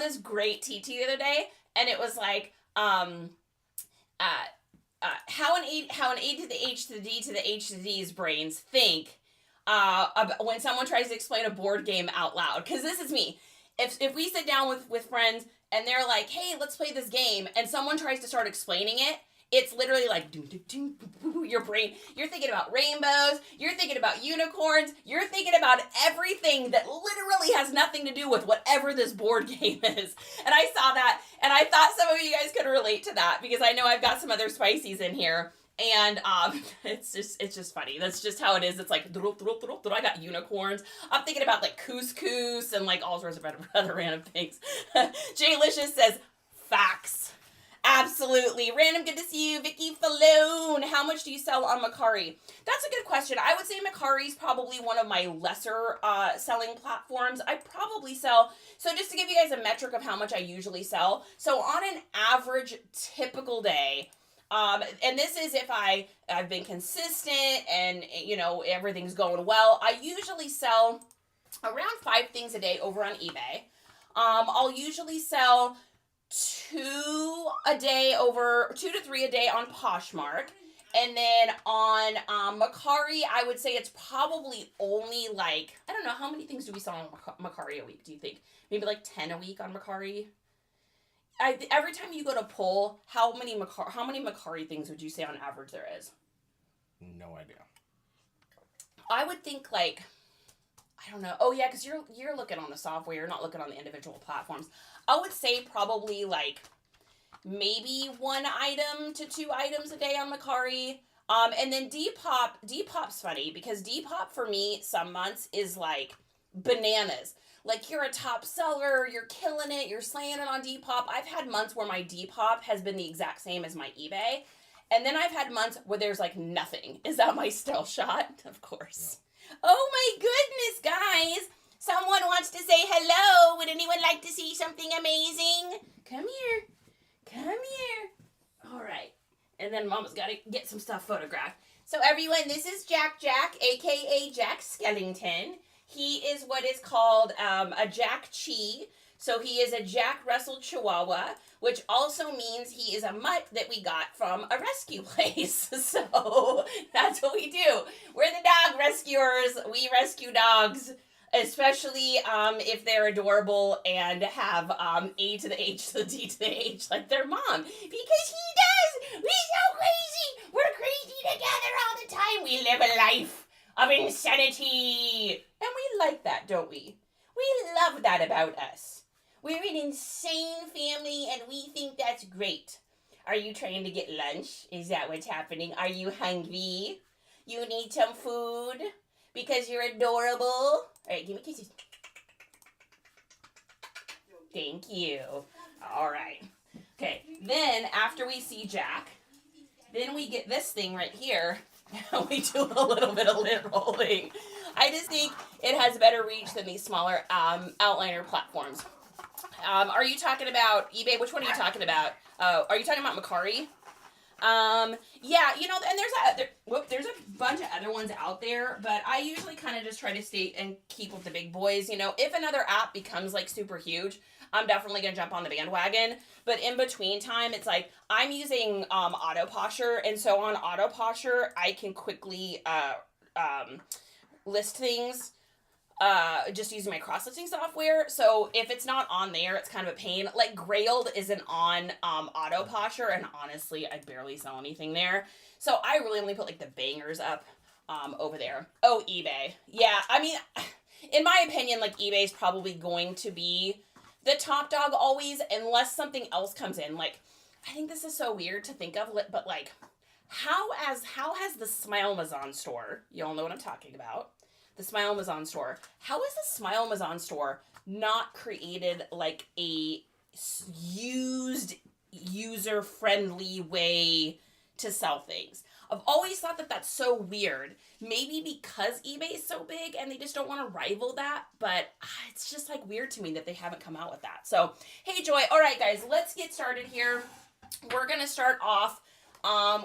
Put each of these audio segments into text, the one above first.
this great TT the other day, and it was like, how an A to the H to the D to the H to the D's brains think when someone tries to explain a board game out loud. Because this is me. If we sit down with friends and they're like, hey, let's play this game, and someone tries to start explaining it, it's literally like, your brain, you're thinking about rainbows, you're thinking about unicorns, you're thinking about everything that literally has nothing to do with whatever this board game is. And I saw that, and I thought some of you guys could relate to that, because I know I've got some other spicies in here. And it's just funny. That's just how it is. It's like, I got unicorns. I'm thinking about like couscous and like all sorts of other random things. Jay Licious says, facts. Absolutely. Random, good to see you. Vicky Falloon. How much do you sell on Mercari? That's a good question. I would say Mercari is probably one of my lesser selling platforms. I probably sell, so just to give you guys a metric of how much I usually sell. So on an average typical day, and this is if I've been consistent and, you know, everything's going well, I usually sell around 5 things a day over on eBay. I'll usually sell 2 to 3 a day on Poshmark. And then on Mercari, I would say it's probably only like, I don't know, how many things do we sell on Mercari a week, do you think? Maybe like 10 a week on Mercari? Every time you go to pull, how many Mercari things would you say on average there is? No idea. I would think like, I don't know. Oh yeah, because you're looking on the software, you're not looking on the individual platforms. I would say probably like maybe 1 item to 2 items a day on Mercari. And then Depop's funny, because Depop for me some months is like bananas. Like, you're a top seller, you're killing it, you're slaying it on Depop. I've had months where my Depop has been the exact same as my eBay. And then I've had months where there's like nothing. Is that my stealth shot? Of course. Yeah. Oh my goodness, guys. Someone wants to say hello. Would anyone like to see something amazing? Come here. Come here. All right. And then Mama's got to get some stuff photographed. So everyone, this is Jack, a.k.a. Jack Skellington. He is what is called a Jack Chi. So he is a Jack Russell Chihuahua, which also means he is a mutt that we got from a rescue place. So that's what we do. We're the dog rescuers. We rescue dogs, especially if they're adorable and have A to the H to the D to the H like their mom. Because he does. We're so crazy. We're crazy together all the time. We live a life of insanity. And we like that, don't we? We love that about us. We're an insane family, and we think that's great. Are you trying to get lunch? Is that what's happening? Are you hungry? You need some food? Because you're adorable? All right, give me kisses. Thank you. All right. Okay, then after we see Jack, then we get this thing right here. We do a little bit of lid rolling. I just think it has better reach than these smaller outliner platforms. Are you talking about eBay? Which one are you talking about? Are you talking about Mercari? Yeah, you know, and there's a bunch of other ones out there, but I usually kind of just try to stay and keep with the big boys. You know, if another app becomes like super huge, I'm definitely gonna jump on the bandwagon. But in between time, it's like I'm using Autoposher, and so on Autoposher, I can quickly list things just using my cross-listing software. So if it's not on there, it's kind of a pain. Like Grailed isn't on Autoposher, and honestly, I barely sell anything there. So I really only put like the bangers up over there. Oh, eBay. Yeah, I mean, in my opinion, like eBay is probably going to be the top dog always, unless something else comes in. Like, I think this is so weird to think of, but like, how has the Smile Amazon store, you all know what I'm talking about, the Smile Amazon store, how is the Smile Amazon store not created like a used, user-friendly way to sell things? I've always thought that that's so weird. Maybe because eBay is so big and they just don't want to rival that, but it's just like weird to me that they haven't come out with that. So, hey Joy, all right guys, let's get started here. We're going to start off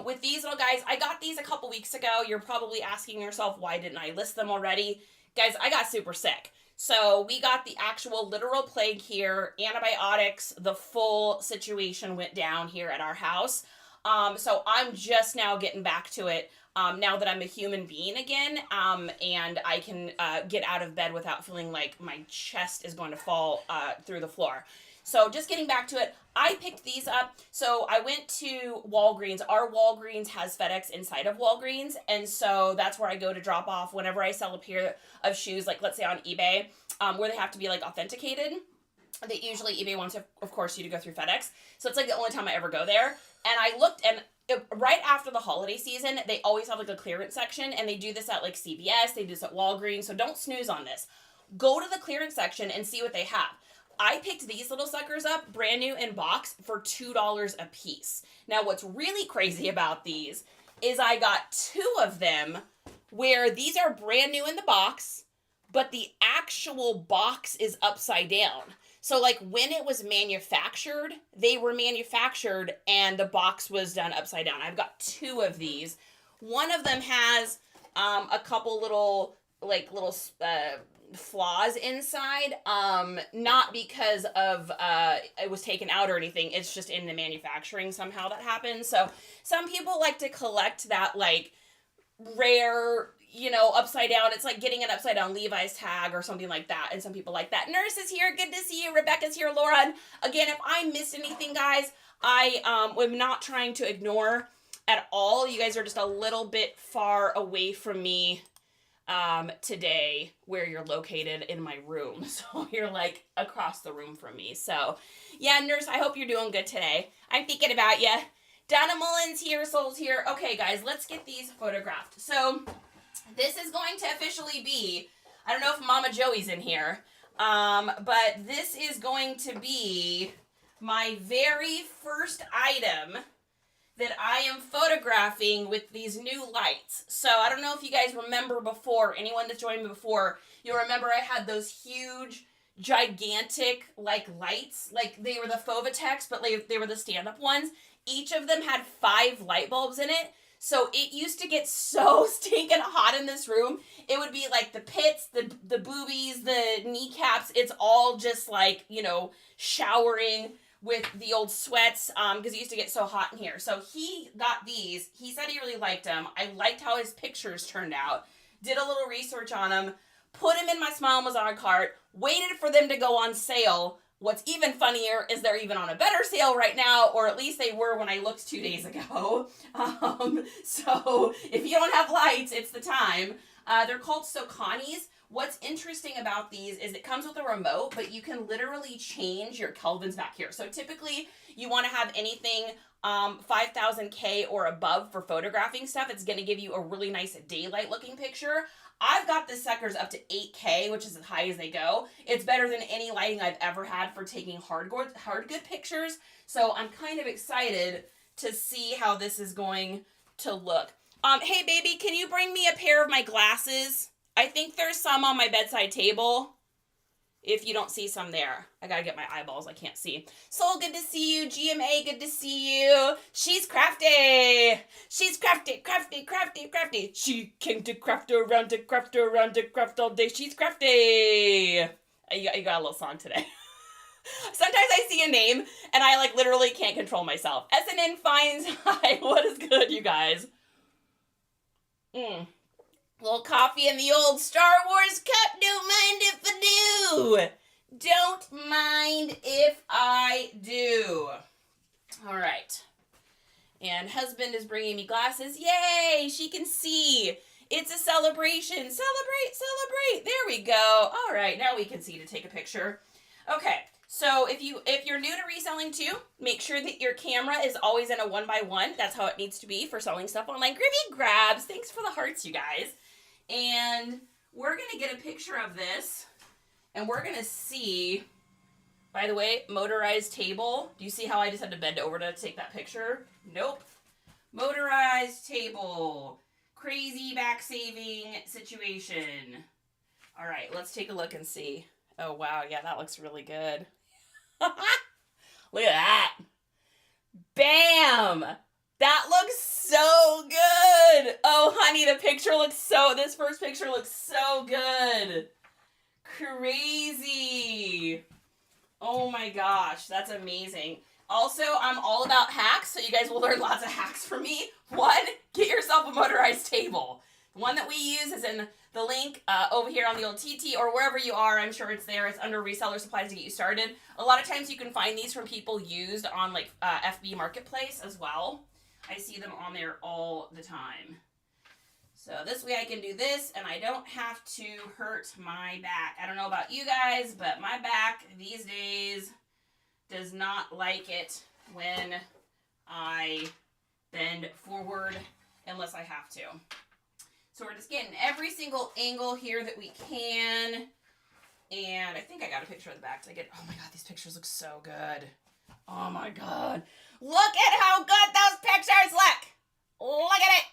with these little guys. I got these a couple weeks ago. You're probably asking yourself, why didn't I list them already? Guys, I got super sick. So we got the actual literal plague here, antibiotics, the full situation went down here at our house. So I'm just now getting back to it now that I'm a human being again, and I can get out of bed without feeling like my chest is going to fall through the floor. So just getting back to it, I picked these up. So I went to Walgreens. Our Walgreens has FedEx inside of Walgreens, and so that's where I go to drop off whenever I sell a pair of shoes, like let's say on eBay, where they have to be like authenticated. They usually, eBay wants, of course, you to go through FedEx. So it's like the only time I ever go there. And I looked, and right after the holiday season, they always have like a clearance section, and they do this at like CVS, they do this at Walgreens, so don't snooze on this. Go to the clearance section and see what they have. I picked these little suckers up, brand new in box, for $2 a piece. Now, what's really crazy about these is I got 2 of them where these are brand new in the box, but the actual box is upside down. So, like, when it was manufactured, they were manufactured and the box was done upside down. I've got 2 of these. One of them has a couple little flaws inside, not because of it was taken out or anything. It's just in the manufacturing somehow that happened. So some people like to collect that like rare, upside down. It's like getting an upside down Levi's tag or something like that. And some people like that. Nurse is here. Good to see you. Rebecca's here. Laura. And again, if I missed anything, guys, I am not trying to ignore at all. You guys are just a little bit far away from me today where you're located in my room. So you're like across the room from me. So yeah, nurse, I hope you're doing good today. I'm thinking about you. Donna Mullins here, Soul's here. Okay, guys, let's get these photographed. So this is going to officially be, I don't know if Mama Joey's in here, but this is going to be my very first item that I am photographing with these new lights. So I don't know if you guys remember before, anyone that's joined me before, you'll remember I had those huge, gigantic, like, lights. Like, they were the Fovitex, but they were the stand-up ones. Each of them had 5 light bulbs in it. So it used to get so stinking hot in this room. It would be like the pits, the boobies, the kneecaps. It's all just like, showering with the old sweats, because it used to get so hot in here. So he got these. He said he really liked them. I liked how his pictures turned out. Did a little research on them. Put them in my Smile Amazon cart. Waited for them to go on sale. What's even funnier is they're even on a better sale right now, or at least they were when I looked 2 days ago. So if you don't have lights, it's the time. They're called Socanis. What's interesting about these is it comes with a remote, but you can literally change your kelvins back here. So typically you want to have anything 5000K or above for photographing stuff. It's going to give you a really nice daylight looking picture. I've got the suckers up to 8K, which is as high as they go. It's better than any lighting I've ever had for taking hard good pictures. So I'm kind of excited to see how this is going to look. Hey baby, can you bring me a pair of my glasses? I think there's some on my bedside table. If you don't see some there. I gotta get my eyeballs. I can't see. Soul, good to see you. GMA, good to see you. She's crafty. She's crafty. She came to craft around to craft all day. She's crafty. You got a little song today. Sometimes I see a name and I like literally can't control myself. SNN Finds. Hi, what is good, you guys? Little coffee in the old Star Wars cup. Don't mind if I do. Don't mind if I do. All right. And husband is bringing me glasses. Yay, she can see. It's a celebration. Celebrate. There we go. All right, now we can see to take a picture. Okay, so if you're new to reselling too, make sure that your camera is always in a 1x1. That's how it needs to be for selling stuff online. Grimmy grabs. Thanks for the hearts, you guys. And we're going to get a picture of this, and we're going to see, by the way, motorized table. Do you see how I just had to bend over to take that picture? Nope. Motorized table. Crazy back saving situation. All right, let's take a look and see. Oh, wow. Yeah, that looks really good. Look at that. Bam! That looks so good. Oh, honey, this first picture looks so good. Crazy. Oh my gosh, that's amazing. Also, I'm all about hacks, so you guys will learn lots of hacks from me. One, get yourself a motorized table. The one that we use is in the link over here on the old TT or wherever you are. I'm sure it's there. It's under reseller supplies to get you started. A lot of times you can find these from people used on like FB Marketplace as well. I see them on there all the time. So this way I can do this and I don't have to hurt my back. I don't know about you guys, but my back these days does not like it when I bend forward unless I have to. So we're just getting every single angle here that we can. And I think I got a picture of the back. Oh my God, these pictures look so good. Oh my God. Look at how good those pictures look. Look at it.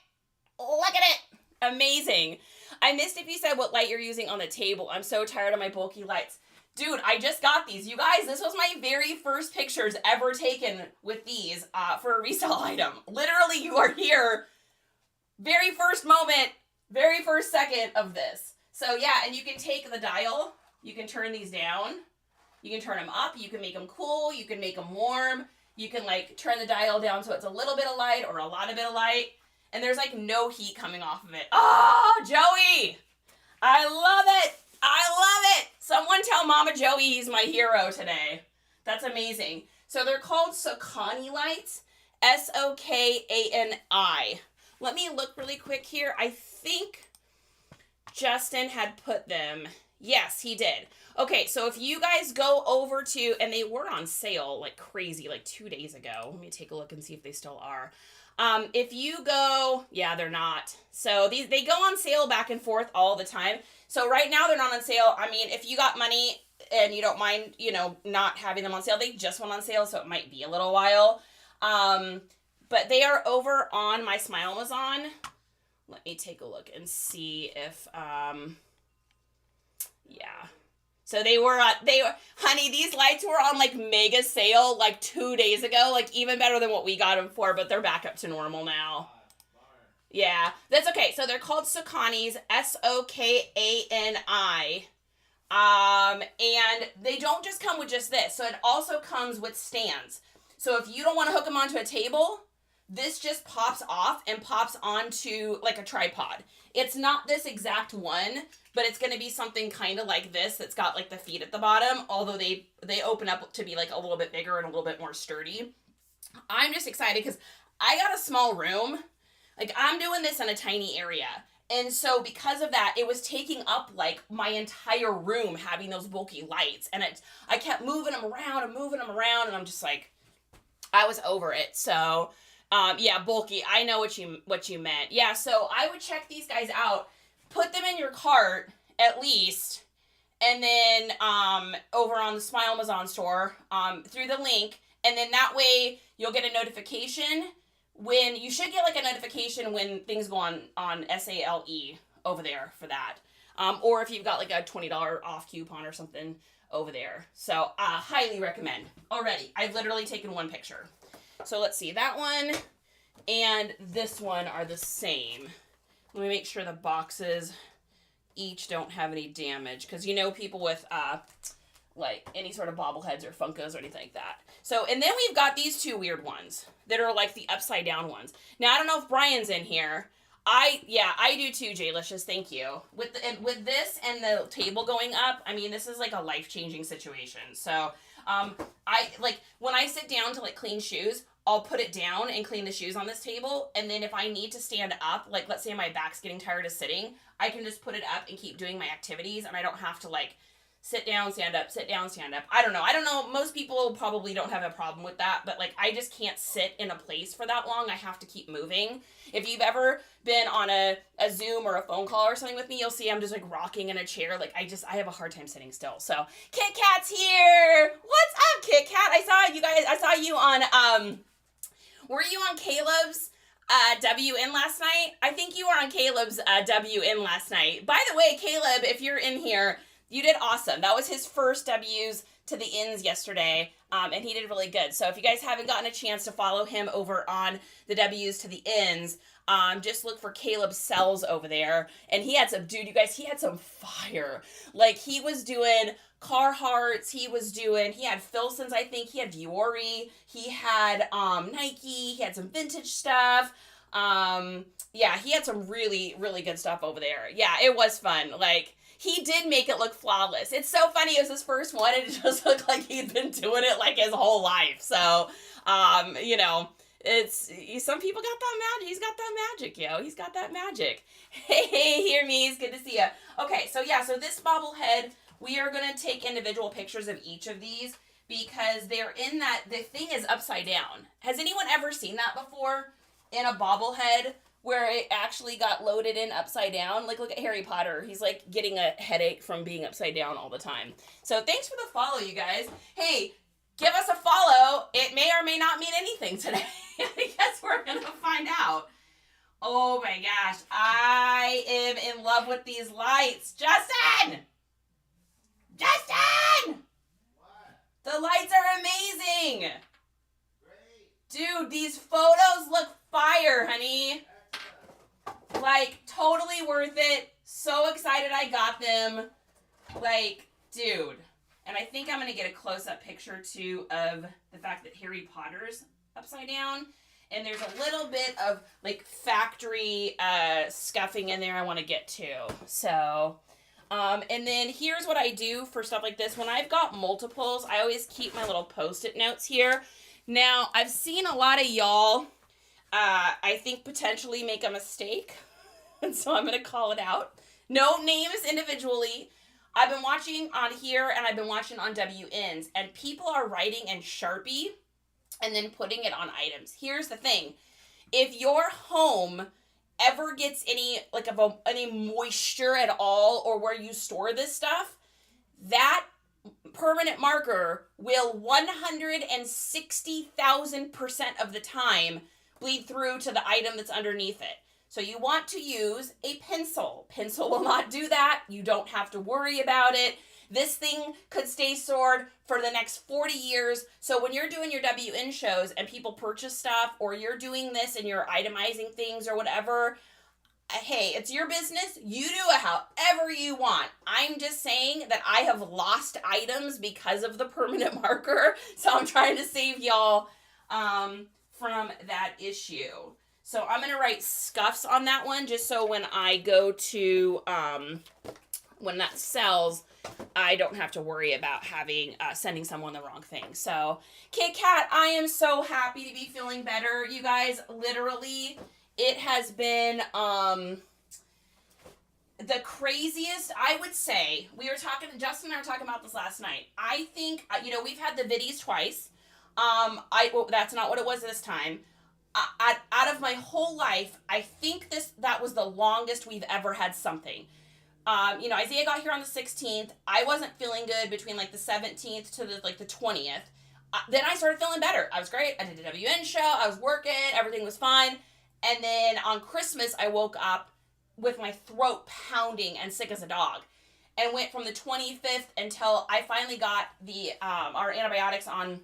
Look at it. Amazing. I missed if you said what light you're using on the table. I'm so tired of my bulky lights. Dude, I just got these. You guys, this was my very first pictures ever taken with these for a resale item. Literally, you are here. Very first moment, very first second of this. So yeah, and you can take the dial. You can turn these down. You can turn them up. You can make them cool. You can make them warm. You can like turn the dial down so it's a little bit of light or a lot of bit of light. And there's like no heat coming off of it. Oh, Joey! I love it! I love it! Someone tell Mama Joey he's my hero today. That's amazing. So they're called Sokani lights. Sokani. Let me look really quick here. I think Justin had put them. Yes, he did. Okay, so if you guys go over to, and they were on sale like crazy, like 2 days ago. Let me take a look and see if they still are. If you go, yeah, they're not. So they go on sale back and forth all the time. So right now they're not on sale. I mean, if you got money and you don't mind, you know, not having them on sale, they just went on sale, so it might be a little while. But they are over on my Smile Amazon. Let me take a look and see if, yeah. So they were, honey, these lights were on like mega sale like 2 days ago, like even better than what we got them for, but they're back up to normal now. Yeah, that's okay. So they're called Sokanis, Sokani. And they don't just come with just this. So it also comes with stands. So if you don't want to hook them onto a table, this just pops off and pops onto like a tripod. It's not this exact one, but it's going to be something kind of like this that's got like the feet at the bottom, although they open up to be like a little bit bigger and a little bit more sturdy. I'm just excited because I got a small room. Like I'm doing this in a tiny area. And so because of that, it was taking up like my entire room having those bulky lights. And I kept moving them around and I'm just like, I was over it. So yeah, bulky. I know what you meant. Yeah, so I would check these guys out, put them in your cart at least, and then over on the Smile Amazon store through the link, and then that way you'll get a notification when you should get like a notification when things go on SALE over there for that, or if you've got like a $20 off coupon or something over there. So highly recommend. Already, I've literally taken one picture. So let's see, that one and this one are the same. Let me make sure the boxes each don't have any damage, because you know people with like any sort of bobbleheads or Funkos or anything like that. So, and then we've got these two weird ones that are like the upside down ones. Now, I don't know if Brian's in here. I do too, Jaylicious, thank you. With this and the table going up, I mean, this is like a life-changing situation. So, I like when I sit down to like clean shoes, I'll put it down and clean the shoes on this table. And then if I need to stand up, like let's say my back's getting tired of sitting, I can just put it up and keep doing my activities. And I don't have to like sit down, stand up, sit down, stand up. I don't know. Most people probably don't have a problem with that. But like I just can't sit in a place for that long. I have to keep moving. If you've ever been on a Zoom or a phone call or something with me, you'll see I'm just like rocking in a chair. Like I have a hard time sitting still. So Kit Kat's here. What's up, Kit Kat? I saw you on were you on Caleb's WN last night? I think you were on Caleb's WN last night. By the way, Caleb, if you're in here, You did awesome. That was his first W's to the ends yesterday, and he did really good. So if you guys haven't gotten a chance to follow him over on the W's to the ends, just look for Caleb Sells over there. And he had some, dude, you guys, he had some fire. Like, he was doing Carhartts, he had Filson's, I think, he had Diori, he had Nike, he had some vintage stuff. Yeah, he had some really, really good stuff over there. Yeah, it was fun. Like, he did make it look flawless. It's so funny. It was his first one, and it just looked like he'd been doing it like his whole life. So, you know, some people got that magic. He's got that magic, yo. He's got that magic. Hey, hear me. It's good to see you. Okay, so yeah, so this bobblehead, we are going to take individual pictures of each of these because they're in that, the thing is upside down. Has anyone ever seen that before in a bobblehead? Where it actually got loaded in upside down. Like, look at Harry Potter. He's, like, getting a headache from being upside down all the time. So, thanks for the follow, you guys. Hey, give us a follow. It may or may not mean anything today. I guess we're going to find out. Oh, my gosh. I am in love with these lights. Justin! Justin! What? The lights are amazing. Great. Dude, these photos look fire, honey. Like, totally worth it. So excited I got them. Like, dude. And I think I'm going to get a close-up picture, too, of the fact that Harry Potter's upside down. And there's a little bit of, like, factory scuffing in there I want to get to. So, and then here's what I do for stuff like this. When I've got multiples, I always keep my little Post-it notes here. Now, I've seen a lot of y'all... I think potentially make a mistake, and so I'm going to call it out. No names individually. I've been watching on here, and I've been watching on WNs, and people are writing in Sharpie and then putting it on items. Here's the thing. If your home ever gets any, like, any moisture at all, or where you store this stuff, that permanent marker will 160,000% of the time bleed through to the item that's underneath it. So you want to use a pencil. Pencil will not do that. You don't have to worry about it. This thing could stay stored for the next 40 years. So when you're doing your WN shows and people purchase stuff, or you're doing this and you're itemizing things or whatever, hey, it's your business. You do it however you want. I'm just saying that I have lost items because of the permanent marker. So I'm trying to save y'all from that issue. So I'm going to write scuffs on that one, just so when I go to, when that sells, I don't have to worry about having, sending someone the wrong thing. So, Kit Kat, I am so happy to be feeling better. You guys, literally, it has been, the craziest, I would say. Justin and I were talking about this last night. I think, you know, we've had the viddies twice. That's not what it was this time. Out of my whole life, I think that was the longest we've ever had something. You know, Isaiah got here on the 16th. I wasn't feeling good between like the 17th to the 20th. Then I started feeling better. I was great. I did a WN show. I was working. Everything was fine. And then on Christmas, I woke up with my throat pounding and sick as a dog. And went from the 25th until I finally got our antibiotics on,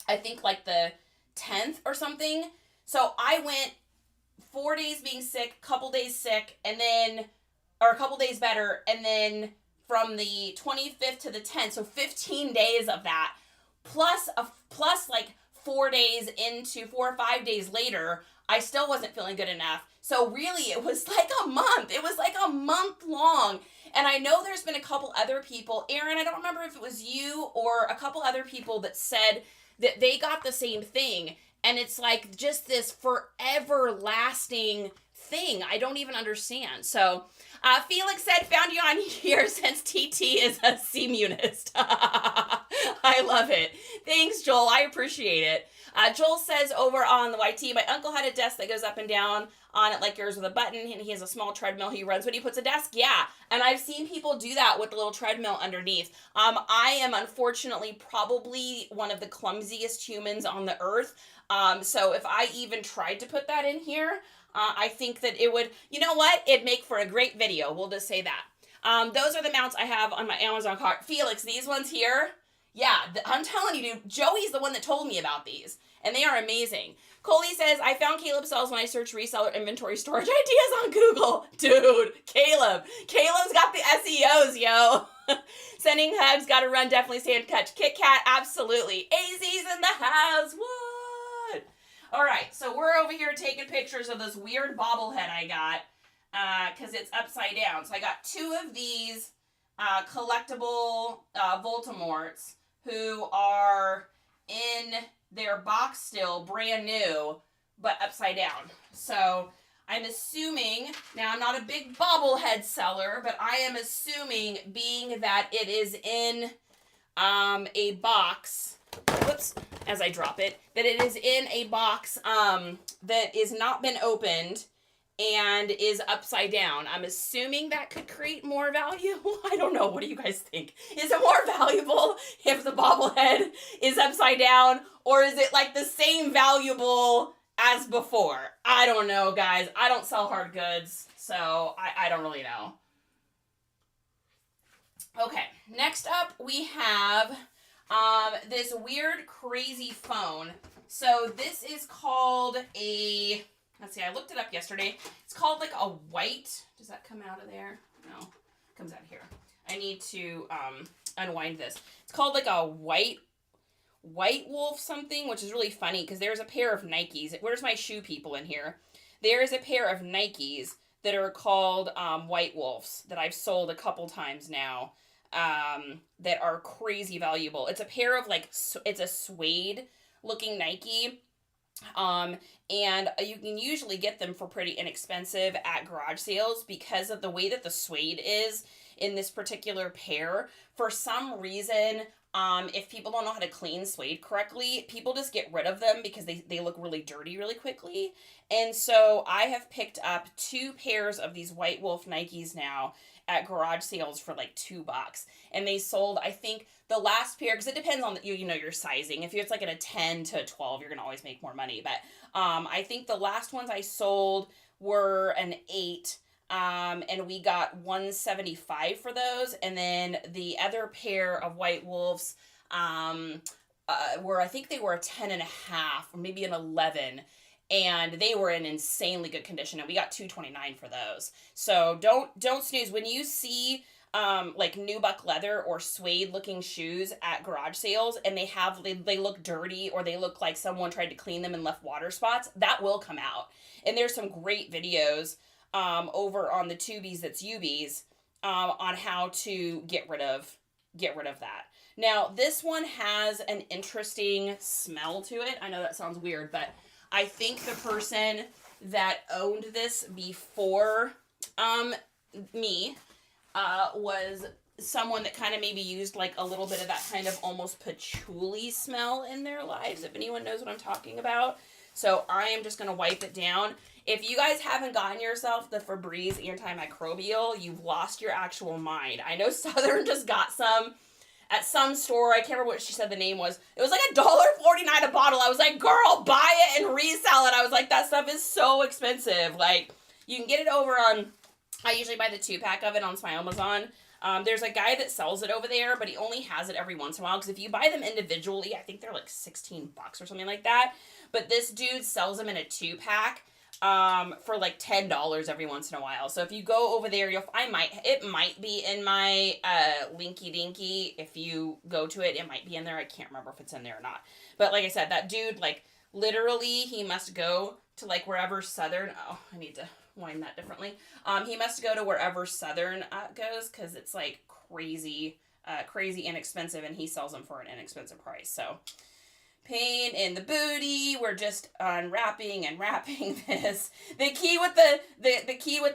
I think, like the 10th or something. So I went 4 days being sick, couple days sick, and then, or a couple days better, and then from the 25th to the 10th, so 15 days of that, plus like 4 days into 4 or 5 days later, I still wasn't feeling good enough. So really, it was like a month. It was like a month long. And I know there's been a couple other people, Aaron, I don't remember if it was you or a couple other people that said that they got the same thing. And it's like just this forever lasting thing. I don't even understand. So Felix said, found you on here since TT is a CMunist. I love it. Thanks, Joel. I appreciate it. Joel says over on the YT, my uncle had a desk that goes up and down on it like yours with a button, and he has a small treadmill he runs when he puts a desk. Yeah, and I've seen people do that with the little treadmill underneath. I am unfortunately probably one of the clumsiest humans on the earth. So if I even tried to put that in here, I think that it would, you know what? It'd make for a great video. We'll just say that. Those are the mounts I have on my Amazon cart. Felix, these ones here, yeah, I'm telling you, dude, Joey's the one that told me about these, and they are amazing. Coley says, I found Caleb sells when I search reseller inventory storage ideas on Google. Dude, Caleb's got the SEOs, yo. Sending hugs, gotta run, definitely stay in touch. Kit Kat, absolutely. AZ's in the house, what? All right, so we're over here taking pictures of this weird bobblehead I got, because it's upside down. So I got 2 of these collectible Voldemorts who are in their box still, brand new, but upside down. So I'm assuming, now I'm not a big bobblehead seller, but I am assuming, being that it is in a box, whoops, as I drop it, that it is in a box that is not been opened and is upside down. I'm assuming that could create more value. I don't know. What do you guys think? Is it more valuable if the bobblehead is upside down, or is it like the same valuable as before? I don't know, guys. I don't sell hard goods, so I don't really know. Okay, next up we have this weird, crazy phone. So this is called a, let's see, I looked it up yesterday. It's called like a white, does that come out of there? No, it comes out of here. I need to unwind this. It's called like a white wolf something, which is really funny because there's a pair of Nikes. Where's my shoe people in here? There is a pair of Nikes that are called white wolves that I've sold a couple times now, that are crazy valuable. It's a pair of like, it's a suede looking Nike. And you can usually get them for pretty inexpensive at garage sales because of the way that the suede is in this particular pair. For some reason, if people don't know how to clean suede correctly, people just get rid of them because they look really dirty really quickly. And so I have picked up 2 pairs of these White Wolf Nikes now at garage sales for like $2. And they sold, I think, the last pair, because it depends on your sizing. If it's like at a 10 to a 12, you're going to always make more money. But I think the last ones I sold were an 8. And we got $175 for those. And then the other pair of White Wolves I think they were a 10.5 or maybe an 11. And they were in insanely good condition, and we got $229 for those. So don't snooze. When you see like nubuck leather or suede looking shoes at garage sales, and they look dirty, or they look like someone tried to clean them and left water spots, that will come out. And there's some great videos over on the Tubies that's Ubies on how to get rid of that. Now this one has an interesting smell to it. I know that sounds weird, but I think the person that owned this before me was someone that kind of maybe used like a little bit of that kind of almost patchouli smell in their lives, if anyone knows what I'm talking about. So I am just going to wipe it down. If you guys haven't gotten yourself the Febreze antimicrobial, you've lost your actual mind. I know Southern just got some at some store. I can't remember what she said the name was. It was like $1.49 a bottle. I was like, girl, buy it and resell it. I was like, that stuff is so expensive. Like, you can get it over on, I usually buy the 2-pack of it on my Amazon. There's a guy that sells it over there, but he only has it every once in a while, because if you buy them individually, I think they're like $16 or something like that. But this dude sells them in a 2-pack for like $10 every once in a while. So if you go over there, it might be in my Linky Dinky. If you go to it, it might be in there. I can't remember if it's in there or not. But like I said, that dude, like, literally, he must go to like wherever Southern, oh, I need to wind that differently. He must go to wherever Southern goes, because it's like crazy inexpensive, and he sells them for an inexpensive price. So pain in the booty. We're just unwrapping and wrapping this. The key with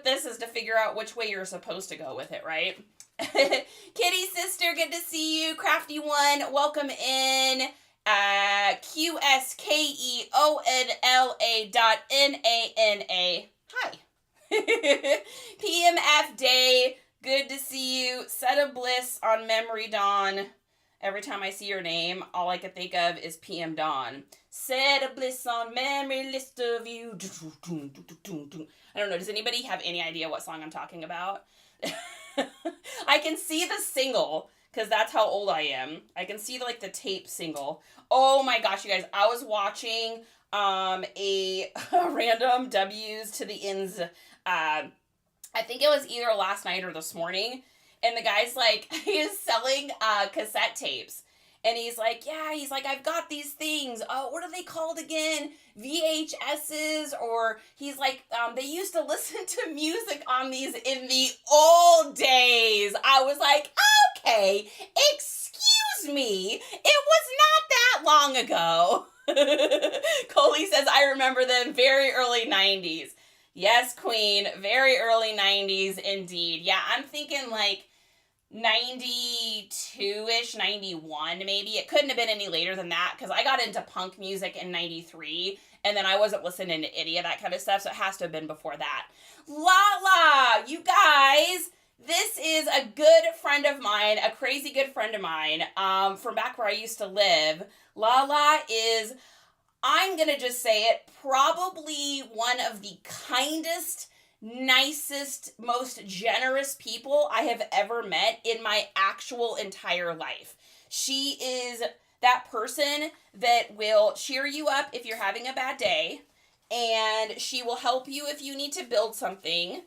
this is to figure out which way you're supposed to go with it, right? Kitty sister, good to see you. Crafty one, welcome in. QSKEONLA.NANA. Hi. PMF Day, good to see you. Set of Bliss on Memory Dawn. Every time I see your name, all I can think of is PM Dawn. Set of bliss on memory list of you. I don't know. Does anybody have any idea what song I'm talking about? I can see the single, because that's how old I am. I can see like the tape single. Oh my gosh, you guys, I was watching a random W's to the ends. I think it was either last night or this morning, and the guy's like, he is selling cassette tapes. And he's like, I've got these things. Oh, what are they called again? VHSs, or he's like, they used to listen to music on these in the old days. I was like, okay, excuse me, it was not that long ago. Coley says, I remember them very early 90s. Yes, Queen, very early 90s indeed. Yeah, I'm thinking like 92-ish, 91 maybe. It couldn't have been any later than that because I got into punk music in 93 and then I wasn't listening to any of that kind of stuff, so it has to have been before that. Lala, you guys, this is a good friend of mine, a crazy good friend of mine from back where I used to live. Lala is, I'm going to just say it, probably one of the kindest, nicest, most generous people I have ever met in my actual entire life. She is that person that will cheer you up if you're having a bad day, and she will help you if you need to build something.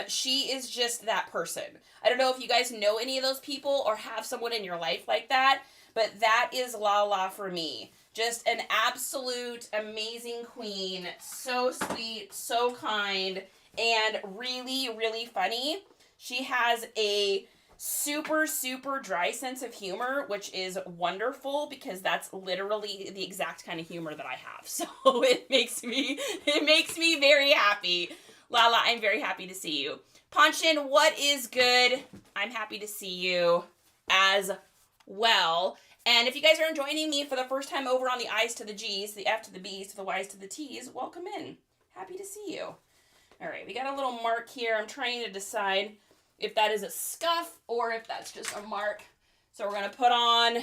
She is just that person. I don't know if you guys know any of those people or have someone in your life like that, but that is Lala for me. Just an absolute amazing queen. So sweet, so kind, and really, really funny. She has a super, super dry sense of humor, which is wonderful because that's literally the exact kind of humor that I have. So it makes me very happy. Lala, I'm very happy to see you. Ponchin, what is good? I'm happy to see you as well. And if you guys are joining me for the first time over on the I's to the G's, the F to the B's, to the Y's to the T's, welcome in. Happy to see you. All right, we got a little mark here. I'm trying to decide if that is a scuff or if that's just a mark. So we're going to put on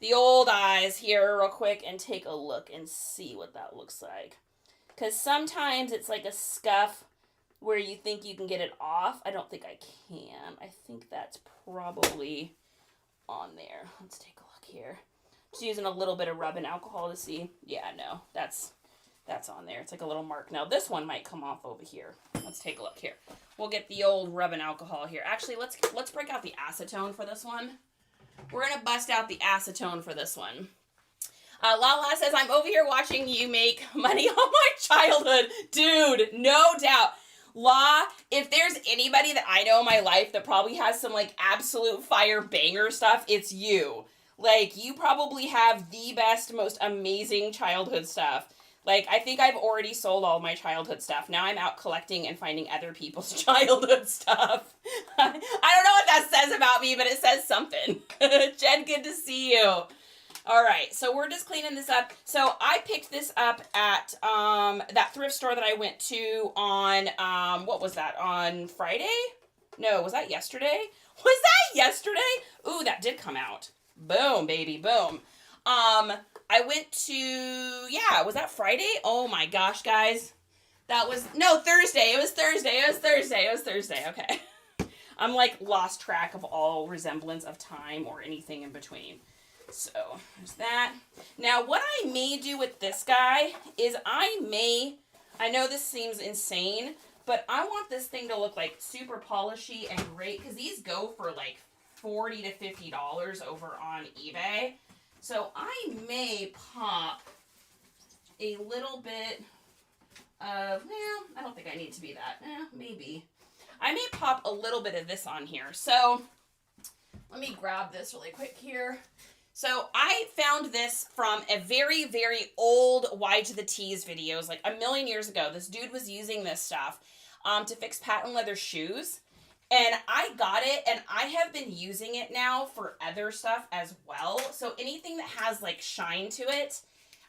the old eyes here real quick and take a look and see what that looks like. Because sometimes it's like a scuff where you think you can get it off. I don't think I can. I think that's probably on there. Let's take a look here. Just using a little bit of rubbing alcohol to see. Yeah, no, that's on there. It's like a little mark. Now this one might come off over here. Let's take a look here. We'll get the old rubbing alcohol here. Actually, let's break out the acetone for this one. We're gonna bust out the acetone for this one. Lala says, I'm over here watching you make money on my childhood. Dude, no doubt. La, if there's anybody that I know in my life that probably has some like absolute fire banger stuff, it's you. Like, you probably have the best, most amazing childhood stuff. Like, I think I've already sold all my childhood stuff. Now I'm out collecting and finding other people's childhood stuff. I don't know what that says about me, but it says something. Jen, good to see you. All right, so we're just cleaning this up. So I picked this up at that thrift store that I went to on, what was that, on Friday? No, was that yesterday? Was that yesterday? Ooh, that did come out. Boom, baby, boom. I went to, yeah, was that Friday? Oh my gosh, guys. That was, no, Thursday. It was Thursday. Okay. I'm like lost track of all resemblance of time or anything in between. So, there's that. Now, what I may do with this guy is I know this seems insane, but I want this thing to look like super polishy and great, because these go for like $40 to $50 over on eBay. So I may pop a little bit of, I don't think I need to be that. Maybe. I may pop a little bit of this on here. So let me grab this really quick here. So I found this from a very, very old Y to the T's videos, like a million years ago. This dude was using this stuff to fix patent leather shoes. And I got it, and I have been using it now for other stuff as well. So anything that has like shine to it,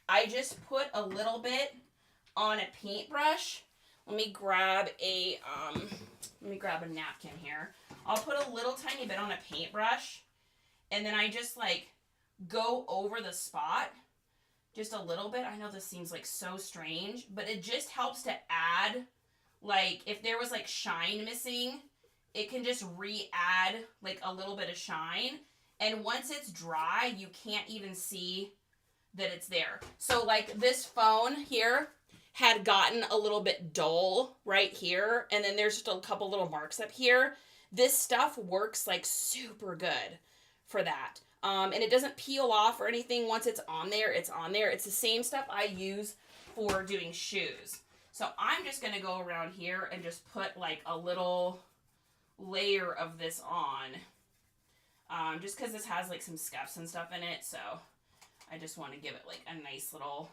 I just put a little bit on a paintbrush. Let me grab a napkin here. I'll put a little tiny bit on a paintbrush, and then I just like go over the spot just a little bit. I know this seems like so strange, but it just helps to add, like, if there was like shine missing, it can just re-add like a little bit of shine. And once it's dry, you can't even see that it's there. So like this phone here had gotten a little bit dull right here. And then there's just a couple little marks up here. This stuff works like super good for that. And it doesn't peel off or anything. Once it's on there, it's on there. It's the same stuff I use for doing shoes. So I'm just going to go around here and just put like a little layer of this on. Just because this has like some scuffs and stuff in it. So I just want to give it like a nice little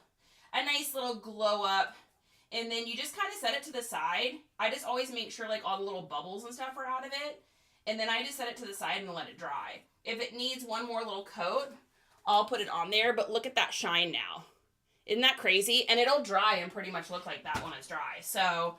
glow up. And then you just kind of set it to the side. I just always make sure like all the little bubbles and stuff are out of it. And then I just set it to the side and let it dry. If it needs one more little coat, I'll put it on there. But look at that shine now. Isn't that crazy? And it'll dry and pretty much look like that when it's dry. So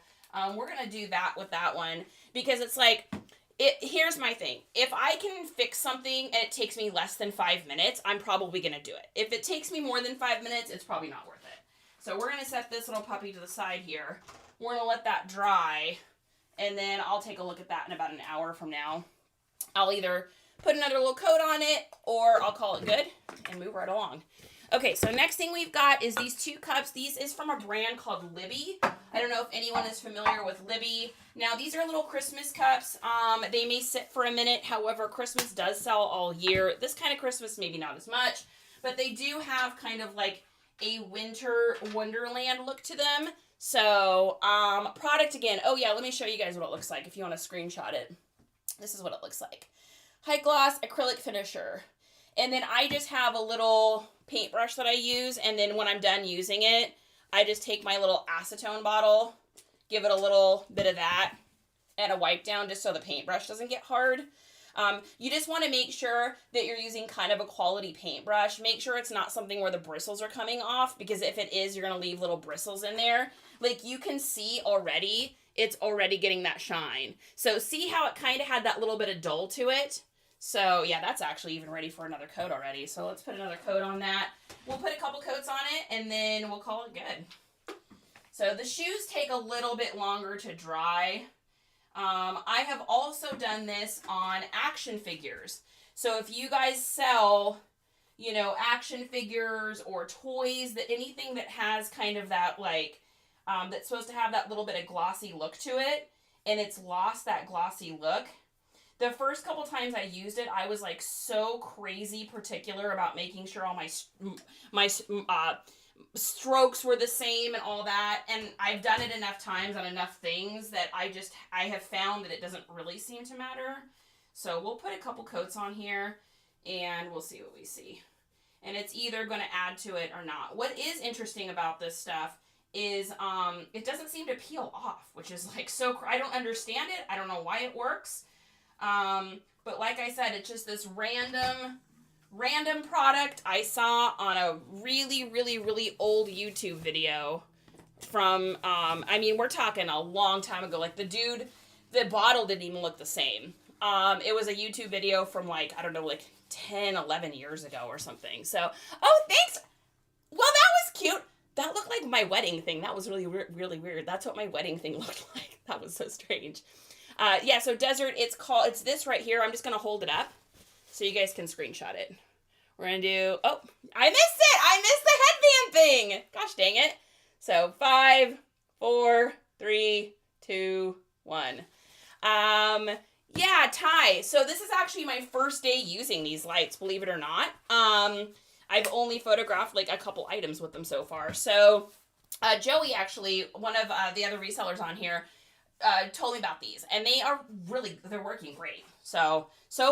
we're going to do that with that one. Because it's like, here's my thing. If I can fix something and it takes me less than 5 minutes, I'm probably going to do it. If it takes me more than 5 minutes, it's probably not worth it. So we're going to set this little puppy to the side here. We're going to let that dry. And then I'll take a look at that in about an hour from now. I'll either put another little coat on it or I'll call it good and move right along. Okay, so next thing we've got is these 2 cups. These is from a brand called Libby. I don't know if anyone is familiar with Libby. Now, these are little Christmas cups. They may sit for a minute. However, Christmas does sell all year. This kind of Christmas, maybe not as much. But they do have kind of like a winter wonderland look to them. So, product again. Oh, yeah, let me show you guys what it looks like if you want to screenshot it. This is what it looks like. High gloss acrylic finisher. And then I just have a little paintbrush that I use. And then when I'm done using it, I just take my little acetone bottle, give it a little bit of that, and a wipe down just so the paintbrush doesn't get hard. You just want to make sure that you're using kind of a quality paintbrush. Make sure it's not something where the bristles are coming off, because if it is, you're going to leave little bristles in there. Like you can see already, it's already getting that shine. So see how it kind of had that little bit of dull to it? So yeah, that's actually even ready for another coat already. So let's put another coat on that. We'll put a couple coats on it and then we'll call it good. So the shoes take a little bit longer to dry. I have also done this on action figures. So if you guys sell, you know, action figures or toys, that anything that has kind of that like, that's supposed to have that little bit of glossy look to it, and it's lost that glossy look. The first couple times I used it, I was like so crazy particular about making sure all my strokes were the same and all that. And I've done it enough times on enough things that I have found that it doesn't really seem to matter. So we'll put a couple coats on here and we'll see what we see. And it's either going to add to it or not. What is interesting about this stuff is it doesn't seem to peel off, which is like so, I don't understand it. I don't know why it works. But like I said, it's just this random product I saw on a really old YouTube video from, I mean, we're talking a long time ago. Like the bottle didn't even look the same. It was a YouTube video from like, I don't know, like 10, 11 years ago or something. So, oh, thanks. Well, that was cute. That looked like my wedding thing. That was really weird. That's what my wedding thing looked like. That was so strange. Yeah, so Desert, it's this right here. I'm just going to hold it up so you guys can screenshot it. We're going to do, oh, I missed it. I missed the headband thing. Gosh dang it. So 5, 4, 3, 2, 1. Yeah, Ty. So this is actually my first day using these lights, believe it or not. I've only photographed like a couple items with them so far. So Joey, actually, one of the other resellers on here, told me about these, and they're working great. So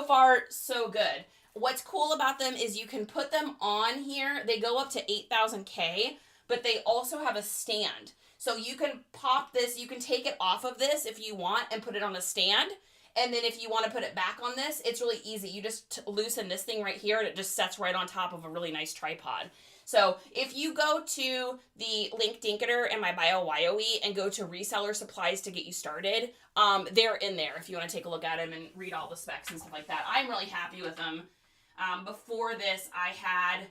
far, so good. What's cool about them is you can put them on here. They go up to 8,000K, but they also have a stand. So you can pop this, you can take it off of this if you want and put it on a stand. And then if you want to put it back on this, it's really easy. You just loosen this thing right here and it just sets right on top of a really nice tripod. So if you go to the link Dinketer and my bio YOE and go to reseller supplies to get you started, they're in there if you want to take a look at them and read all the specs and stuff like that. I'm really happy with them. Before this, I had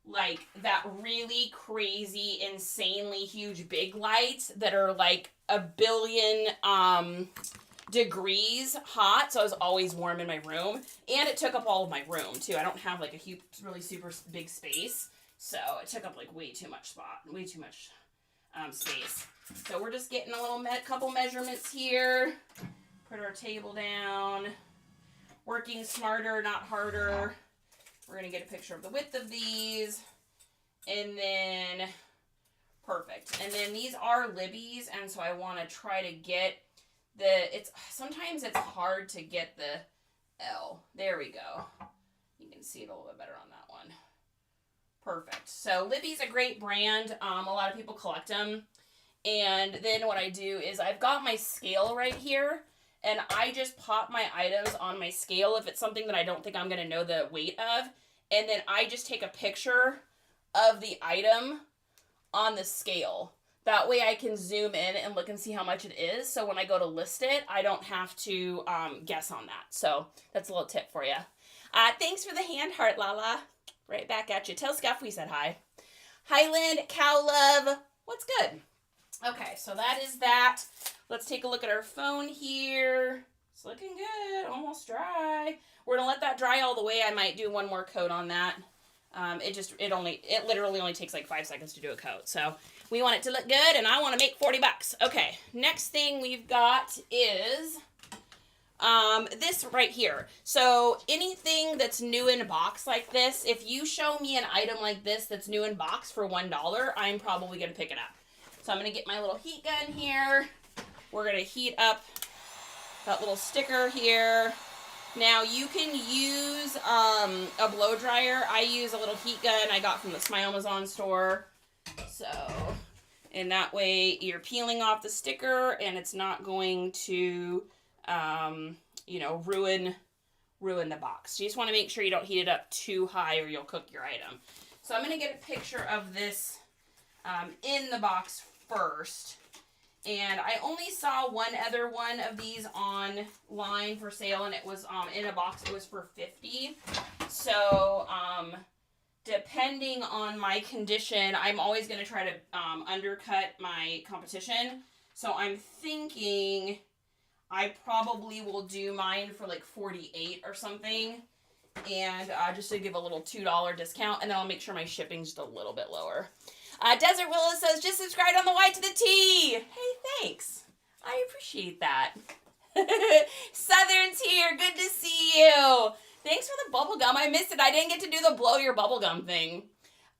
like that really crazy, insanely huge big lights that are like a billion, degrees hot, so I was always warm in my room. And it took up all of my room, too. I don't have, like, a huge, really super big space. So it took up, like, way too much space. So we're just getting a little couple measurements here. Put our table down. Working smarter, not harder. We're going to get a picture of the width of these. And then, perfect. And then these are Libby's, and so I want to try to get sometimes it's hard to get the L. There we go. You can see it a little bit better on that one. Perfect. So Libby's a great brand. A lot of people collect them. And then what I do is I've got my scale right here, and I just pop my items on my scale if it's something that I don't think I'm going to know the weight of. And then I just take a picture of the item on the scale. That way I can zoom in and look and see how much it is. So when I go to list it, I don't have to guess on that. So that's a little tip for you. Thanks for the hand heart, Lala. Right back at you. Tell Scuff we said hi. Highland, Cow Love. What's good? Okay, so that is that. Let's take a look at our phone here. It's looking good. Almost dry. We're going to let that dry all the way. I might do one more coat on that. It literally only takes like 5 seconds to do a coat. So we want it to look good, and I want to make $40. Okay, next thing we've got is this right here. So anything that's new in box like this, if you show me an item like this that's new in box for $1, I'm probably going to pick it up. So I'm going to get my little heat gun here. We're going to heat up that little sticker here. Now, you can use a blow dryer. I use a little heat gun I got from the Smile-Amazon store. So, and that way you're peeling off the sticker, and it's not going to, ruin the box. You just want to make sure you don't heat it up too high or you'll cook your item. So I'm going to get a picture of this in the box first. And I only saw one other one of these online for sale, and it was in a box. It was for $50. So, depending on my condition, I'm always going to try to undercut my competition. So I'm thinking I probably will do mine for like $48 or something, and just to give a little $2 discount, and then I'll make sure my shipping's just a little bit lower. Desert Willow says, just subscribed on the Y to the T. Hey, thanks. I appreciate that. Southern's here. Good to see you. Thanks for the bubble gum. I missed it. I didn't get to do the blow your bubble gum thing.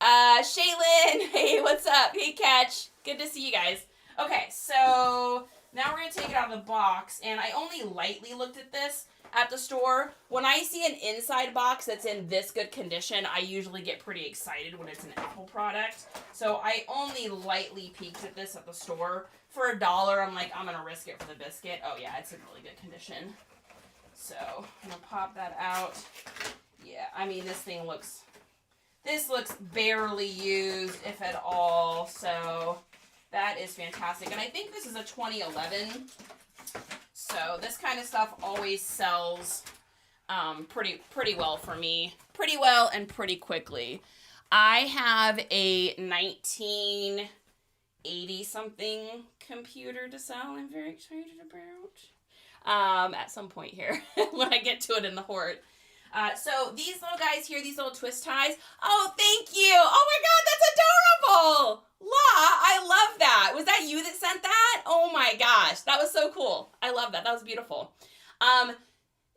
Shaylin. Hey, what's up? Hey, Catch. Good to see you guys. Okay, so now we're going to take it out of the box, and I only lightly looked at this at the store. When I see an inside box that's in this good condition, I usually get pretty excited when it's an Apple product. So I only lightly peeked at this at the store. For $1, I'm like, I'm going to risk it for the biscuit. Oh yeah, it's in really good condition. So I'm going to pop that out. Yeah, I mean, this looks barely used, if at all. So that is fantastic. And I think this is a 2011. So this kind of stuff always sells pretty well for me. Pretty well and pretty quickly. I have a 1980-something computer to sell I'm very excited about at some point here when I get to it in the horde. So these little guys here, these little twist ties. Oh, thank you. Oh my God, that's adorable. La, I love that. Was that you that sent that? Oh my gosh, that was so cool. I love that. That was beautiful.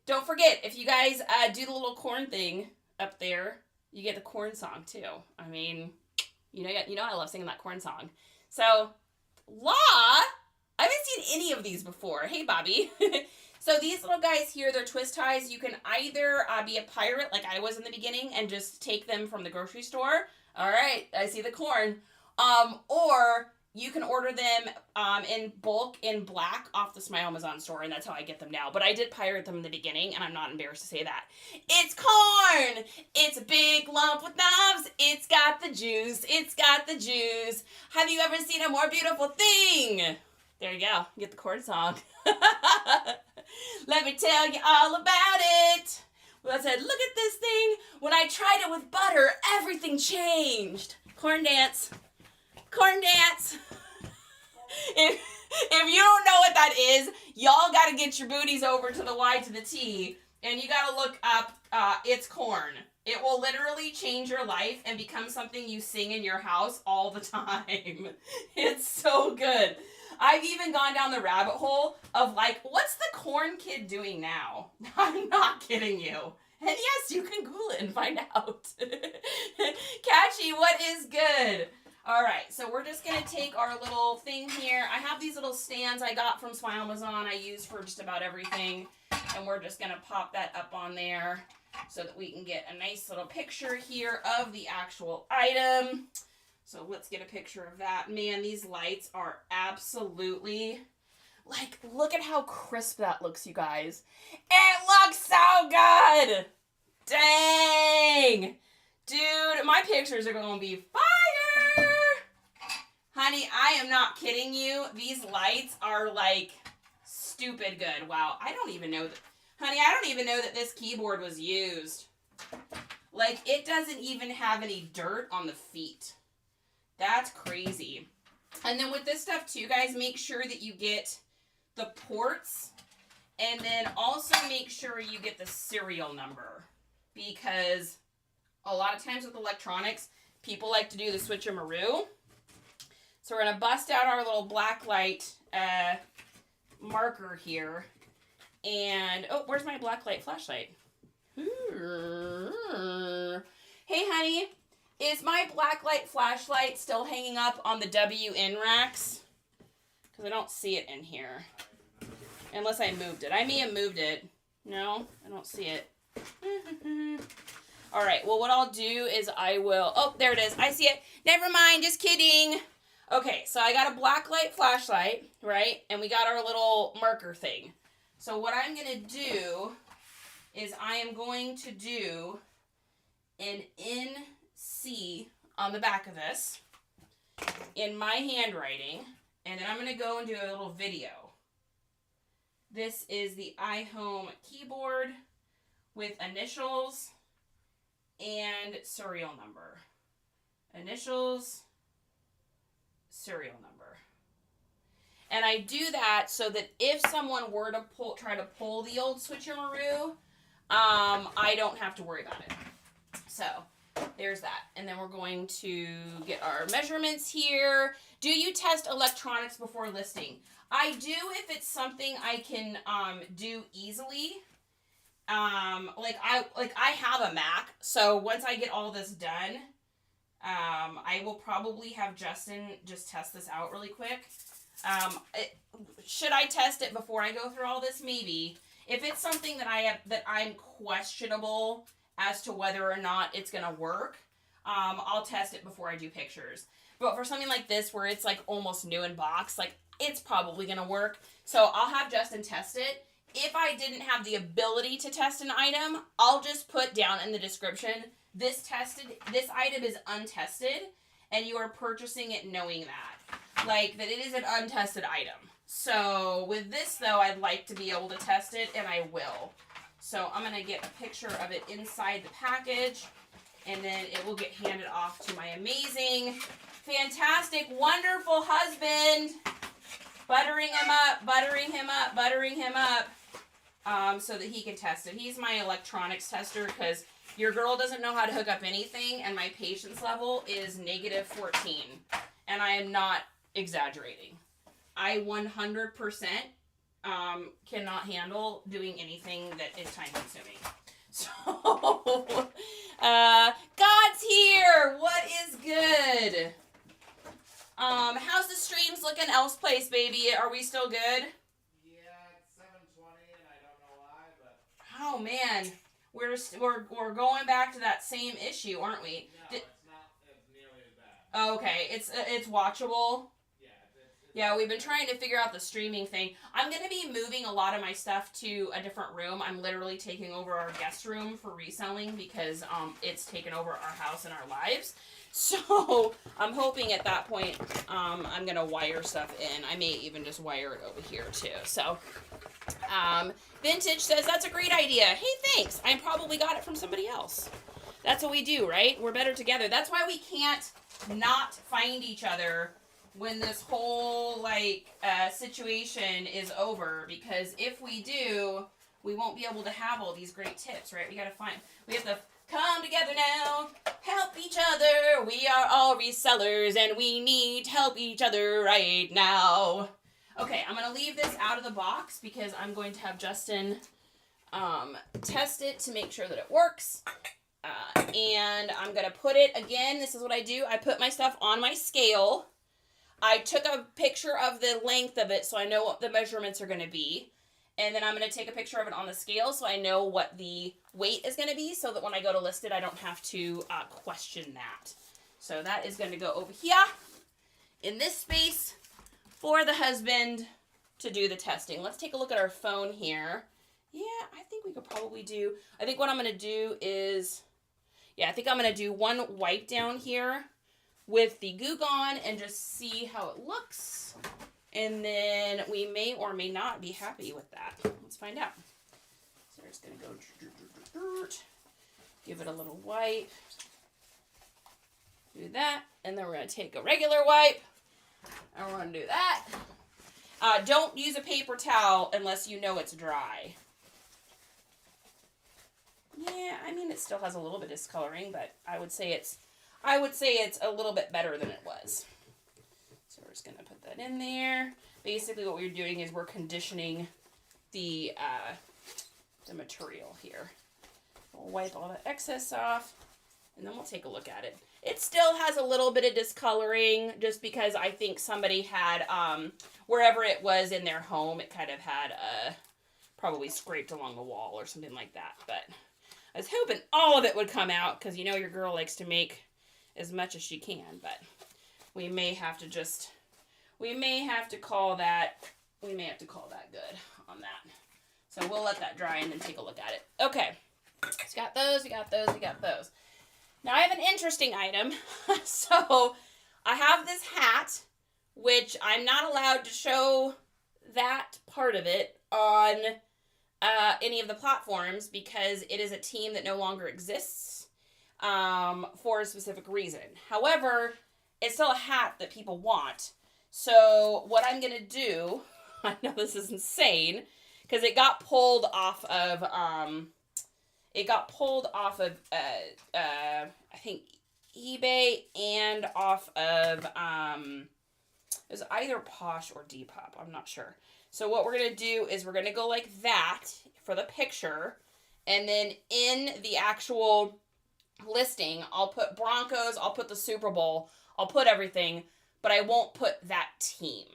Don't forget, if you guys do the little corn thing up there, you get the corn song too. I mean, you know I love singing that corn song. So, La, I haven't seen any of these before. Hey, Bobby. So these little guys here, they're twist ties. You can either be a pirate like I was in the beginning and just take them from the grocery store. All right, I see the corn. Or you can order them in bulk in black off the Smile-Amazon store, and that's how I get them now. But I did pirate them in the beginning, and I'm not embarrassed to say that. It's corn! It's a big lump with knobs. It's got the juice. It's got the juice. Have you ever seen a more beautiful thing? There you go. You get the corn song. Let me tell you all about it. Well, I said, look at this thing. When I tried it with butter, everything changed. Corn dance. Corn dance. if you don't know what that is, y'all got to get your booties over to the Y to the T, and you got to look up It's Corn. It will literally change your life and become something you sing in your house all the time. It's so good. I've even gone down the rabbit hole of like, what's the corn kid doing now? I'm not kidding you. And yes, you can Google it and find out. Catchy, what is good? All right, so we're just going to take our little thing here. I have these little stands I got from Amazon I use for just about everything. And we're just going to pop that up on there so that we can get a nice little picture here of the actual item. So let's get a picture of that. Man, these lights are absolutely, like, look at how crisp that looks, you guys. It looks so good. Dang. Dude, my pictures are going to be fire. Honey, I am not kidding you. These lights are, like, stupid good. Wow, I don't even know that. Honey, I don't even know that this keyboard was used. Like, it doesn't even have any dirt on the feet. That's crazy. And then with this stuff too, guys, make sure that you get the ports. And then also make sure you get the serial number. Because a lot of times with electronics, people like to do the switcheroo. So we're going to bust out our little black light marker here. And, oh, where's my black light flashlight? Hey, honey, is my black light flashlight still hanging up on the WN racks? Because I don't see it in here. Unless I moved it. I may have moved it. No, I don't see it. All right, well, what I'll do is I will... Oh, there it is. I see it. Never mind, just kidding. Okay, so I got a black light flashlight, right? And we got our little marker thing. So what I'm going to do is I am going to do an NC on the back of this in my handwriting, and then I'm going to go and do a little video. This is the iHome keyboard with initials and serial number. Initials, serial number. And I do that so that if someone were to try to pull the old switcheroo, I don't have to worry about it. So there's that. And then we're going to get our measurements here. Do you test electronics before listing? I do if it's something I can do easily. Like I have a Mac, so once I get all this done, I will probably have Justin just test this out really quick. Should I test it before I go through all this? Maybe. If it's something that I'm questionable as to whether or not it's gonna work, I'll test it before I do pictures. But for something like this where it's like almost new in box, like it's probably gonna work. So I'll have Justin test it. If I didn't have the ability to test an item, I'll just put down in the description, this item is untested, and you are purchasing it knowing that. Like, that it is an untested item. So, with this, though, I'd like to be able to test it, and I will. So, I'm going to get a picture of it inside the package, and then it will get handed off to my amazing, fantastic, wonderful husband. Buttering him up, buttering him up, buttering him up, so that he can test it. He's my electronics tester, because your girl doesn't know how to hook up anything, and my patience level is -14. And I am not exaggerating. I 100% cannot handle doing anything that is time consuming. So, God's here! What is good? How's the streams looking else place, baby? Are we still good? Yeah, it's 7:20 and I don't know why, but... Oh, man. We're going back to that same issue, aren't we? No, it's not nearly as bad. Oh, okay. It's watchable. Yeah, it's Yeah, we've been trying to figure out the streaming thing. I'm going to be moving a lot of my stuff to a different room. I'm literally taking over our guest room for reselling because it's taken over our house and our lives. So I'm hoping at that point I'm going to wire stuff in. I may even just wire it over here too. So Vintage says, that's a great idea. Hey, thanks. I probably got it from somebody else. That's what we do, right? We're better together. That's why we can't not find each other when this whole, like, situation is over, because if we do, we won't be able to have all these great tips, right? We have to come together now, help each other. We are all resellers, and we need to help each other right now. Okay, I'm going to leave this out of the box because I'm going to have Justin test it to make sure that it works. And I'm going to put it, again, this is what I do. I put my stuff on my scale. I took a picture of the length of it so I know what the measurements are going to be. And then I'm going to take a picture of it on the scale so I know what the weight is going to be so that when I go to list it, I don't have to question that. So that is going to go over here in this space for the husband to do the testing. Let's take a look at our phone here. Yeah, I think we could probably do, I think what I'm going to do is, I think I'm going to do one wipe down here with the Goo Gone and just see how it looks. And then we may or may not be happy with that. Let's find out. So we're just going to go, give it a little wipe. Do that. And then we're going to take a regular wipe. And we're going to do that. Don't use a paper towel unless you know it's dry. Yeah, I mean, it still has a little bit of discoloring, but I would say it's a little bit better than it was. So we're just going to put that in there. Basically what we're doing is we're conditioning the material here. We'll wipe all the excess off, and then we'll take a look at it. It still has a little bit of discoloring just because I think somebody had, wherever it was in their home, it kind of had probably scraped along the wall or something like that. But I was hoping all of it would come out because you know your girl likes to make as much as she can, but we may have to call that good on that. So we'll let that dry and then take a look at it. Okay. So we got those. Now I have an interesting item. So I have this hat, which I'm not allowed to show that part of it on any of the platforms because it is a team that no longer exists for a specific reason. However, it's still a hat that people want. So what I'm going to do, I know this is insane, because it got pulled off of, I think, eBay and off of, it was either Posh or Depop, I'm not sure. So what we're going to do is we're going to go like that for the picture, and then in the actual listing, I'll put Broncos, I'll put the Super Bowl, I'll put everything, but I won't put that team,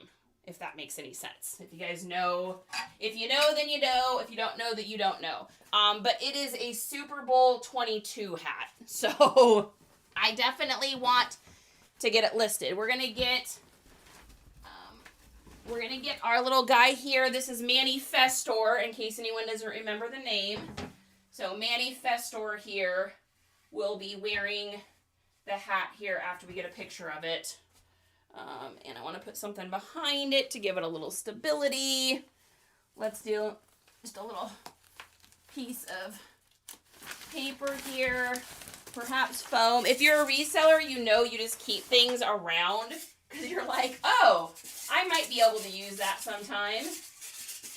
if that makes any sense. If you guys know, if you know, then you know. If you don't know, that you don't know. But it is a Super Bowl 22 hat. So I definitely want to get it listed. We're going to get our little guy here. This is Manny Festor, in case anyone doesn't remember the name. So Manny Festor here will be wearing the hat here after we get a picture of it. And I want to put something behind it to give it a little stability. Let's do just a little piece of paper here, perhaps foam. If you're a reseller, you know you just keep things around because you're like, oh, I might be able to use that sometime.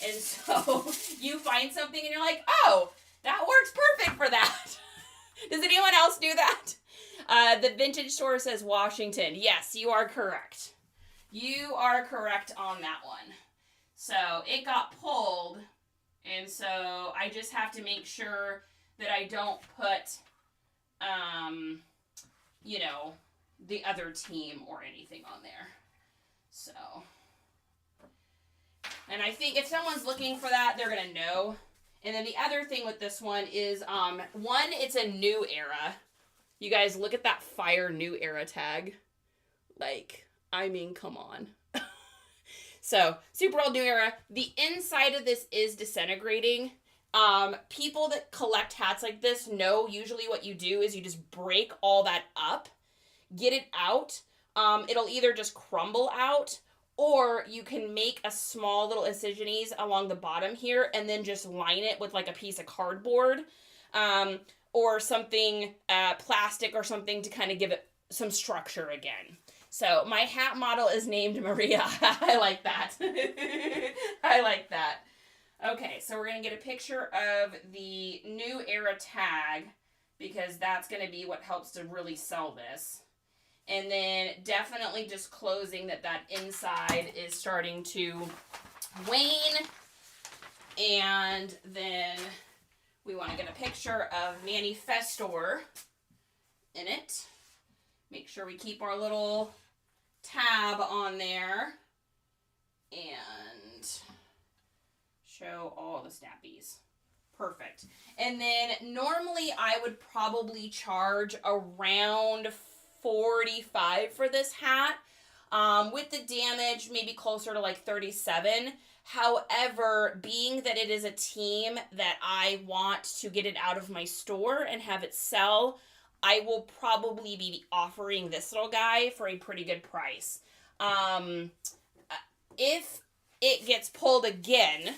And so you find something and you're like, oh, that works perfect for that. Does anyone else do that? The vintage store says Washington. Yes, you are correct. You are correct on that one. So it got pulled, and so I just have to make sure that I don't put, the other team or anything on there. So, and I think if someone's looking for that, they're going to know. And then the other thing with this one is, it's a new era. You guys, look at that fire new era tag. Like, I mean, come on. So, Super Bowl new era. The inside of this is disintegrating. People that collect hats like this know usually what you do is you just break all that up, get it out. It'll either just crumble out, or you can make a small little incisions along the bottom here and then just line it with like a piece of cardboard. Or something, plastic or something to kind of give it some structure again. So my hat model is named Maria. I like that. I like that. Okay, so we're going to get a picture of the new era tag because that's going to be what helps to really sell this. And then definitely just closing that inside is starting to wane. And then we want to get a picture of Manifestor in it. Make sure we keep our little tab on there. And show all the snappies. Perfect. And then normally I would probably charge around $45 for this hat. With the damage, maybe closer to like $37. However, being that it is a team that I want to get it out of my store and have it sell, I will probably be offering this little guy for a pretty good price. If it gets pulled again,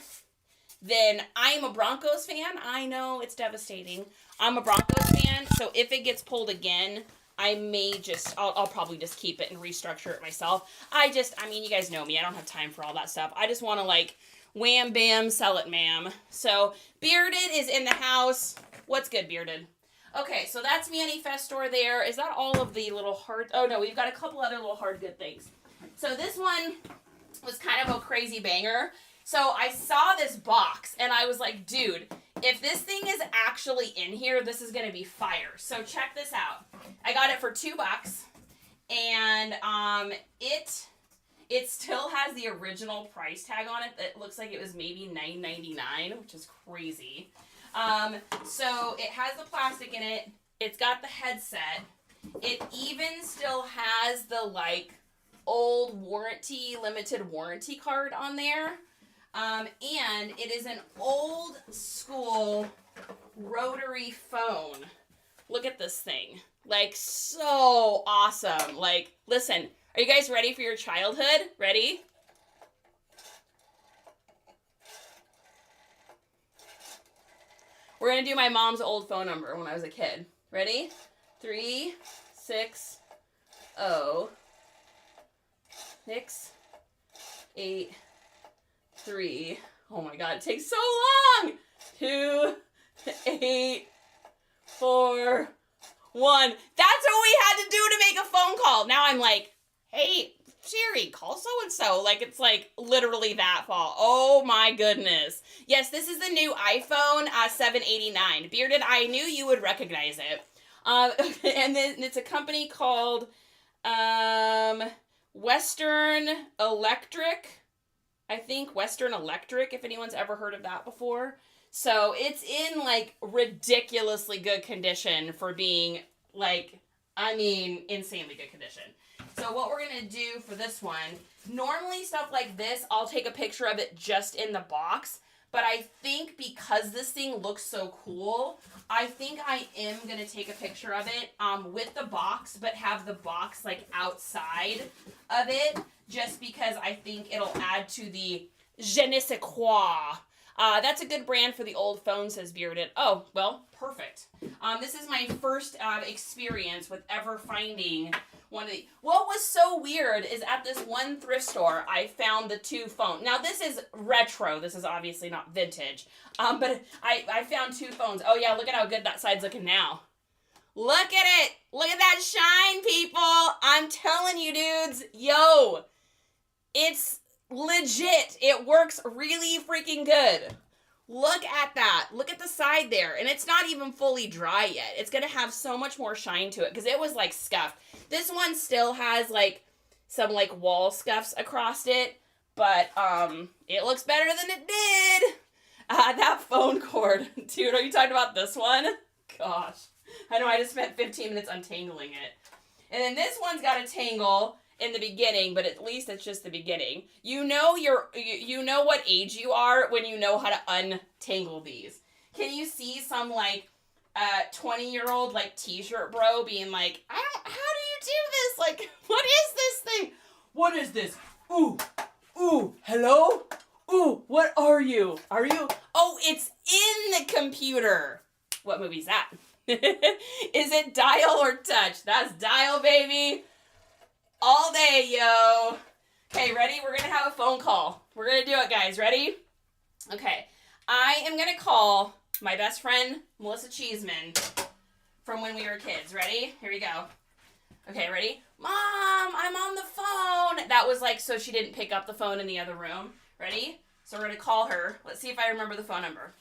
then I'm a Broncos fan. I know it's devastating. I'm a Broncos fan, so if it gets pulled again, I may just, I'll probably just keep it and restructure it myself. I mean, you guys know me. I don't have time for all that stuff. I just want to like, wham, bam, sell it, ma'am. So, Bearded is in the house. What's good, Bearded? Okay, so that's Manifestor there. Is that all of the little hard, oh no, we've got a couple other little hard good things. So this one was kind of a crazy banger. So I saw this box and I was like, dude, if this thing is actually in here, this is going to be fire. So check this out. I got it for $2 and it still has the original price tag on it. It looks like it was maybe $9.99, which is crazy. So it has the plastic in it. It's got the headset. It even still has the like old limited warranty card on there. And it is an old school rotary phone. Look at this thing. Like, so awesome. Like, listen, are you guys ready for your childhood? Ready? We're going to do my mom's old phone number when I was a kid. Ready? 360 683. Oh my god, it takes so long. 2841. That's what we had to do to make a phone call. Now I'm like, hey, Siri, call so-and-so. Like, it's like literally that fall. Oh my goodness. Yes, this is the new iPhone 789. Bearded, I knew you would recognize it. And then it's a company called Western Electric. I think Western Electric, if anyone's ever heard of that before. So it's in like ridiculously good condition for being like, I mean, insanely good condition. So what we're going to do for this one, normally stuff like this, I'll take a picture of it just in the box. But I think because this thing looks so cool, I think I am going to take a picture of it with the box, but have the box like outside of it, just because I think it'll add to the je ne sais quoi. That's a good brand for the old phone, says Bearded. Oh, well, perfect. This is my first experience with ever finding one of the... What was so weird is at this one thrift store, I found the two phones. Now, this is retro. This is obviously not vintage. But I found two phones. Oh, yeah, look at how good that side's looking now. Look at it. Look at that shine, people. I'm telling you, dudes. Yo, it's legit. It works really freaking good. Look at that. Look at the side there. And it's not even fully dry yet. It's going to have so much more shine to it because it was like scuffed. This one still has like some like wall scuffs across it. But it looks better than it did. That phone cord. Dude, are you talking about this one? Gosh. I know I just spent 15 minutes untangling it. And then this one's got a tangle in the beginning, but at least it's just the beginning. You know you know what age you are when you know how to untangle these. Can you see some like 20-year-old like t-shirt bro being like, how do you do this? Like, what is this thing? What is this? Ooh, hello? Ooh, what are you? Oh, it's in the computer. What movie's that? Is it dial or touch? That's dial, baby. All say, yo. Okay, ready? We're going to have a phone call. We're going to do it, guys. Ready? Okay. I am going to call my best friend, Melissa Cheeseman, from when we were kids. Ready? Here we go. Okay, ready? Mom, I'm on the phone. That was like so she didn't pick up the phone in the other room. Ready? So we're going to call her. Let's see if I remember the phone number.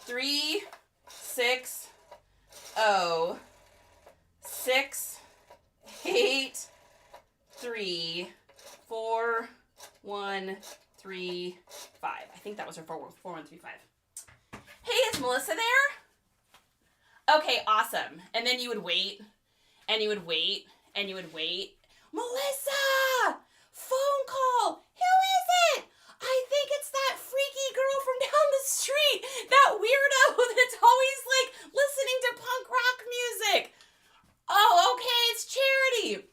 360-683-4135. I think that was her 4135. Hey, is Melissa there? Okay, awesome. And then you would wait, and you would wait, and you would wait. Melissa! Phone call! Who is it? I think it's that freaky girl from down the street. That weirdo that's always, like, listening to punk rock music. Oh, okay, it's Charity.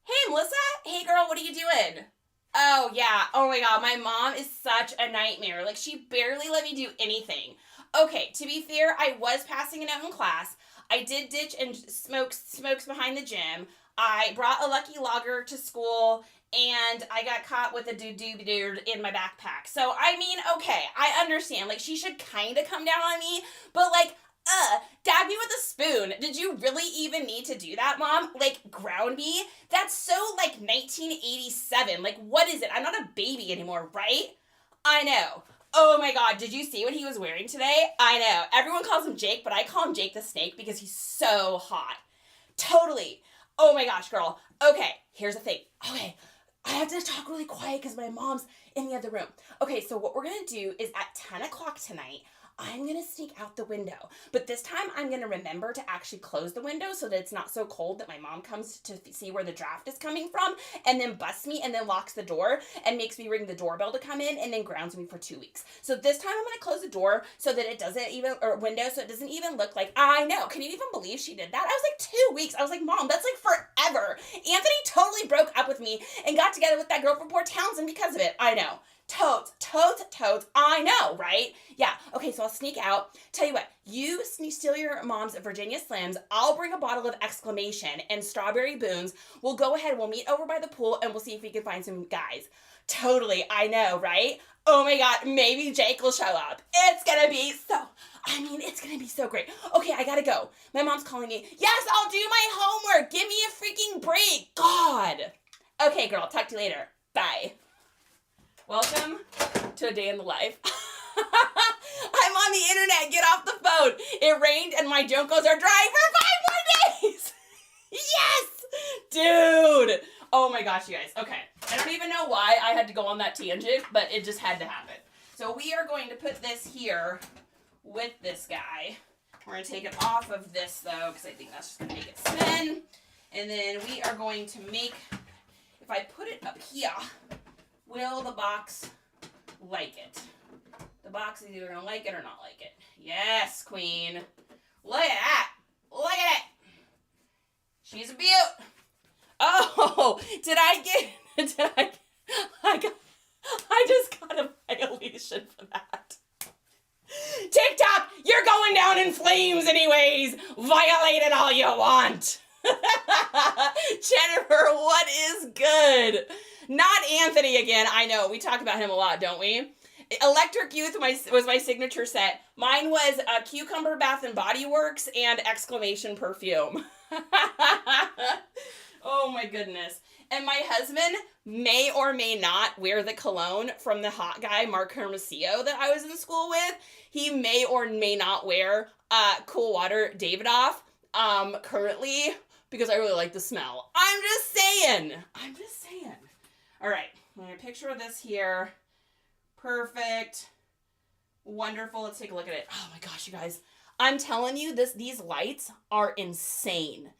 Hey, Melissa. Hey, girl, what are you doing? Oh, yeah. Oh, my God. My mom is such a nightmare. Like, she barely let me do anything. Okay, to be fair, I was passing a note in class. I did ditch and smokes behind the gym. I brought a Lucky Lager to school, and I got caught with a doo-doo-doo in my backpack. So, I mean, okay, I understand. Like, she should kind of come down on me, but, like, dab me with a spoon. Did you really even need to do that, Mom? Like, ground me? That's so, like, 1987. Like, what is it? I'm not a baby anymore, right? I know. Oh my God, did you see what he was wearing today? I know. Everyone calls him Jake, but I call him Jake the Snake because he's so hot. Totally. Oh my gosh, girl. Okay, here's the thing. Okay, I have to talk really quiet because my mom's in the other room. Okay, so what we're going to do is at 10 o'clock tonight, I'm going to sneak out the window. But this time I'm going to remember to actually close the window so that it's not so cold that my mom comes to see where the draft is coming from and then busts me and then locks the door and makes me ring the doorbell to come in and then grounds me for 2 weeks. So this time I'm going to close the door so that it doesn't even, or window, so it doesn't even look like, I know. Can you even believe she did that? I was like 2 weeks. I was like, Mom, that's like forever. Anthony totally broke up with me and got together with that girl from Port Townsend because of it. I know. Totes. I know, right? Yeah. Okay, so I'll sneak out. Tell you what, you steal your mom's Virginia Slims. I'll bring a bottle of Exclamation and Strawberry Boons. We'll go ahead. We'll meet over by the pool, and we'll see if we can find some guys. Totally. I know, right? Oh my God, maybe Jake will show up. It's gonna be so great. Okay, I gotta go. My mom's calling me. Yes, I'll do my homework. Give me a freaking break. God. Okay, girl, talk to you later. Bye. Welcome to a day in the life. I'm on the internet. Get off the phone. It rained and my Jonkos are dry for 5 more days. Yes! Dude. Oh my gosh, you guys. Okay. I don't even know why I had to go on that tangent, but it just had to happen. So we are going to put this here with this guy. We're going to take it off of this, though, because I think that's just going to make it spin. And then we are going to make, if I put it up here, will the box like it? The box is either going to like it or not like it. Yes, queen. Look at that. Look at it. She's a beaut. Oh, I just got a violation for that. TikTok, you're going down in flames anyways. Violate it all you want. Jennifer, what is good? Not Anthony again. I know. We talk about him a lot, don't we? Electric Youth was my signature set. Mine was Cucumber Bath and Body Works and Exclamation Perfume. Oh my goodness. And my husband may or may not wear the cologne from the hot guy, Mark Hermosillo, that I was in school with. He may or may not wear Cool Water Davidoff currently because I really like the smell. I'm just saying. All right. I'm going to picture this here. Perfect. Wonderful. Let's take a look at it. Oh my gosh, you guys. I'm telling you, these lights are insane.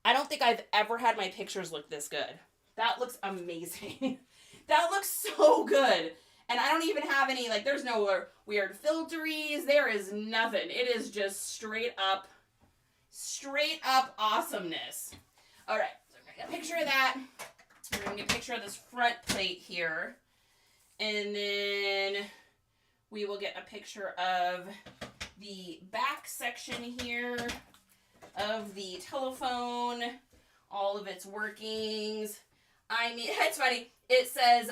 I don't think I've ever had my pictures look this good. That looks amazing. That looks so good. And I don't even have any, like, there's no weird filteries. There is nothing. It is just straight up awesomeness. All right, so I'm going to get a picture of that. We're going to get a picture of this front plate here. And then we will get a picture of the back section here of the telephone, all of its workings. I mean, it's funny. It says,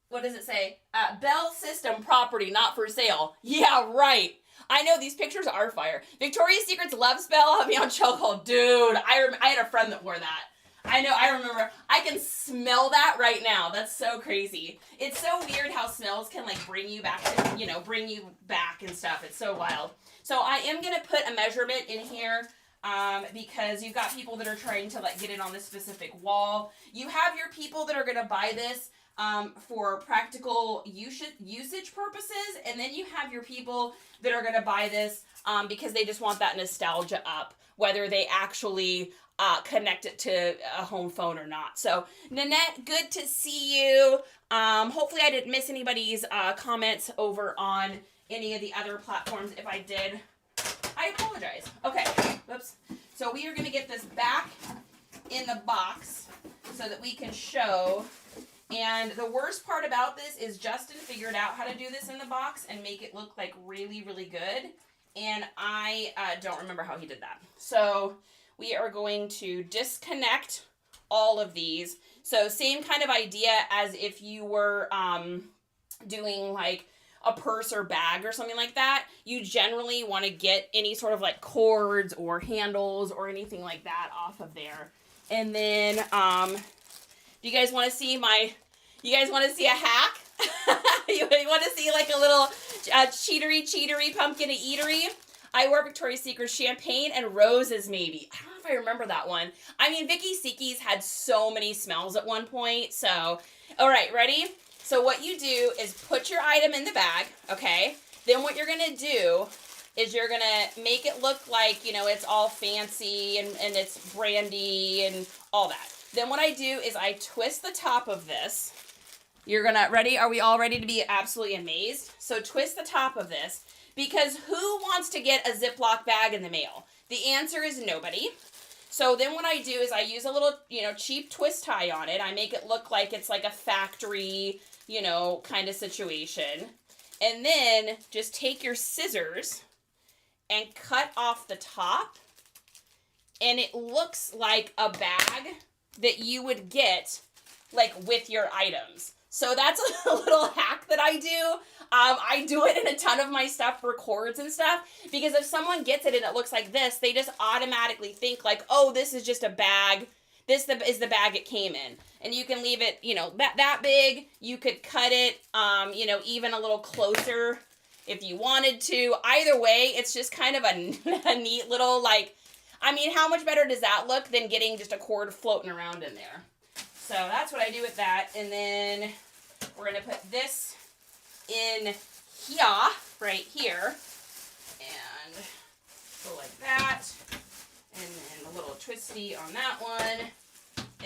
what does it say? Bell System property not for sale. Yeah, right. I know these pictures are fire. Victoria's Secret's love spell had me on chokehold. Dude, I had a friend that wore that. I know, I remember. I can smell that right now. That's so crazy. It's so weird how smells can like bring you back to, bring you back and stuff. It's so wild. So I am going to put a measurement in here because you've got people that are trying to like get it on this specific wall. You have your people that are going to buy this for practical usage purposes, and then you have your people that are going to buy this because they just want that nostalgia up, whether they actually connect it to a home phone or not. So Nanette, good to see you. Hopefully I didn't miss anybody's comments over on any of the other platforms. If I did, I apologize. Okay, whoops. So we are going to get this back in the box so that we can show. And the worst part about this is Justin figured out how to do this in the box and make it look like really, really good. And I don't remember how he did that. So we are going to disconnect all of these. So same kind of idea as if you were doing like a purse or bag or something like that. You generally want to get any sort of like cords or handles or anything like that off of there. And then, do you guys want to see a hack? You want to see like a little cheatery pumpkin eatery? I wore Victoria's Secret champagne and roses maybe. I don't know if I remember that one. I mean, Vicky Seki's had so many smells at one point. So, all right, ready? So what you do is put your item in the bag, okay? Then what you're going to do is you're going to make it look like, it's all fancy and it's brandy and all that. Then what I do is I twist the top of this. You're going to, ready? Are we all ready to be absolutely amazed? So twist the top of this, because who wants to get a Ziploc bag in the mail? The answer is nobody. So then what I do is I use a little, cheap twist tie on it. I make it look like it's like a factory, kind of situation. And then just take your scissors and cut off the top. And it looks like a bag that you would get like with your items. So that's a little hack that I do. I do it in a ton of my stuff for cords and stuff, because if someone gets it and it looks like this, they just automatically think like, oh, this is just a bag. This is the bag it came in. And you can leave it, that big. You could cut it, even a little closer if you wanted to. Either way, it's just kind of a neat little, like, I mean, how much better does that look than getting just a cord floating around in there? So that's what I do with that. And then we're going to put this in here, right here. And go like that. And then a little twisty on that one.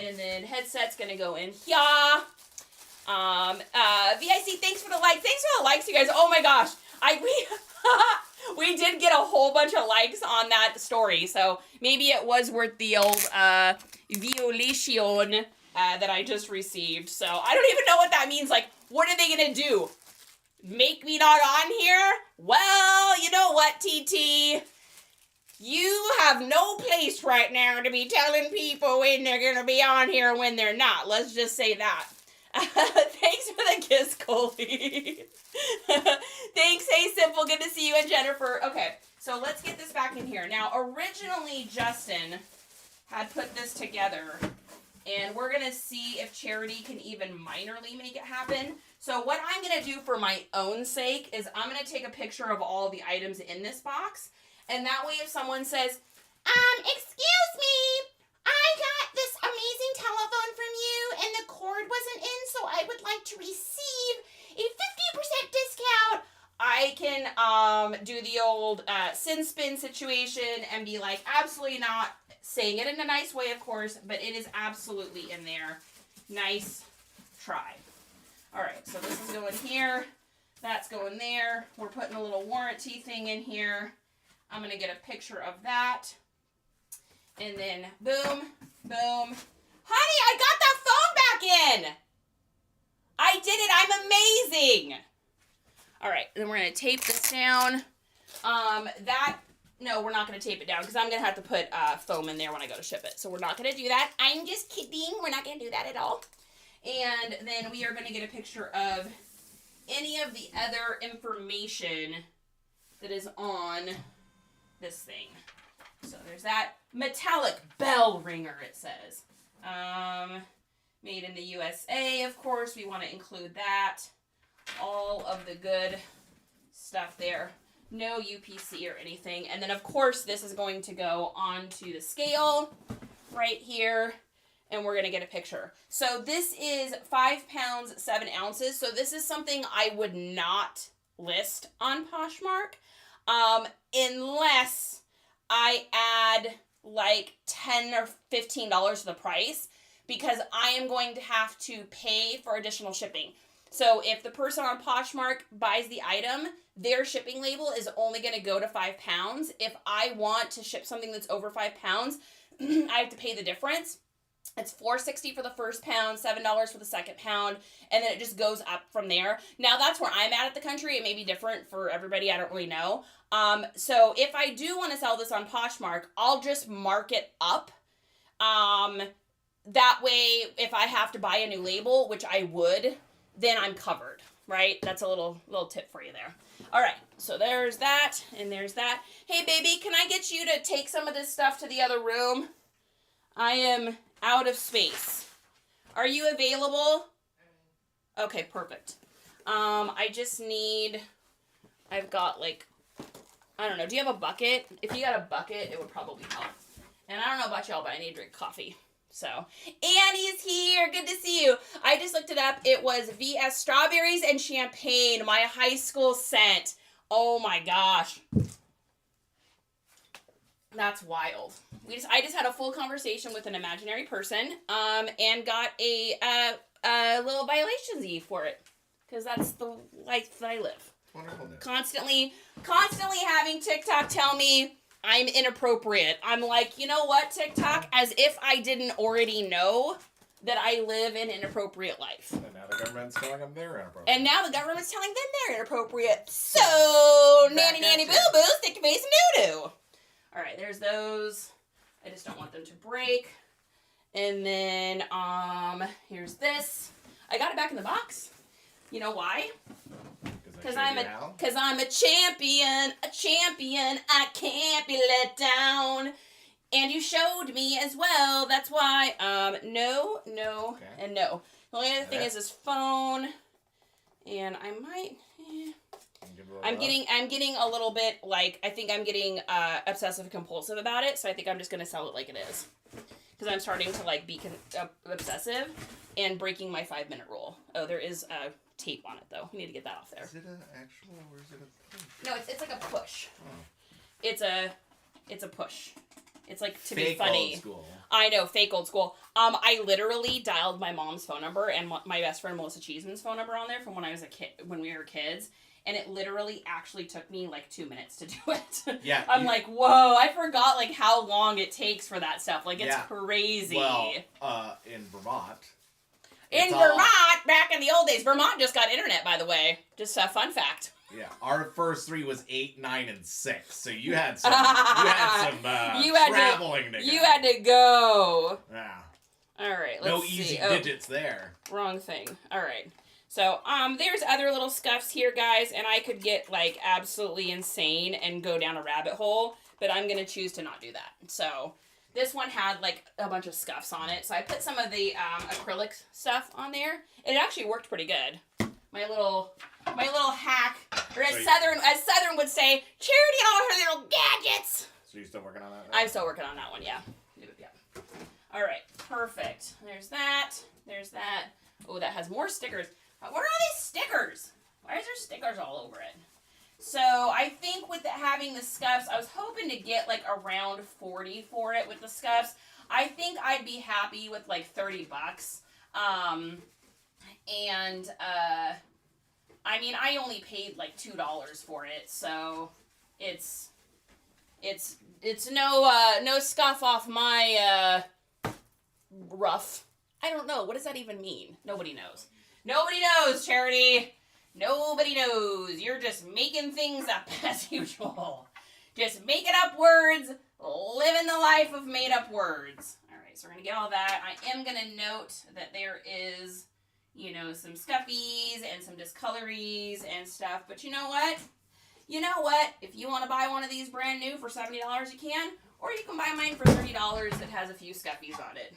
And then headset's going to go in here. VIC, thanks for the likes. Thanks for the likes, you guys. Oh my gosh. We did get a whole bunch of likes on that story. So maybe it was worth the old violation that I just received. So I don't even know what that means. Like, what are they going to do? Make me not on here? Well, you know what, TT? You have no place right now to be telling people when they're going to be on here and when they're not. Let's just say that. Thanks for the kiss, Coley. Thanks, Hey Simple. Good to see you, and Jennifer. Okay, so let's get this back in here. Now, originally, Justin had put this together, and we're going to see if Charity can even minorly make it happen. So what I'm going to do for my own sake is I'm going to take a picture of all the items in this box. And that way if someone says, excuse me, I got this amazing telephone from you and the cord wasn't in, so I would like to receive a 50% discount. I can do the old sin spin situation and be like, absolutely not, saying it in a nice way, of course, but it is absolutely in there. Nice try. All right, so this is going here. That's going there. We're putting a little warranty thing in here. I'm going to get a picture of that. And then, boom, boom. Honey, I got that phone back in. I did it. I'm amazing. All right, then we're going to tape this down. That No, we're not going to tape it down because I'm going to have to put foam in there when I go to ship it. So we're not going to do that. I'm just kidding. We're not going to do that at all. And then we are going to get a picture of any of the other information that is on this thing. So there's that. Metallic bell ringer, it says. Made in the USA, of course. We want to include that. All of the good stuff there. No UPC or anything. And then, of course, this is going to go onto the scale right here. And we're going to get a picture. So this is 5 pounds, 7 ounces. So this is something I would not list on Poshmark. Unless I add like $10 or $15 to the price. Because I am going to have to pay for additional shipping. So if the person on Poshmark buys the item, their shipping label is only going to go to 5 pounds. If I want to ship something that's over 5 pounds, I have to pay the difference. It's $4.60 for the first pound, $7 for the second pound, and then it just goes up from there. Now that's where I'm at the country. It may be different for everybody. I don't really know. So if I do want to sell this on Poshmark, I'll just mark it up. That way, if I have to buy a new label, which I would, then I'm covered, right? That's a little tip for you there. All right, so there's that, and there's that. Hey, baby, can I get you to take some of this stuff to the other room? I am out of space. Are you available? Okay, perfect. I just need, I've got like, I don't know, do you have a bucket? If you got a bucket, it would probably help. And I don't know about y'all, but I need to drink coffee. So, Annie's here. Good to see you. I just looked it up. It was VS Strawberries and Champagne, my high school scent. Oh my gosh. That's wild. I just had a full conversation with an imaginary person, and got a little violation Z for it. Because that's the life that I live. Wonderful. Constantly having TikTok tell me I'm inappropriate. I'm like, you know what, TikTok? As if I didn't already know that I live an inappropriate life. And now the government's telling them they're inappropriate. And now the government's telling them they're inappropriate. So, nanny boo-boo, stick your face in doo-doo. All right, there's those. I just don't want them to break. And then, here's this. I got it back in the box. You know why? Because I'm a champion, I can't be let down. And you showed me as well, that's why, no, okay. And no. The only other thing is this phone, and I might, I'm getting a little bit, like, I think I'm getting, obsessive compulsive about it, so I think I'm just gonna sell it like it is. Because I'm starting to, like, be obsessive and breaking my 5-minute rule. Oh, there is a tape on it, though. We need to get that off there. Is it an actual, or is it a push? No, it's like a push. Oh. It's a push. It's like to fake be funny. Old school. I know, fake old school. I literally dialed my mom's phone number and my best friend Melissa Cheeseman's phone number on there from when I was a kid, when we were kids, and it literally actually took me like 2 minutes to do it. Yeah. I'm like, whoa! I forgot like how long it takes for that stuff. Like it's crazy. Well, in Vermont. In Vermont, back in the old days, Vermont just got internet, by the way. Just a fun fact. Yeah, our first 3 was 8, 9, and 6. So you had some, traveling to go. You had to go. Yeah. All right. No easy digits there. Wrong thing. All right. So there's other little scuffs here, guys, and I could get like absolutely insane and go down a rabbit hole, but I'm gonna choose to not do that. So. This one had, like, a bunch of scuffs on it, so I put some of the acrylic stuff on there. It actually worked pretty good. My little hack, or as Southern would say, Charity and all her little gadgets. So you still working on that? I'm still working on that one, yeah. All right, perfect. There's that. There's that. Oh, that has more stickers. Where are these stickers? Why is there stickers all over it? So, I think with having the scuffs, I was hoping to get, like, around 40 for it with the scuffs. I think I'd be happy with, like, $30. I mean, I only paid, like, $2 for it, so it's no scuff off my, rough. I don't know. What does that even mean? Nobody knows. Nobody knows, Charity. Nobody knows. You're just making things up as usual. Just making up words, living the life of made up words. All right, so we're going to get all that. I am going to note that there is, you know, some scuffies and some discolories and stuff. But you know what? You know what? If you want to buy one of these brand new for $70, you can. Or you can buy mine for $30 that has a few scuffies on it.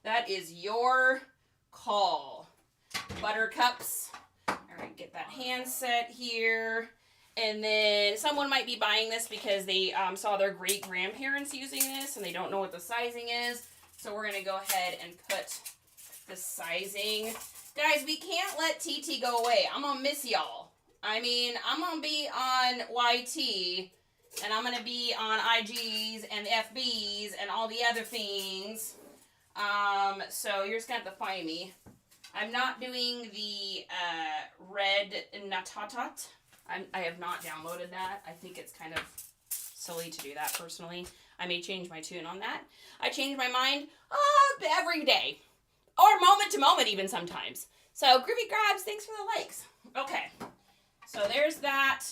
That is your call. Buttercups. All right, get that hand set here. And then someone might be buying this because they saw their great-grandparents using this and they don't know what the sizing is. So we're going to go ahead and put the sizing. Guys, we can't let TT go away. I'm going to miss y'all. I mean, I'm going to be on YT and I'm going to be on IGs and FBs and all the other things. So you're just going to have to find me. I'm not doing the red Natatat. I have not downloaded that. I think it's kind of silly to do that personally. I may change my tune on that. I change my mind every day. Or moment to moment even sometimes. So Groovy Grabs, thanks for the likes. Okay. So there's that.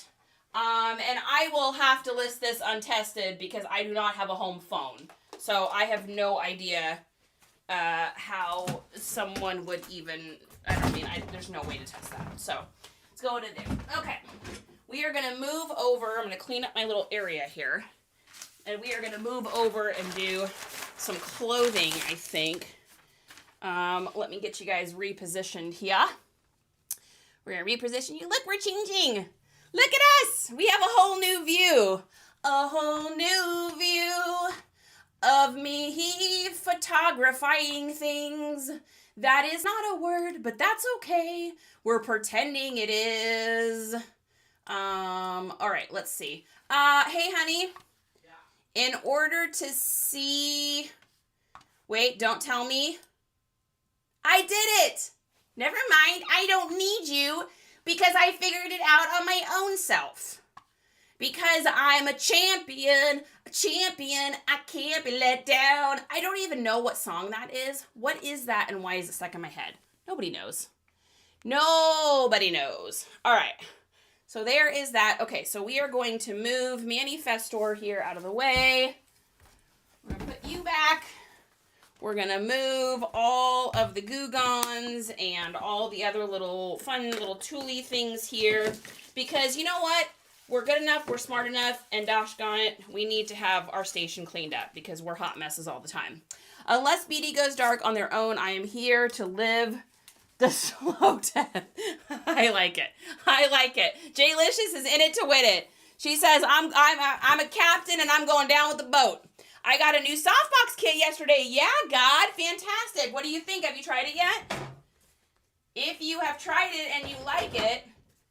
And I will have to list this untested because I do not have a home phone. So I have no idea how someone would even, there's no way to test that. So let's go into there. Okay. We are going to move over. I'm going to clean up my little area here. And we are going to move over and do some clothing, I think. Let me get you guys repositioned here. We're going to reposition you. Look, we're changing. Look at us. We have a whole new view. A whole new view of me photographing things. That is not a word, but that's okay. We're pretending it is. All right, let's see. Hey, honey. Yeah. In order to see... Wait, don't tell me. I did it. Never mind. I don't need you because I figured it out on my own self. Because I'm a champion, I can't be let down. I don't even know what song that is. What is that and why is it stuck in my head? Nobody knows. Nobody knows. All right. So there is that. Okay, so we are going to move Manifestor here out of the way. We're going to put you back. We're going to move all of the Goo-Gons and all the other little fun little tooly things here. Because you know what? We're good enough, we're smart enough, and dosh darn it, we need to have our station cleaned up because we're hot messes all the time. Unless BD goes dark on their own, I am here to live the slow death. I like it. I like it. Jaylicious is in it to win it. She says, I'm a captain and I'm going down with the boat. I got a new softbox kit yesterday. Yeah, God, fantastic. What do you think? Have you tried it yet? If you have tried it and you like it,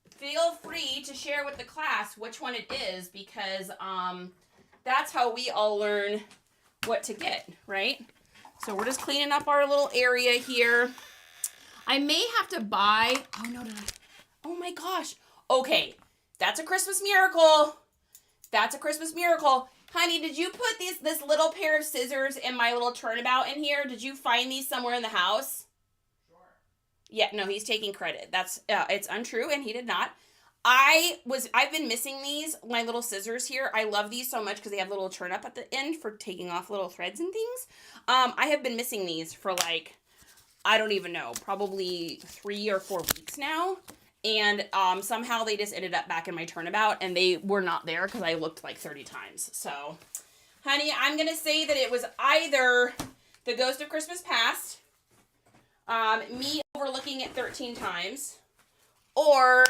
feel free to share with the class which one it is because that's how we all learn what to get, right? So we're just cleaning up our little area here. I may have to buy... Oh my gosh. Okay, that's a Christmas miracle. That's a Christmas miracle. Honey, did you put this little pair of scissors in my little turnabout in here? Did you find these somewhere in the house? Yeah, no, he's taking credit. That's it's untrue, and he did not. I've been missing these, my little scissors here. I love these so much because they have a little turn up at the end for taking off little threads and things. I have been missing these for like, I don't even know, probably 3 or 4 weeks now. And somehow they just ended up back in my turnabout, and they were not there because I looked like 30 times. So, honey, I'm going to say that it was either the Ghost of Christmas Past, me overlooking it 13 times, or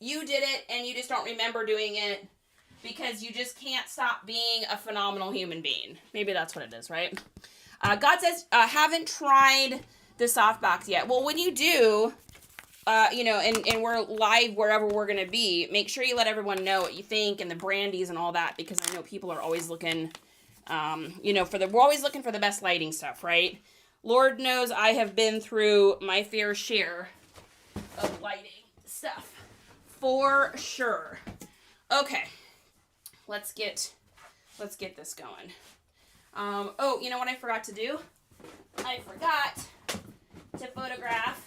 you did it and you just don't remember doing it because you just can't stop being a phenomenal human being. Maybe that's what it is, right? God says, haven't tried the softbox yet. Well, when you do, and we're live wherever we're going to be, make sure you let everyone know what you think and the brandies and all that, because I know people are always looking, we're always looking for the best lighting stuff, right? Lord knows I have been through my fair share of lighting stuff. For sure. Okay. Let's get this going. Oh, you know what I forgot to do? I forgot to photograph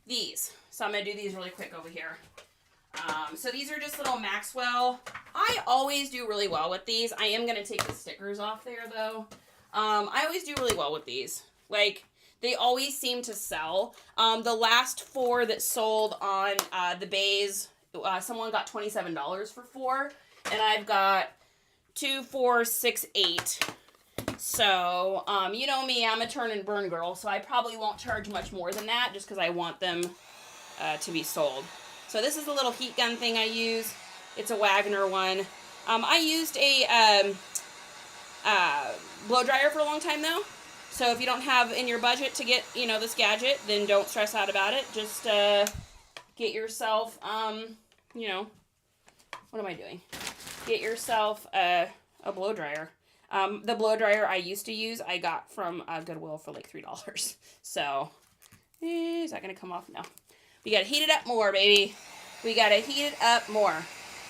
these. So I'm going to do these really quick over here. So these are just little Maxwell I always do really well with these. I am going to take the stickers off there, though. I always do really well with these. Like, they always seem to sell. The last 4 that sold on the bays, someone got $27 for 4. And I've got 2, 4, 6, 8. So, you know me, I'm a turn and burn girl, so I probably won't charge much more than that just because I want them to be sold. So this is the little heat gun thing I use. It's a Wagner one. I used a blow dryer for a long time, though. So if you don't have in your budget to get, you know, this gadget, then don't stress out about it. Just get yourself, you know, what am I doing? Get yourself a blow dryer. The blow dryer I used to use, I got from Goodwill for like $3. So, is that going to come off? No. We got to heat it up more, baby. We got to heat it up more.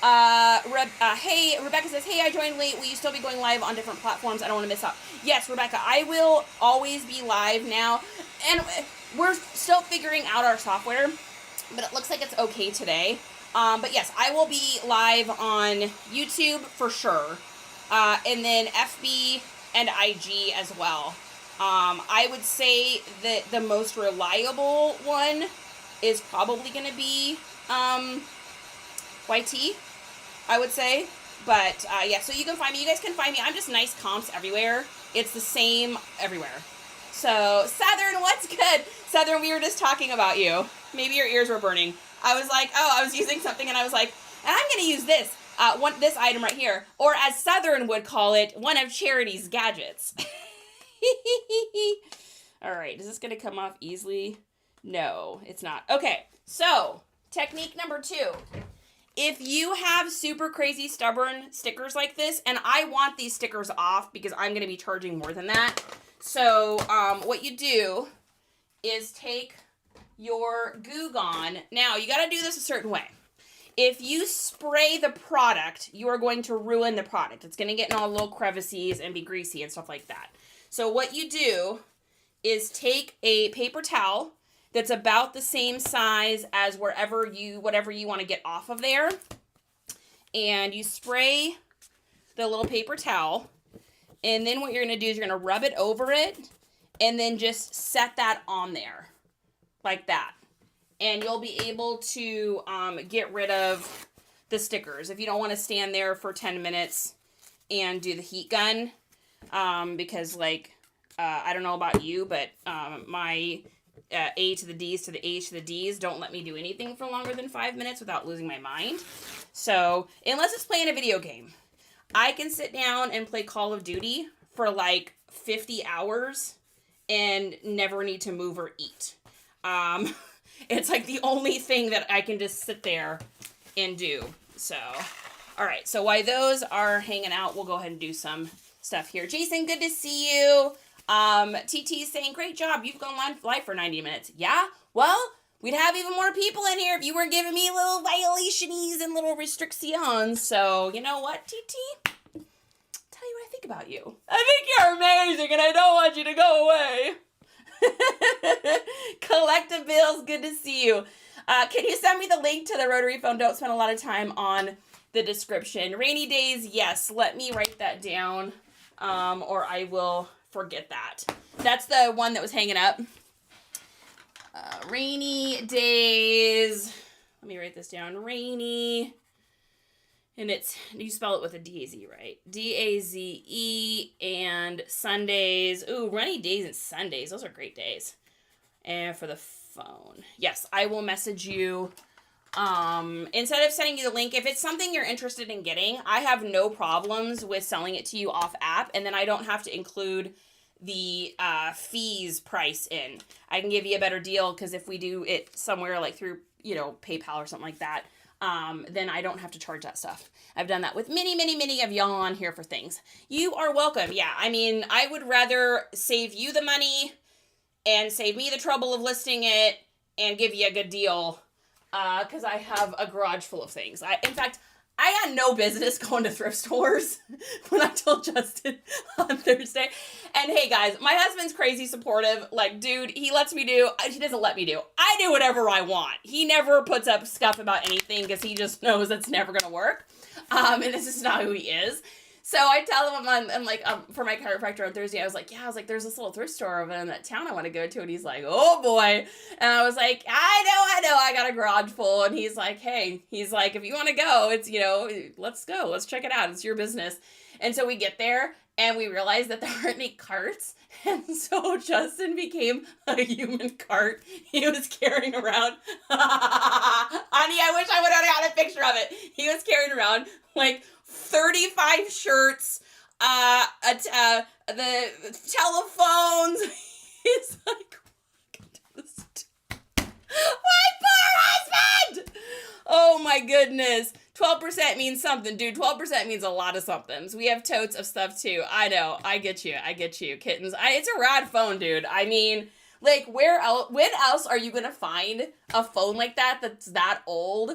Hey, Rebecca says, hey, I joined late. Will you still be going live on different platforms? I don't want to miss out. Yes, Rebecca, I will always be live now. And we're still figuring out our software, but it looks like it's okay today. But yes, I will be live on YouTube for sure. And then FB and IG as well. I would say that the most reliable one is probably going to be YT, I would say. But yeah, so you can find me. You guys can find me. I'm just NiceComps everywhere. It's the same everywhere. So, Southern, what's good? Southern, we were just talking about you. Maybe your ears were burning. I was like, oh, I was using something and I was like, and I'm going to use this. This item right here. Or as Southern would call it, one of Charity's gadgets. All right, is this going to come off easily? No, it's not. Okay, so technique number 2. If you have super crazy stubborn stickers like this, and I want these stickers off because I'm going to be charging more than that. So what you do is take your Goo Gone. Now, you got to do this a certain way. If you spray the product, you are going to ruin the product. It's going to get in all little crevices and be greasy and stuff like that. So what you do is take a paper towel that's about the same size as whatever you want to get off of there. And you spray the little paper towel. And then what you're going to do is you're going to rub it over it and then just set that on there like that. And you'll be able to get rid of the stickers if you don't want to stand there for 10 minutes and do the heat gun. Because, like, I don't know about you, but my A to the D's to the H to the D's don't let me do anything for longer than 5 minutes without losing my mind. So, unless it's playing a video game, I can sit down and play Call of Duty for, like, 50 hours and never need to move or eat. It's like the only thing that I can just sit there and do. So, all right. So while those are hanging out, we'll go ahead and do some stuff here. Jason, good to see you. TT saying, great job. You've gone live for 90 minutes. Yeah? Well, we'd have even more people in here if you weren't giving me little violationies and little restrictions. So, you know what, TT? Tell you what I think about you. I think you're amazing and I don't want you to go away. Collectables, good to see you. Can you send me the link to the rotary phone? Don't spend a lot of time on the description. Rainy days, yes. Let me write that down, or I will forget that. That's the one that was hanging up. Rainy days. Let me write this down. Rainy. And it's, you spell it with a D-A-Z, right? D-A-Z-E, and Sundays. Ooh, rainy days and Sundays. Those are great days. And for the phone. Yes, I will message you. Instead of sending you the link, if it's something you're interested in getting, I have no problems with selling it to you off app, and then I don't have to include the fees price in. I can give you a better deal, because if we do it somewhere like through, you know, PayPal or something like that, then I don't have to charge that stuff. I've done that with many of y'all on here for things. You are welcome. Yeah, I mean, I would rather save you the money and save me the trouble of listing it and give you a good deal, because I have a garage full of things. In fact, I had no business going to thrift stores when I told Justin on Thursday. And hey guys, my husband's crazy supportive. Like, dude, he doesn't let me do. I do whatever I want. He never puts up stuff about anything because he just knows it's never going to work. And this is not who he is. So I tell him I'm like, for my chiropractor on Thursday, I was like, there's this little thrift store over in that town I want to go to. And he's like, oh boy. And I was like, I know, I got a garage full. And he's like, hey, if you want to go, it's, let's go. Let's check it out. It's your business. And so we get there and we realize that there aren't any carts. And so Justin became a human cart. He was carrying around, honey, I wish I would have got a picture of it. He was carrying around like 35 shirts, the telephones. He's like, my poor husband! Oh my goodness. 12% means something, dude. 12% means a lot of somethings. We have totes of stuff too. I know. I get you, kittens. It's a rad phone, dude. I mean, like, when else are you gonna find a phone like that's that old?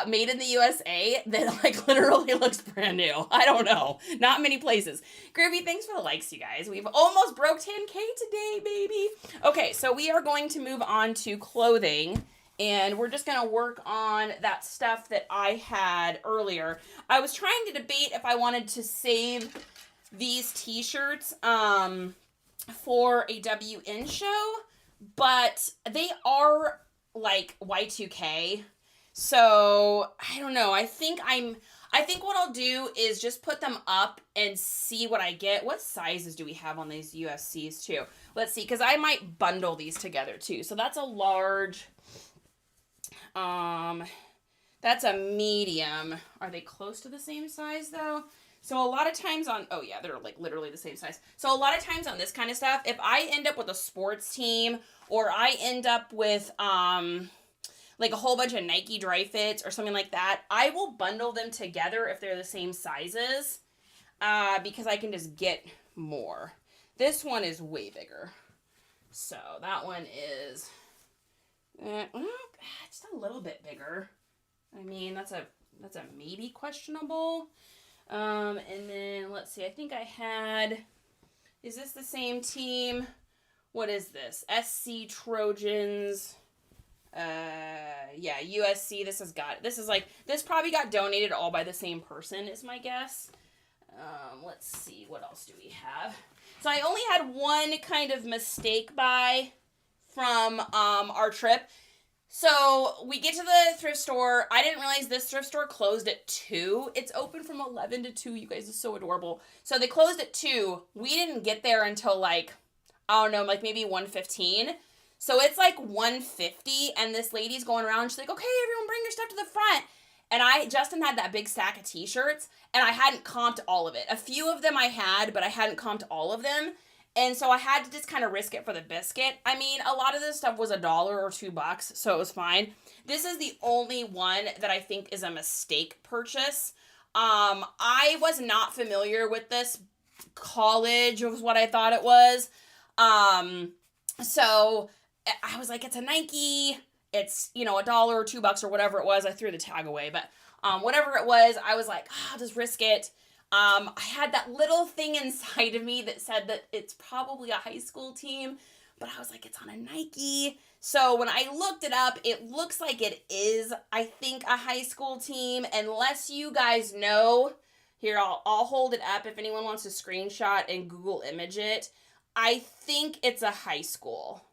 Made in the USA that like literally looks brand new. I don't know. Not many places. Groovy, thanks for the likes, you guys. We've almost broke 10K today, baby. Okay, so we are going to move on to clothing. And we're just going to work on that stuff that I had earlier. I was trying to debate if I wanted to save these t-shirts for a WN show. But they are like Y2K. So, I don't know. I think what I'll do is just put them up and see what I get. What sizes do we have on these USCs too? Let's see, because I might bundle these together too. So that's a large, that's a medium. Are they close to the same size though? So a lot of times oh yeah, they're like literally the same size. So a lot of times on this kind of stuff, if I end up with a sports team or I end up with, like a whole bunch of Nike dry fits or something like that, I will bundle them together if they're the same sizes, because I can just get more. This one is way bigger. So that one is, just a little bit bigger. I mean, that's a maybe questionable. And then let's see, I think I had, is this the same team? What is this? SC Trojans. Yeah, USC, this probably got donated all by the same person is my guess. Let's see, what else do we have? So I only had one kind of mistake buy from, our trip. So we get to the thrift store. I didn't realize this thrift store closed at 2. It's open from 11 to 2. You guys are so adorable. So they closed at 2. We didn't get there until like, I don't know, like maybe 1:15. So it's like 1:50 and this lady's going around. She's like, okay, everyone bring your stuff to the front. And Justin had that big sack of t-shirts and I hadn't comped all of it. A few of them I had, but I hadn't comped all of them. And so I had to just kind of risk it for the biscuit. I mean, a lot of this stuff was $1 or $2, so it was fine. This is the only one that I think is a mistake purchase. I was not familiar with this. College was what I thought it was. So I was like, it's a Nike. It's, $1 or $2 or whatever it was. I threw the tag away, but whatever it was, I was like, I'll just risk it. I had that little thing inside of me that said that it's probably a high school team, but I was like, it's on a Nike. So when I looked it up, it looks like it is, I think, a high school team. Unless you guys know, here, I'll hold it up if anyone wants to screenshot and Google image it. I think it's a high school.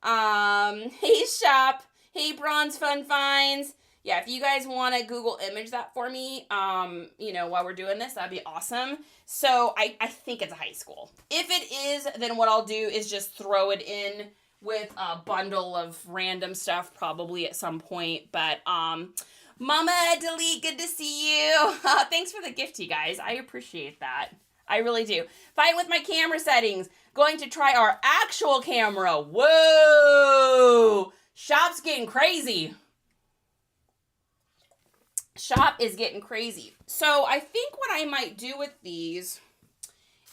Hey Shop, hey Bronze Fun Finds. Yeah, if you guys want to Google image that for me, while we're doing this, that'd be awesome. So I think it's a high school. If it is, then what I'll do is just throw it in with a bundle of random stuff probably at some point. But, Mama Delete, good to see you. Thanks for the gift, you guys. I appreciate that. I really do. Fine with my camera settings. Going to try our actual camera. Whoa! Shop's getting crazy. Shop is getting crazy. So I think what I might do with these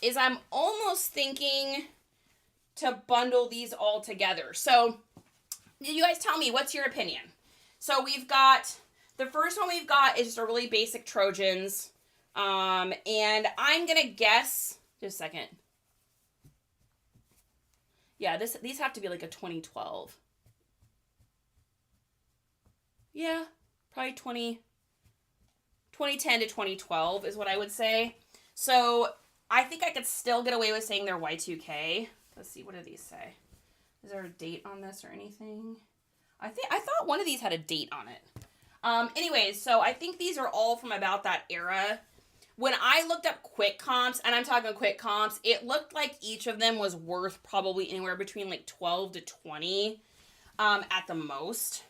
is I'm almost thinking to bundle these all together. So you guys tell me, what's your opinion? So we've got The first one we've got is just a really basic Trojans. And I'm going to guess, just a second. Yeah, these have to be like a 2012. Yeah, probably 2010 to 2012 is what I would say. So I think I could still get away with saying they're Y2K. Let's see, what do these say? Is there a date on this or anything? I thought one of these had a date on it. Anyways, so I think these are all from about that era. When I looked up quick comps, and I'm talking quick comps, it looked like each of them was worth probably anywhere between like 12 to 20 at the most.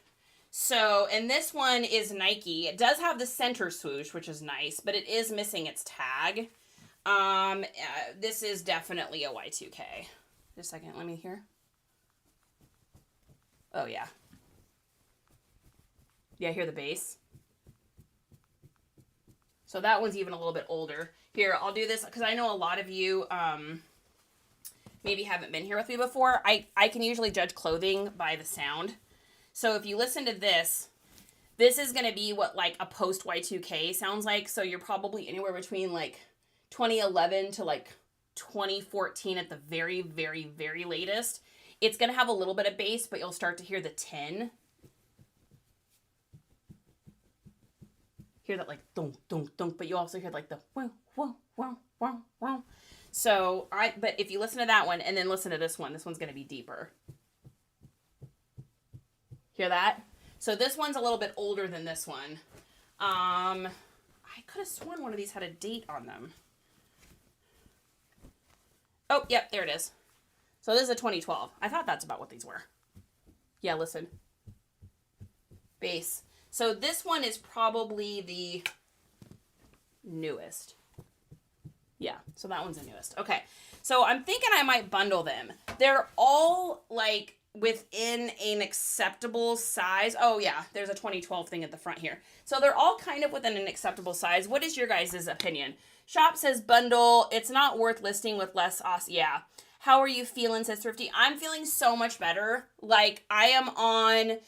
So, and this one is Nike. It does have the center swoosh, which is nice, but it is missing its tag. This is definitely a Y2K. Just a second, let me hear. Oh, yeah. Yeah, hear the bass. So that one's even a little bit older. Here, I'll do this because I know a lot of you maybe haven't been here with me before. I can usually judge clothing by the sound. So if you listen to this is going to be what like a post Y2K sounds like. So you're probably anywhere between like 2011 to like 2014 at the very, very, very latest. It's going to have a little bit of bass, but you'll start to hear the tin. Hear that like dunk, dunk, dunk, but you also hear like the wow, wow, wow, wow, wow. So, but if you listen to that one and then listen to this one's going to be deeper. Hear that? So this one's a little bit older than this one. I could have sworn one of these had a date on them. Oh, yep, there it is. So this is a 2012. I thought that's about what these were. Yeah, listen. Bass. So this one is probably the newest. Yeah, so that one's the newest. Okay, so I'm thinking I might bundle them. They're all like within an acceptable size. Oh yeah, there's a 2012 thing at the front here. So they're all kind of within an acceptable size. What is your guys' opinion? Shop says bundle. It's not worth listing with less yeah. How are you feeling, says Thrifty? I'm feeling so much better. Like I am on,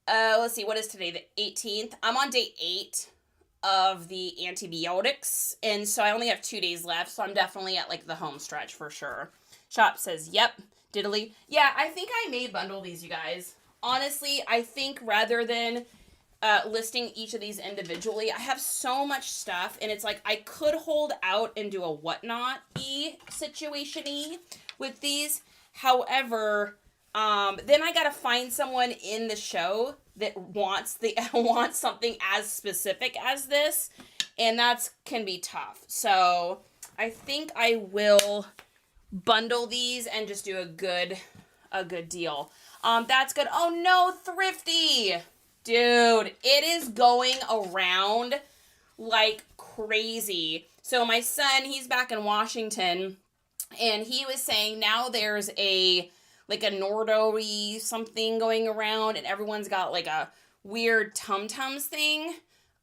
let's see, what is today? The 18th. I'm on day 8 of the antibiotics. And so I only have 2 days left. So I'm definitely at like the home stretch for sure. Shop says, yep. Diddly. Yeah, I think I may bundle these, you guys. Honestly, I think rather than listing each of these individually, I have so much stuff, and it's like I could hold out and do a whatnot-y situation-y with these. However, then I gotta find someone in the show that wants something as specific as this, and that's can be tough. So I think I will bundle these and just do a good deal. That's good. Oh no, Thrifty! Dude, it is going around like crazy. So my son, he's back in Washington, and he was saying now there's a Nordo-y something going around, and everyone's got like a weird Tum-Tums thing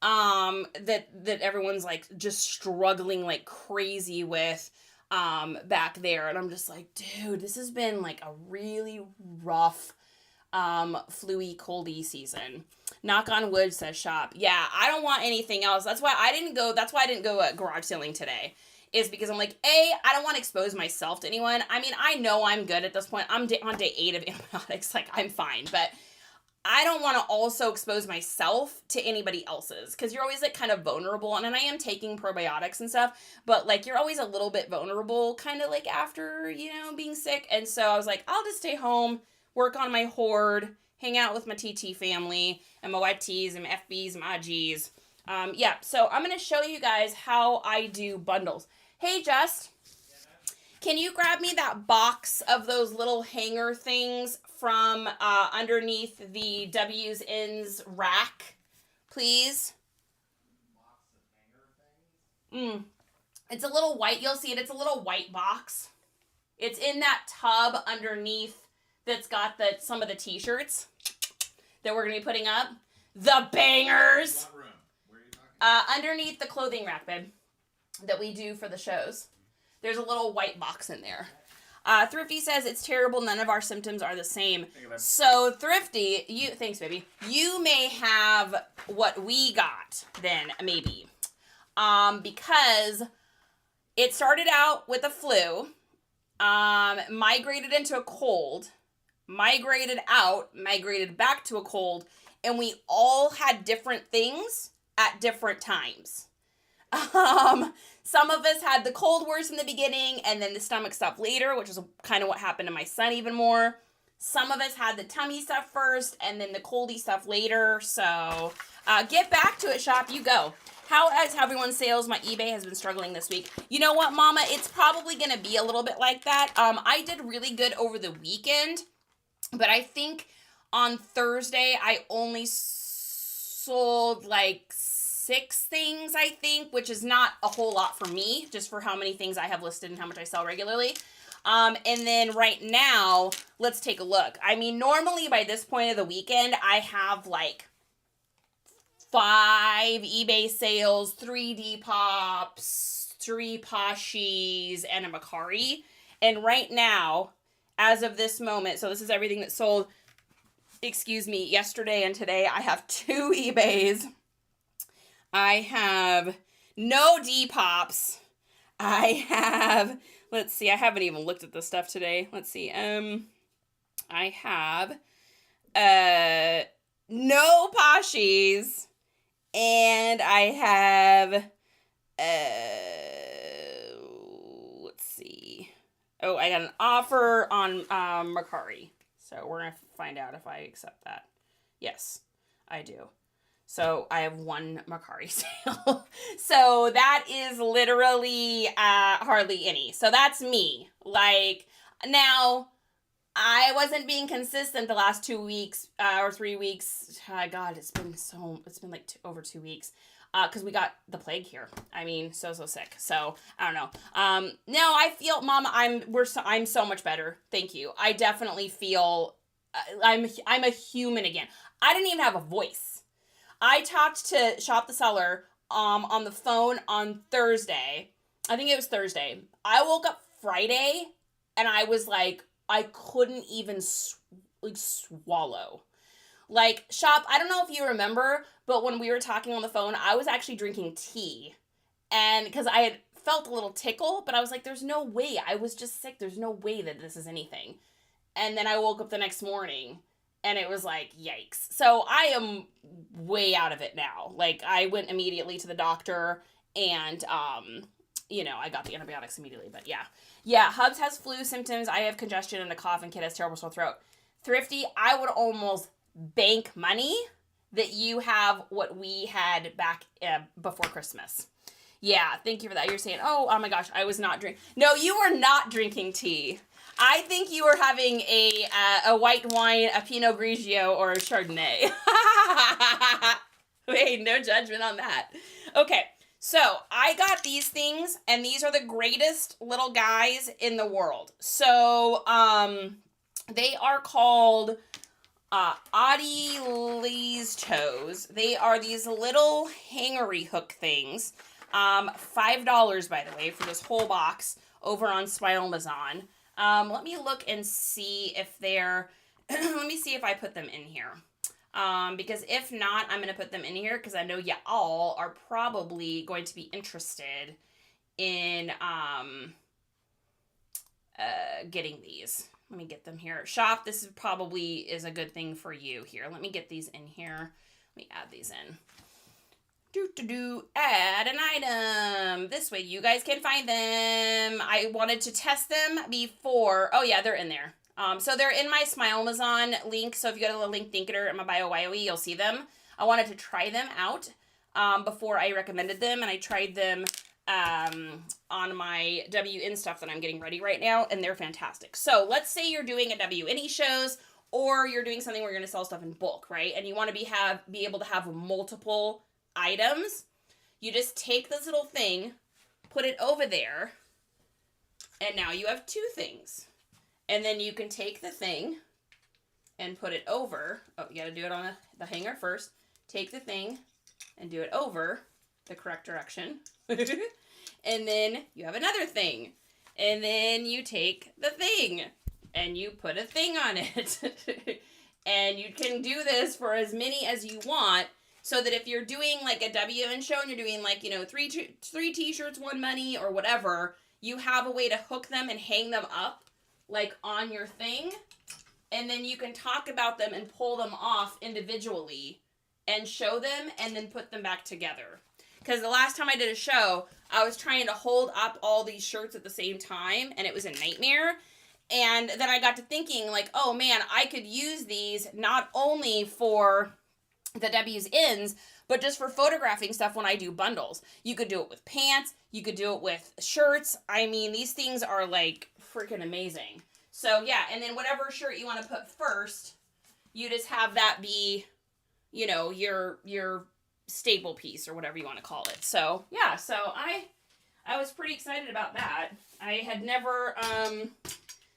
that everyone's like just struggling like crazy with back there. And I'm just like, dude, this has been like a really rough flu-y, coldy season. Knock on wood, says Shop. Yeah, I don't want anything else. That's why I didn't go garage selling today. Is because I'm like, I don't want to expose myself to anyone. I mean, I know I'm good at this point. I'm on day 8 of antibiotics. Like, I'm fine. But I don't want to also expose myself to anybody else's. Because you're always, like, kind of vulnerable. And I am taking probiotics and stuff. But, like, you're always a little bit vulnerable kind of, like, after, being sick. And so I was like, I'll just stay home, work on my hoard, hang out with my TT family, and my YTs, and my FBs, and my IGs. Yeah, so I'm going to show you guys how I do bundles. Hey, Just, can you grab me that box of those little hanger things from underneath the W's N's rack, please? It's a little white. You'll see it. It's a little white box. It's in that tub underneath that's got some of the t-shirts that we're going to be putting up. The bangers! What room? Where are you talking? Underneath the clothing rack, babe, that we do for the shows. There's a little white box in there. Thrifty says it's terrible. None of our symptoms are the same. Think of it. So Thrifty, thanks, baby. You may have what we got then, maybe, because it started out with a flu, migrated into a cold, migrated out, migrated back to a cold, and we all had different things at different times. Some of us had the cold worse in the beginning and then the stomach stuff later, which is kind of what happened to my son even more. Some of us had the tummy stuff first and then the coldy stuff later. So get back to it, shop. You go. How is everyone's sales? My eBay has been struggling this week. You know what, Mama? It's probably going to be a little bit like that. I did really good over the weekend, but I think on Thursday I only sold like 6 things, I think, which is not a whole lot for me, just for how many things I have listed and how much I sell regularly. And then right now, let's take a look. I mean, normally by this point of the weekend, I have like 5 eBay sales, 3 Depop's, 3 Poshies, and a Macari. And right now, as of this moment, so this is everything that sold, yesterday and today, I have 2 eBays. I have no Depops. I have, let's see, I haven't even looked at this stuff today. Let's see, I have, no Poshies, and I have, let's see, oh, I got an offer on, Macari, so we're gonna find out if I accept that. Yes, I do. So I have 1 Macari sale. So that is literally hardly any. So that's me. Like, now, I wasn't being consistent the last 2 weeks or 3 weeks. God, it's been like over 2 weeks. Because we got the plague here. I mean, so sick. So, I don't know. No, I feel, Mom, I'm so much better. Thank you. I definitely feel I'm a human again. I didn't even have a voice. I talked to Shop the Seller on the phone on Thursday. I think it was Thursday. I woke up Friday and I was like, I couldn't even swallow. Like, Shop, I don't know if you remember, but when we were talking on the phone, I was actually drinking tea. And because I had felt a little tickle, but I was like, there's no way. I was just sick. There's no way that this is anything. And then I woke up the next morning. And it was like, yikes. So I am way out of it now. Like, I went immediately to the doctor and, I got the antibiotics immediately. But yeah. Yeah, Hubs has flu symptoms. I have congestion and a cough, and Kid has terrible sore throat. Thrifty, I would almost bank money that you have what we had back before Christmas. Yeah, thank you for that. You're saying, oh my gosh, I was not drinking. No, you were not drinking tea. I think you were having a white wine, a Pinot Grigio, or a Chardonnay. Wait, no judgment on that. Okay, so I got these things, and these are the greatest little guys in the world. So, they are called Audie Lee's Toes. They are these little hangery hook things. $5, by the way, for this whole box over on Amazon. Let me look and see if they're, let me see if I put them in here. Because if not, I'm going to put them in here because I know y'all are probably going to be interested in, getting these. Let me get them here. Shop, this is probably a good thing for you here. Let me get these in here. Let me add these in. Add an item. This way you guys can find them. I wanted to test them before. Oh yeah, they're in there. So they're in my Amazon link. So if you go to the link Dinketer in my bio YOE, you'll see them. I wanted to try them out before I recommended them, and I tried them on my WN stuff that I'm getting ready right now, and they're fantastic. So let's say you're doing a WNE shows, or you're doing something where you're going to sell stuff in bulk, right? And you want to be able to have multiple items. You just take this little thing, put it over there, and now you have 2 things. And then you can take the thing and put it over. Oh, you got to do it on the hanger first. Take the thing and do it over the correct direction. And then you have another thing. And then you take the thing and you put a thing on it. And you can do this for as many as you want, so that if you're doing like a WN show and you're doing like, you know, three t-shirts, one money or whatever, you have a way to hook them and hang them up like on your thing. And then you can talk about them and pull them off individually and show them and then put them back together. Because the last time I did a show, I was trying to hold up all these shirts at the same time, and it was a nightmare. And then I got to thinking, like, oh man, I could use these not only for the W's ends, but just for photographing stuff when I do bundles. You could do it with pants. You could do it with shirts. I mean, these things are like freaking amazing. So yeah, and then whatever shirt you want to put first, you just have that be, you know, your staple piece or whatever you want to call it. So yeah, so I was pretty excited about that. I had never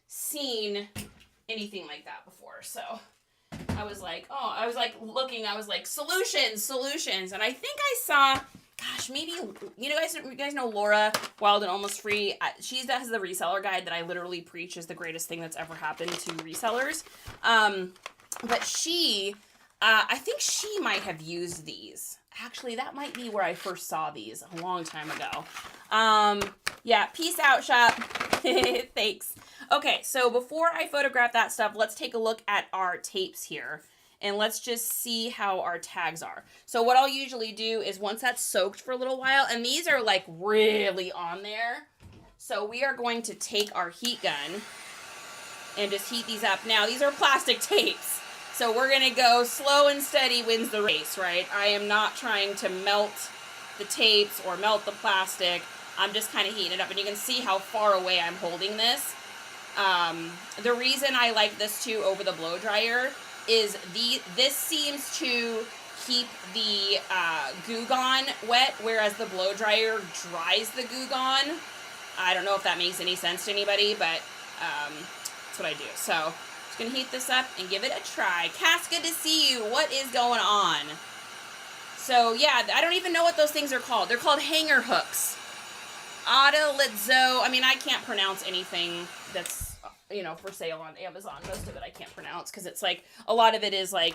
seen anything like that before, so I was like looking, I was like, solutions, and I think I saw, gosh, maybe, you guys know Laura, Wild and Almost Free. She has the reseller guide that I literally preach is the greatest thing that's ever happened to resellers, but she, I think she might have used these. Actually, that might be where I first saw these a long time ago. Yeah, peace out, shop. Thanks. Okay, so before I photograph that stuff, let's take a look at our tapes here. And let's just see how our tags are. So what I'll usually do is once that's soaked for a little while, and these are like really on there. So we are going to take our heat gun and just heat these up. Now, these are plastic tapes. So we're going to go slow and steady wins the race, right? I am not trying to melt the tapes or melt the plastic. I'm just kind of heating it up. And you can see how far away I'm holding this. The reason I like this too over the blow dryer is this seems to keep the Goo Gone wet, whereas the blow dryer dries the Goo Gone. I don't know if that makes any sense to anybody, but that's what I do. So just gonna heat this up and give it a try. Cass, good to see you. What is going on? So yeah, I don't even know what those things are called. They're called hanger hooks. Adalizzo. I mean, I can't pronounce anything that's, you know, for sale on Amazon. Most of it I can't pronounce because it's like, a lot of it is like,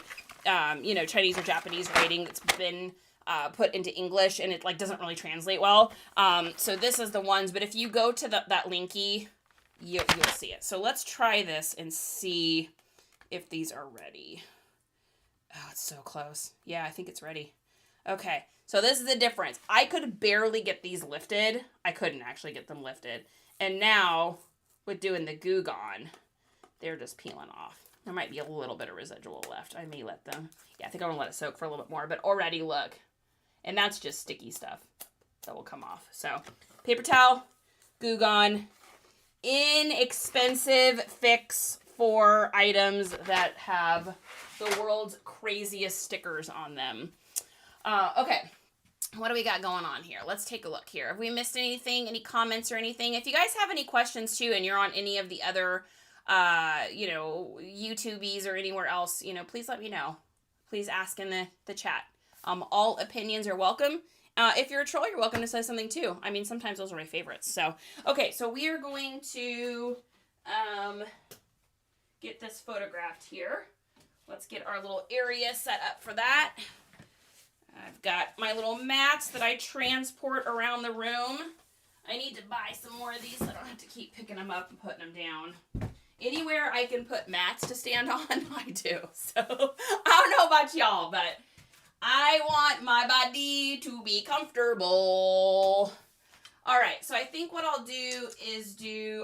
you know, Chinese or Japanese writing that's been put into English, and it like doesn't really translate well. So this is the ones, but if you go to that linky, you'll see it. So let's try this and see if these are ready. Oh, it's so close. Yeah, I think it's ready. Okay, so this is the difference. I could barely get these lifted. I couldn't actually get them lifted. And now, with doing the Goo Gone, they're just peeling off. There might be a little bit of residual left. I may let them. Yeah, I think I'm going to let it soak for a little bit more. But already, look. And that's just sticky stuff that will come off. So, paper towel, Goo Gone. Inexpensive fix for items that have the world's craziest stickers on them. Okay. What do we got going on here? Let's take a look here. Have we missed anything? Any comments or anything? If you guys have any questions too, and you're on any of the other, you know, YouTubies or anywhere else, you know, please let me know. Please ask in the chat. All opinions are welcome. If you're a troll, you're welcome to say something too. I mean, sometimes those are my favorites. So, okay, so we are going to get this photographed here. Let's get our little area set up for that. I've got my little mats that I transport around the room. I need to buy some more of these so I don't have to keep picking them up and putting them down. Anywhere I can put mats to stand on, I do. So, I don't know about y'all, but I want my body to be comfortable. All right, so I think what I'll do is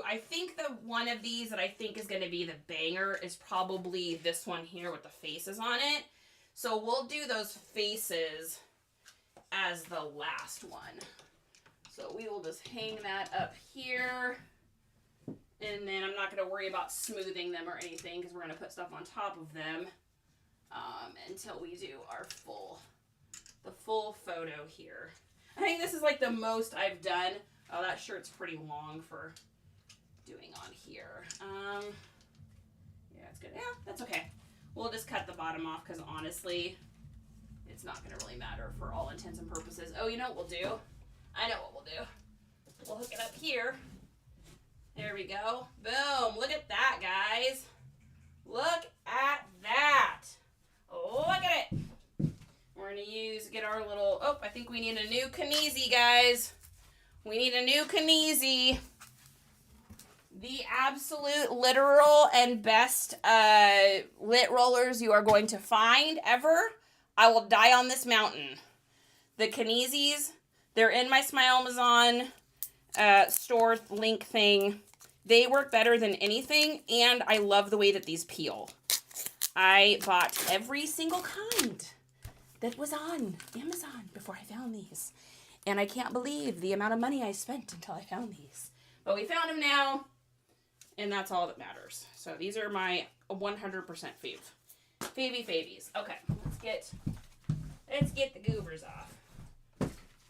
I think the one of these that I think is going to be the banger is probably this one here with the faces on it. So we'll do those faces as the last one. So we will just hang that up here. And then I'm not going to worry about smoothing them or anything because we're going to put stuff on top of them until we do our the full photo here. I think this is like the most I've done. Oh, that shirt's pretty long for doing on here. Yeah, it's good. Yeah, that's okay. We'll just cut the bottom off because honestly, it's not going to really matter for all intents and purposes. Oh, you know what we'll do? I know what we'll do. We'll hook it up here There we go. Boom. Look at that, guys. Look at that. Look at it. We're going to get our little, I think we need a new Kneesy, guys. We need a new Kneesy. The absolute literal and best lit rollers you are going to find ever. I will die on this mountain. The Kneesies, they're in my Smile Amazon store link thing. They work better than anything, and I love the way that these peel. I bought every single kind that was on Amazon before I found these. And I can't believe the amount of money I spent until I found these. But we found them now, and that's all that matters. So these are my 100% favies. Okay, let's get the goobers off.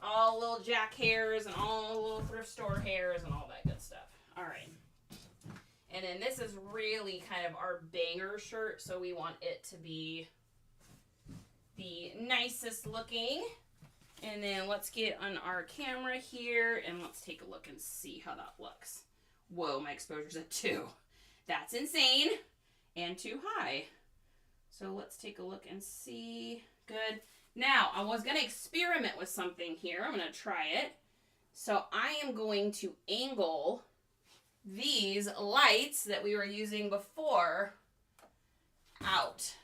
All little jack hairs and all the little thrift store hairs and all that good stuff. All right. And then this is really kind of our banger shirt, so we want it to be the nicest looking. And then let's get on our camera here and let's take a look and see how that looks. Whoa, my exposure's at 2. That's insane and too high. So let's take a look and see. Good. Now, I was going to experiment with something here. I'm going to try it. So I am going to angle these lights that we were using before out.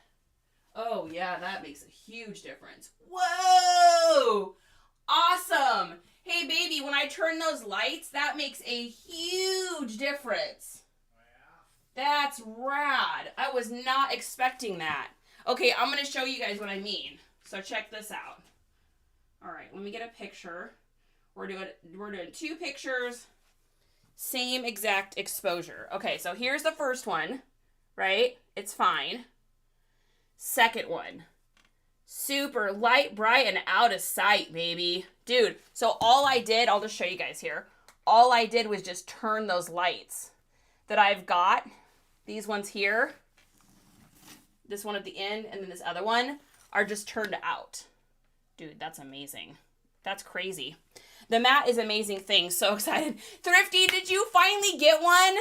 Oh, yeah, that makes a huge difference. Whoa! Awesome! Hey, baby, when I turn those lights, that makes a huge difference. That's rad. I was not expecting that. Okay, I'm going to show you guys what I mean. So check this out. All right, let me get a picture. We're doing 2 pictures, same exact exposure. Okay, so here's the first one, right? It's fine. Second one, super light, bright, and out of sight, baby. Dude, so all I did, I'll just show you guys here. All I did was just turn those lights that I've got, these ones here, this one at the end, and then this other one, are just turned out. Dude, that's amazing. That's crazy. The mat is an amazing thing. So excited. Thrifty, did you finally get one?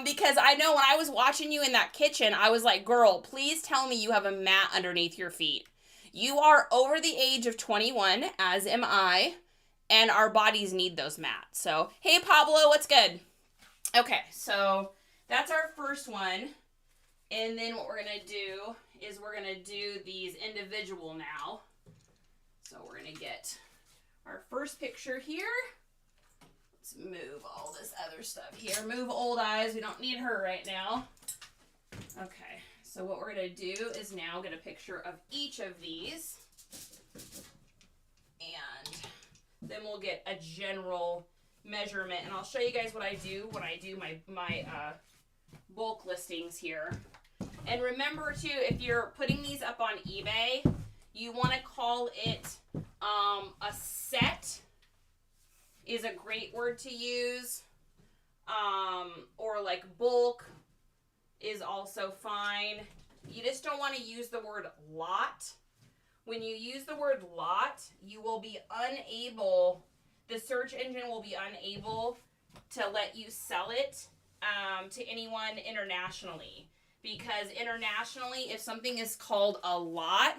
Because I know when I was watching you in that kitchen, I was like, girl, please tell me you have a mat underneath your feet. You are over the age of 21, as am I, and our bodies need those mats. So, hey, Pablo, what's good? Okay, so that's our first one. And then what we're going to do is we're going to do these individual now. So we're going to get our first picture here. Let's move all this other stuff here. Move old eyes. We don't need her right now. Okay, so what we're going to do is now get a picture of each of these. And then we'll get a general measurement. And I'll show you guys what I do when I do my bulk listings here. And remember, too, if you're putting these up on eBay, you want to call it a set is a great word to use. Or like bulk is also fine. You just don't want to use the word lot. When you use the word lot, you will be unable, the search engine will be unable to let you sell it to anyone internationally. Because internationally, if something is called a lot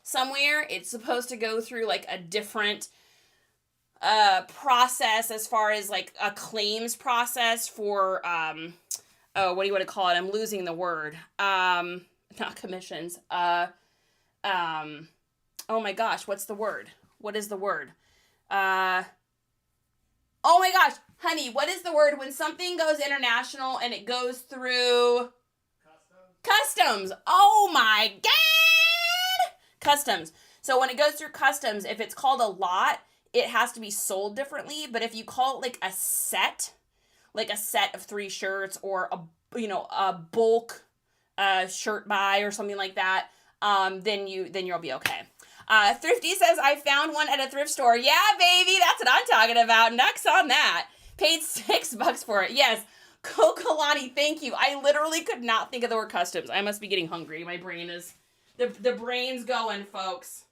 somewhere, it's supposed to go through like a different process as far as like a claims process for, what do you want to call it? I'm losing the word. Not commissions. Oh my gosh, what's the word? What is the word? Oh my gosh, honey, what is the word when something goes international and it goes through... Customs. Oh my God. Customs. So when it goes through customs, if it's called a lot, it has to be sold differently. But if you call it like a set of 3 shirts or a bulk shirt buy or something like that, then you'll be okay. Thrifty says, I found one at a thrift store. Yeah, baby, that's what I'm talking about. Nux on that. Paid $6 for it. Yes. Kokalani, thank you. I literally could not think of the word customs. I must be getting hungry. My brain is... The brain's going, folks.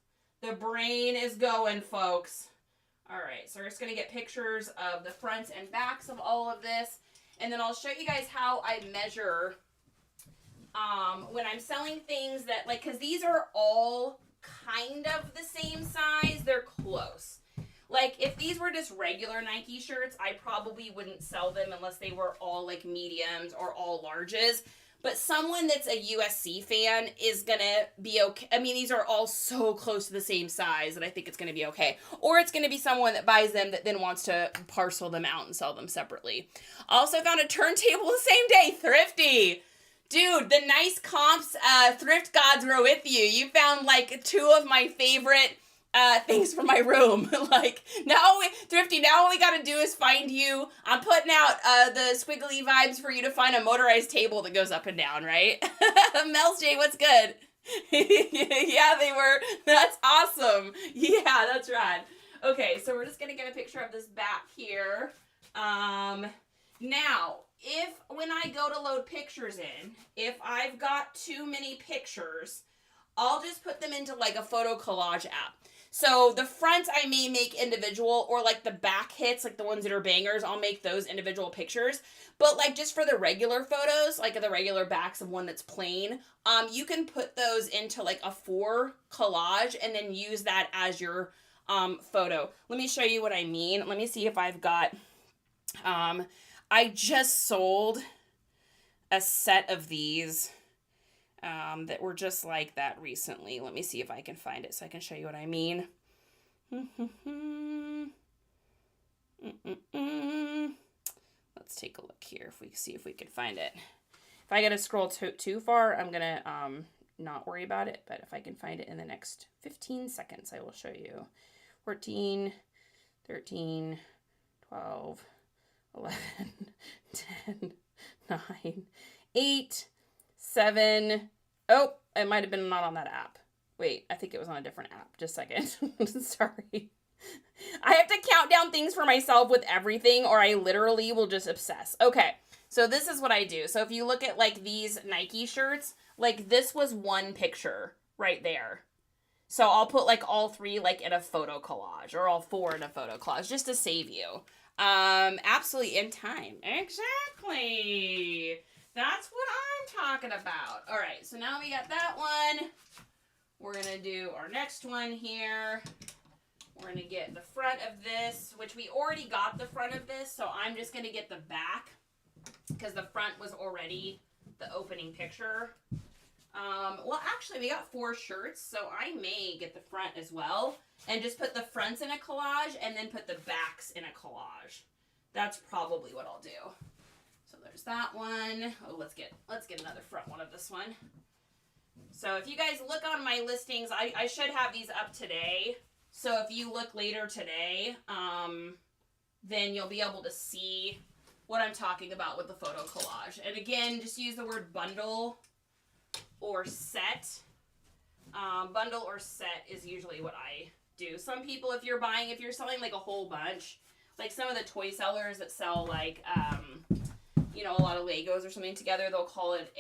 The brain is going, folks. All right, so we're just going to get pictures of the fronts and backs of all of this. And then I'll show you guys how I measure when I'm selling things that, like, because these are all kind of the same size. They're close. Like, if these were just regular Nike shirts, I probably wouldn't sell them unless they were all, like, mediums or all larges. But someone that's a USC fan is going to be okay. I mean, these are all so close to the same size that I think it's going to be okay. Or it's going to be someone that buys them that then wants to parcel them out and sell them separately. Also found a turntable the same day. Thrifty. Dude, the NiceComps thrift gods were with you. You found, like, 2 of my favorite things for my room. Like, Thrifty, now all we gotta do is find you. I'm putting out the squiggly vibes for you to find a motorized table that goes up and down, right? Mel's J, what's good? Yeah, they were. That's awesome. Yeah, that's right. Okay, so we're just gonna get a picture of this back here. Now, when I go to load pictures in, if I've got too many pictures, I'll just put them into, like, a photo collage app. So the fronts I may make individual, or, like, the back hits, like the ones that are bangers, I'll make those individual pictures. But, like, just for the regular photos, like the regular backs of one that's plain, you can put those into, like, a 4 collage and then use that as your photo. Let me show you what I mean. Let me see if I've got, I just sold a set of these that were just like that recently. Let me see if I can find it so I can show you what I mean. Let's take a look here if we see if we can find it. If I gotta scroll too far, I'm gonna not worry about it, but if I can find it in the next 15 seconds, I will show you. 14, 13, 12, 11, 10, 9, 8, 7. Oh, it might have been not on that app. Wait, I think it was on a different app. Just a second. Sorry. I have to count down things for myself with everything, or I literally will just obsess. Okay, so this is what I do. So if you look at, like, these Nike shirts, like, this was one picture right there. So I'll put, like, all 3, like, in a photo collage, or all 4 in a photo collage, just to save you. Absolutely in time. Exactly. That's what I'm talking about. All right, so now we got that one. We're going to do our next one here. We're going to get the front of this, which we already got the front of this, so I'm just going to get the back because the front was already the opening picture. Well, actually, we got 4 shirts, so I may get the front as well and just put the fronts in a collage and then put the backs in a collage. That's probably what I'll do. So there's that one. Oh, let's get another front one of this one. So if you guys look on my listings, I should have these up today. So if you look later today, then you'll be able to see what I'm talking about with the photo collage. And again, just use the word bundle or set. Bundle or set is usually what I do. Some people, if you're selling like a whole bunch, like some of the toy sellers that sell like, a lot of Legos or something together, they'll call it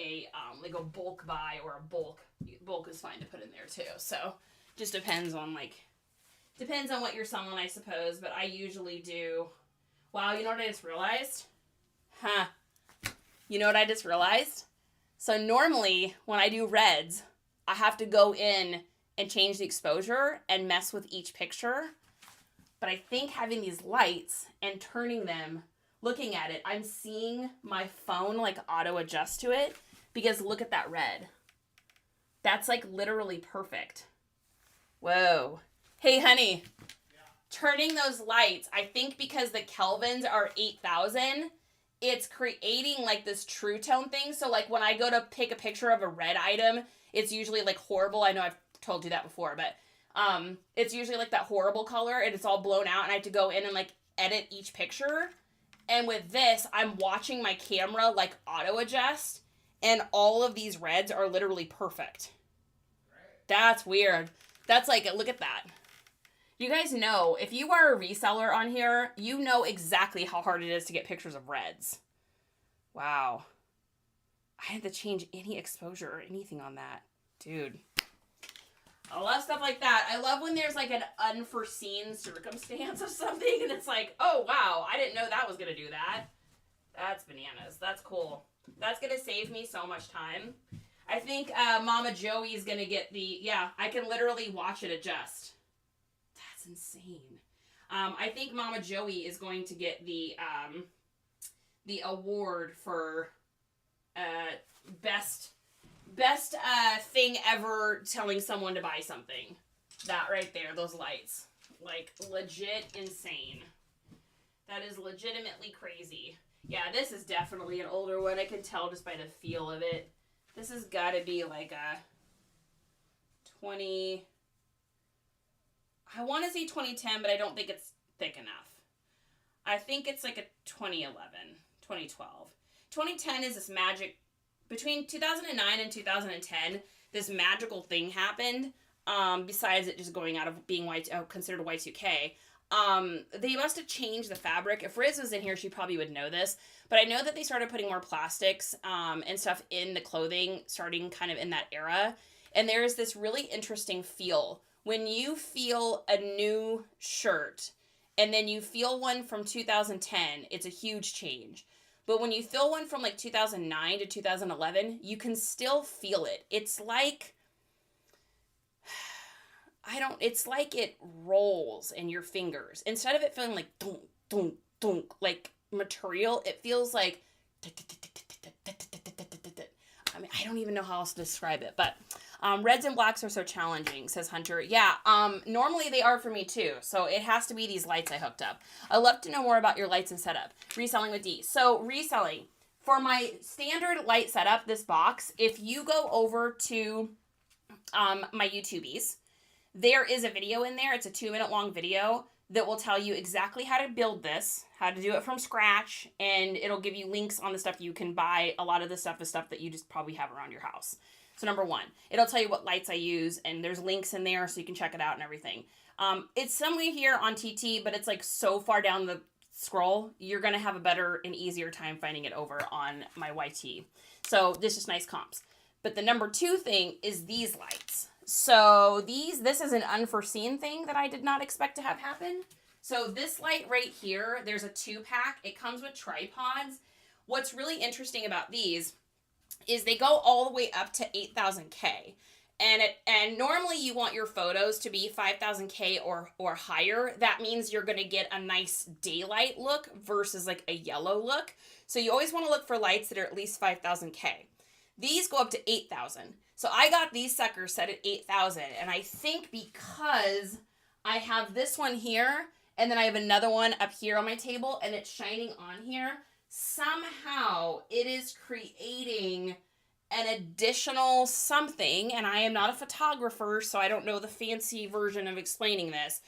like a bulk buy or a bulk. Bulk is fine to put in there too. So just depends on what you're selling, I suppose. But I usually do. Wow, you know what I just realized? You know what I just realized? So normally when I do reds, I have to go in and change the exposure and mess with each picture. But I think having these lights and turning them, looking at it, I'm seeing my phone like auto adjust to it because look at that red. That's like literally perfect. Whoa. Hey, honey. Yeah. Turning those lights, I think because the Kelvins are 8,000, it's creating like this true tone thing. So like when I go to pick a picture of a red item, it's usually like horrible. I know I've told you that before, but it's usually like that horrible color and it's all blown out and I have to go in and like edit each picture. And with this, I'm watching my camera like auto adjust and all of these reds are literally perfect. Right. That's weird. That's like, look at that. You guys know, if you are a reseller on here, you know exactly how hard it is to get pictures of reds. Wow. I had to change any exposure or anything on that. Dude. I love stuff like that. I love when there's like an unforeseen circumstance of something and it's like, oh wow, I didn't know that was gonna do that. That's bananas. That's cool. That's gonna save me so much time. I think Mama Joey's gonna get I can literally watch it adjust. That's insane. I think Mama Joey is going to get the award for best thing ever telling someone to buy something. That right there, those lights. Like, legit insane. That is legitimately crazy. Yeah, this is definitely an older one. I can tell just by the feel of it. This has got to be like a 20... I want to say 2010, but I don't think it's thick enough. I think it's like a 2011, 2012. 2010 is this magic... Between 2009 and 2010, this magical thing happened. Besides it just going out of being considered Y2K. They must have changed the fabric. If Riz was in here, she probably would know this. But I know that they started putting more plastics and stuff in the clothing starting kind of in that era. And there's this really interesting feel. When you feel a new shirt and then you feel one from 2010, it's a huge change. But when you feel one from like 2009 to 2011, you can still feel it. It's like... it's like it rolls in your fingers. Instead of it feeling like dunk, dunk, dunk, like material, it feels like I mean, I don't even know how else to describe it, but reds and blacks are so challenging, says Hunter. Yeah, normally they are for me too, so it has to be these lights I hooked up. I'd love to know more about your lights and setup. Reselling with D. So, reselling. For my standard light setup, this box, if you go over to my YouTubies, there is a video in there. It's a 2-minute long video that will tell you exactly how to build this, how to do it from scratch, and it'll give you links on the stuff you can buy. A lot of the stuff is stuff that you just probably have around your house. So number one, it'll tell you what lights I use, and there's links in there so you can check it out and everything. It's somewhere here on TT, but it's like so far down the scroll, you're going to have a better and easier time finding it over on my YT. So this is NiceComps. But the number two thing is these lights. So this is an unforeseen thing that I did not expect to have happen. So this light right here, there's a 2-pack. It comes with tripods. What's really interesting about these is they go all the way up to 8,000K. And normally you want your photos to be 5,000K or higher. That means you're going to get a nice daylight look versus like a yellow look. So you always want to look for lights that are at least 5,000K. These go up to 8,000. So I got these suckers set at 8,000. And I think because I have this one here and then I have another one up here on my table and it's shining on here, somehow it is creating an additional something. And I am not a photographer, so I don't know the fancy version of explaining this.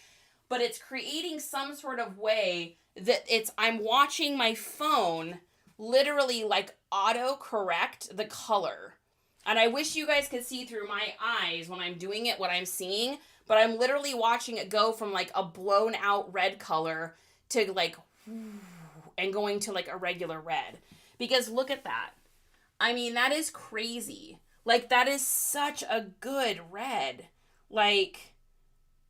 But it's creating some sort of way that I'm watching my phone literally like auto-correct the color. And I wish you guys could see through my eyes when I'm doing it, what I'm seeing. But I'm literally watching it go from like a blown out red color to like, and going to like a regular red. Because look at that. I mean, that is crazy. Like, that is such a good red. Like,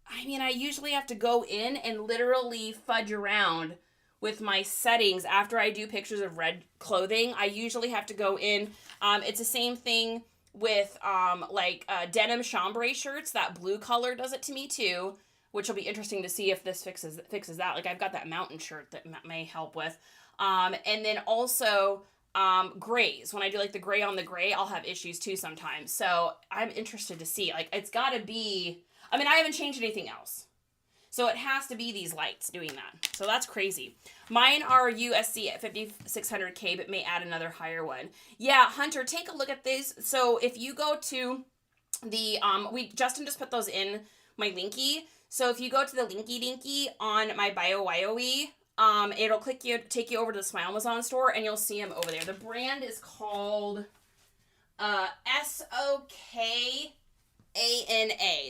I mean, I usually have to go in and literally fudge around with my settings after I do pictures of red clothing. I usually have to go in. It's the same thing with denim chambray shirts. That blue color does it to me too, which will be interesting to see if this fixes that. Like, I've got that mountain shirt that may help with. And then also grays. When I do like the gray on the gray, I'll have issues too sometimes. So I'm interested to see. Like, it's got to be. I mean, I haven't changed anything else. So it has to be these lights doing that. So that's crazy. Mine are USC at 5,600K, but may add another higher one. Yeah, Hunter, take a look at these. So if you go to the, Justin just put those in my linky. So if you go to the linky dinky on my BioWyoE, it'll take you over to the Smile Amazon store, and you'll see them over there. The brand is called SOKANA.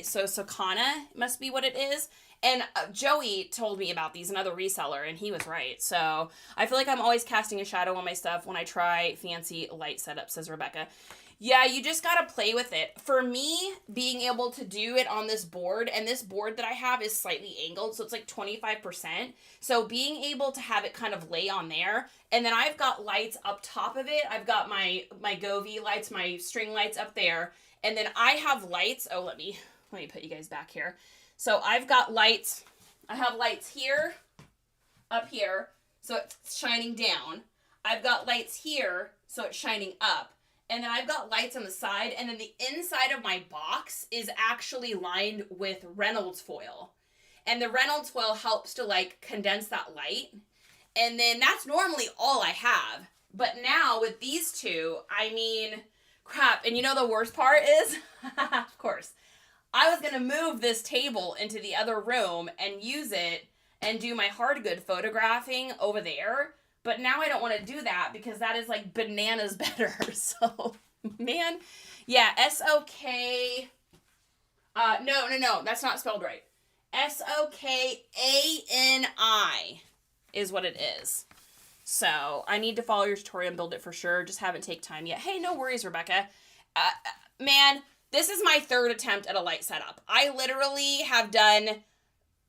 So Sokana must be what it is. And Joey told me about these, another reseller, and he was right. So I feel like I'm always casting a shadow on my stuff when I try fancy light setups, says Rebecca. Yeah, you just gotta play with it. For me, being able to do it on this board, and this board that I have is slightly angled, so it's like 25%. So being able to have it kind of lay on there, and then I've got lights up top of it. I've got my Govee lights, my string lights up there, and then I have lights. Oh, let me put you guys back here. So I've got lights. I have lights here, up here, so it's shining down. I've got lights here, so it's shining up. And then I've got lights on the side, and then the inside of my box is actually lined with Reynolds foil. And the Reynolds foil helps to like condense that light. And then that's normally all I have. But now with these two, I mean, crap. And you know the worst part is, of course, I was going to move this table into the other room and use it and do my hard good photographing over there. But now I don't want to do that because that is like bananas better. So, man. Yeah, S-O-K. No. That's not spelled right. S-O-K-A-N-I is what it is. So, I need to follow your tutorial and build it for sure. Just haven't taken time yet. Hey, no worries, Rebecca. Man, this is my third attempt at a light setup. I literally have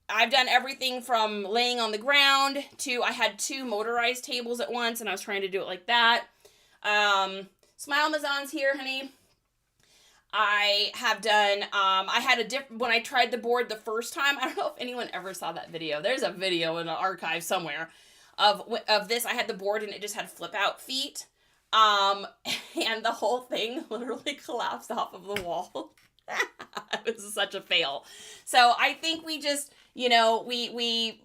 I've done everything from laying on the ground to I had 2 motorized tables at once and I was trying to do it like that. Smile Mazon's here, honey. I have done, I had when I tried the board the first time, I don't know if anyone ever saw that video. There's a video in an archive somewhere of this. I had the board and it just had flip out feet. And the whole thing literally collapsed off of the wall. It was such a fail. So I think we just, you know, we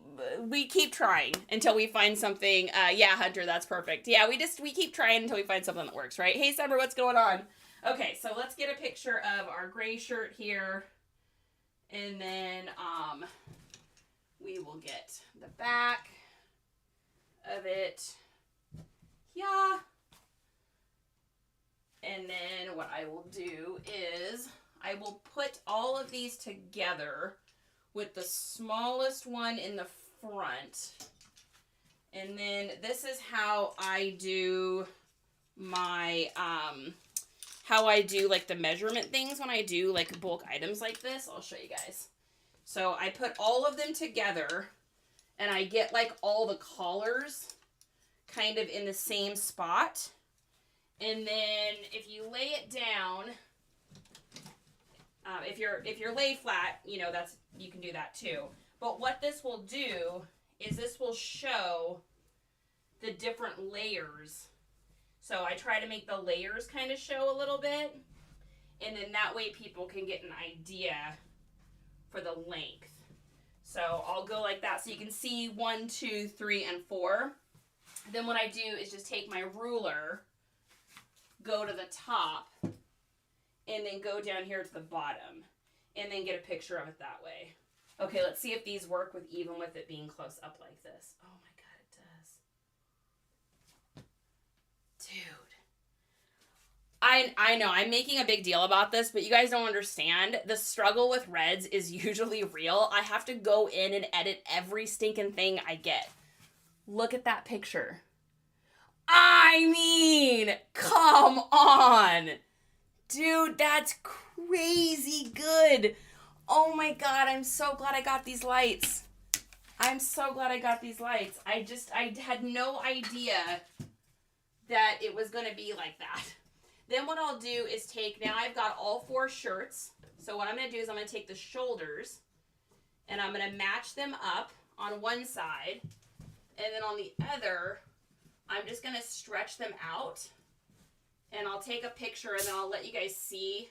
keep trying until we find something. Yeah, Hunter, that's perfect. Yeah, we keep trying until we find something that works, right? Hey, Summer, what's going on? Okay, so let's get a picture of our gray shirt here. And then we will get the back of it. Yeah. And then what I will do is I will put all of these together with the smallest one in the front. And then this is how I do my, like the measurement things when I do like bulk items like this. I'll show you guys. So I put all of them together and I get like all the collars kind of in the same spot. And then if you lay it down, if you're lay flat, you know, you can do that too. But what this will do is this will show the different layers. So I try to make the layers kind of show a little bit. And then that way people can get an idea for the length. So I'll go like that so you can see 1, 2, 3, and 4. Then what I do is just take my ruler, go to the top, and then go down here to the bottom, and then get a picture of it that way. Okay, let's see if these work even with it being close up like this. Oh my God, it does. Dude. I know, I'm making a big deal about this, but you guys don't understand. The struggle with reds is usually real. I have to go in and edit every stinking thing I get. Look at that picture. I mean, come on. Dude, that's crazy good. Oh my God, I'm so glad I got these lights. I had no idea that it was going to be like that. Then what I'll do is now I've got all 4 shirts. So what I'm going to do is I'm going to take the shoulders and I'm going to match them up on one side. And then on the other, I'm just going to stretch them out. And I'll take a picture and then I'll let you guys see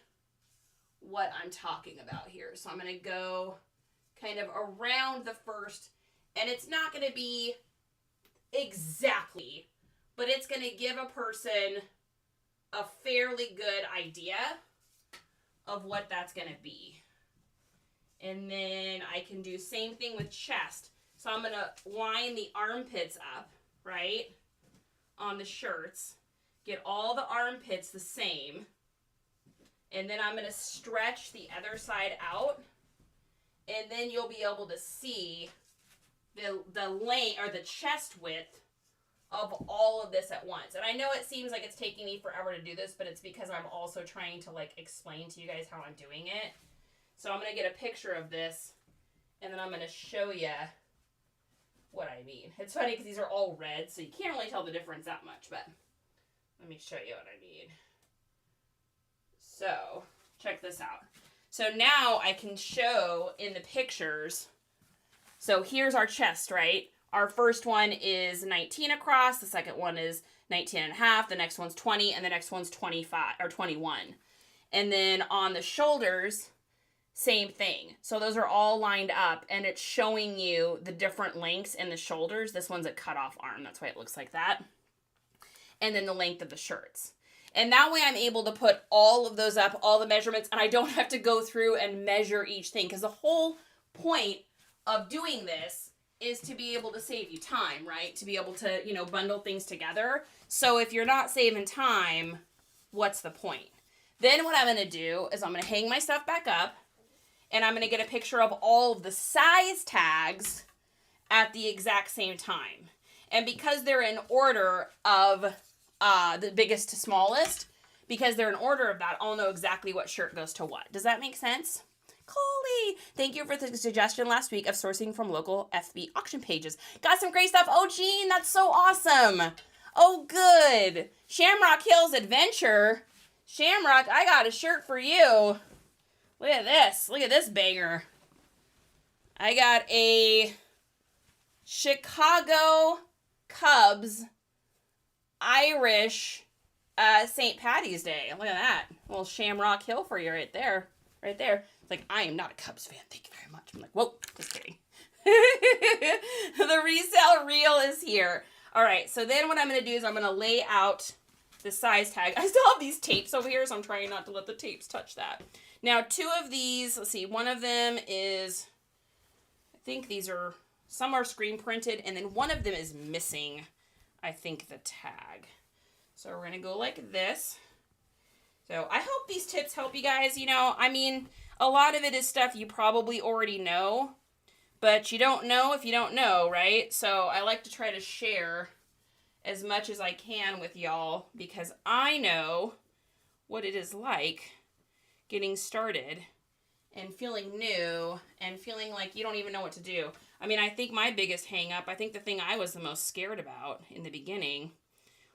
what I'm talking about here. So I'm going to go kind of around the first. And it's not going to be exactly, but it's going to give a person a fairly good idea of what that's going to be. And then I can do same thing with chest. So I'm going to line the armpits up, right, on the shirts. Get all the armpits the same. And then I'm going to stretch the other side out. And then you'll be able to see the length or the chest width of all of this at once. And I know it seems like it's taking me forever to do this, but it's because I'm also trying to like explain to you guys how I'm doing it. So I'm going to get a picture of this, and then I'm going to show you what I mean. It's funny because these are all red, so you can't really tell the difference that much, but let me show you what I mean. So, check this out. So now I can show in the pictures. So here's our chest, right? Our first one is 19 across, the second one is 19 and a half, the next one's 20, and the next one's 25 or 21. And then on the shoulders, same thing. So those are all lined up, and it's showing you the different lengths in the shoulders. This one's a cut-off arm. That's why it looks like that. And then the length of the shirts. And that way I'm able to put all of those up, all the measurements, and I don't have to go through and measure each thing. Because the whole point of doing this is to be able to save you time, right? To be able to, you know, bundle things together. So if you're not saving time, what's the point? Then what I'm going to do is I'm going to hang my stuff back up, and I'm going to get a picture of all of the size tags at the exact same time. And because they're in order of the biggest to smallest, because they're in order of that, I'll know exactly what shirt goes to what. Does that make sense? Coley, thank you for the suggestion last week of sourcing from local FB auction pages. Got some great stuff. Oh, Jean, that's so awesome. Oh, good. Shamrock Hills Adventure. Shamrock, I got a shirt for you. Look at this. Look at this banger. I got a Chicago Cubs Irish St. Patty's Day. Look at that. A little Shamrock Hill for you right there. Right there. It's like, I am not a Cubs fan. Thank you very much. I'm like, whoa, just kidding. The resale reel is here. All right, so then what I'm going to do is I'm going to lay out the size tag. I still have these tapes over here, so I'm trying not to let the tapes touch that. Now, two of these, let's see, one of them is, I think these are, some are screen printed, and then one of them is missing, I think, the tag. So we're going to go like this. So I hope these tips help you guys. You know, I mean, a lot of it is stuff you probably already know, but you don't know if you don't know, right? So I like to try to share as much as I can with y'all because I know what it is like getting started and feeling new and feeling like you don't even know what to do. I mean, I think my biggest hang up, I think the thing I was the most scared about in the beginning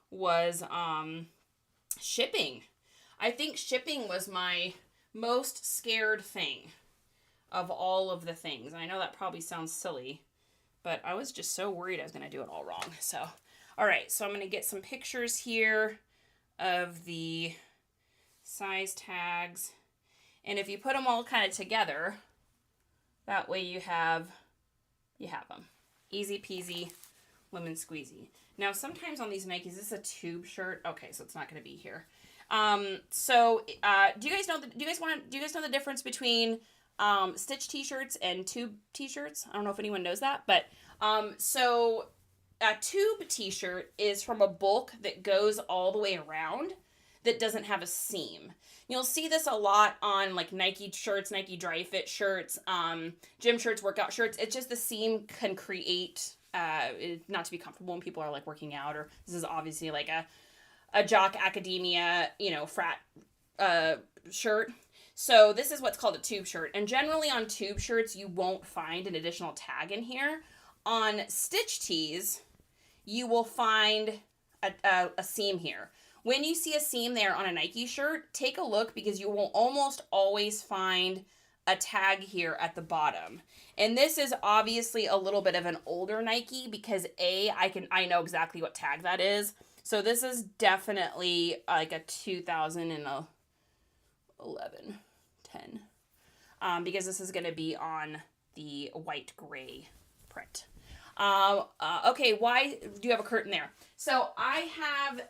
was shipping. I think shipping was my most scared thing of all of the things. And I know that probably sounds silly, but I was just so worried I was going to do it all wrong. So, all right, so I'm going to get some pictures here of the size tags. And if you put them all kind of together, that way you have them. Easy peasy, lemon squeezy. Now, sometimes on these Nikes, this is a tube shirt. Okay, so it's not going to be here. Do you guys know the difference between stitch t-shirts and tube t-shirts? I don't know if anyone knows that, but so a tube t-shirt is from a bulk that goes all the way around that doesn't have a seam. You'll see this a lot on like Nike shirts, Nike Dry Fit shirts, gym shirts, workout shirts. It's just the seam can create not to be comfortable when people are like working out, or this is obviously like a jock academia, you know, frat shirt. So this is what's called a tube shirt. And generally on tube shirts, you won't find an additional tag in here. On stitch tees, you will find a seam here. When you see a seam there on a Nike shirt, take a look because you will almost always find a tag here at the bottom. And this is obviously a little bit of an older Nike because I know exactly what tag that is. So this is definitely like a 2011, 10, because this is going to be on the white gray print. Okay, why do you have a curtain there? So I have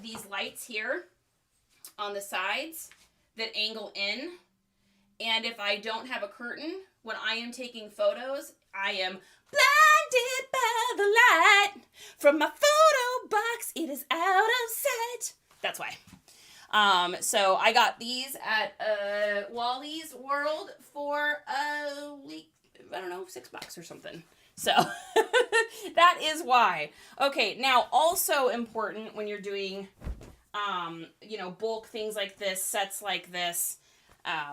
these lights here on the sides that angle in. And if I don't have a curtain, when I am taking photos, I am blinded by the light from my photo box. It is out of sight. That's why. So I got these at Wally's World for a week, I don't know, $6 or something. So That is why. Okay, now also important when you're doing, bulk things like this, sets like this,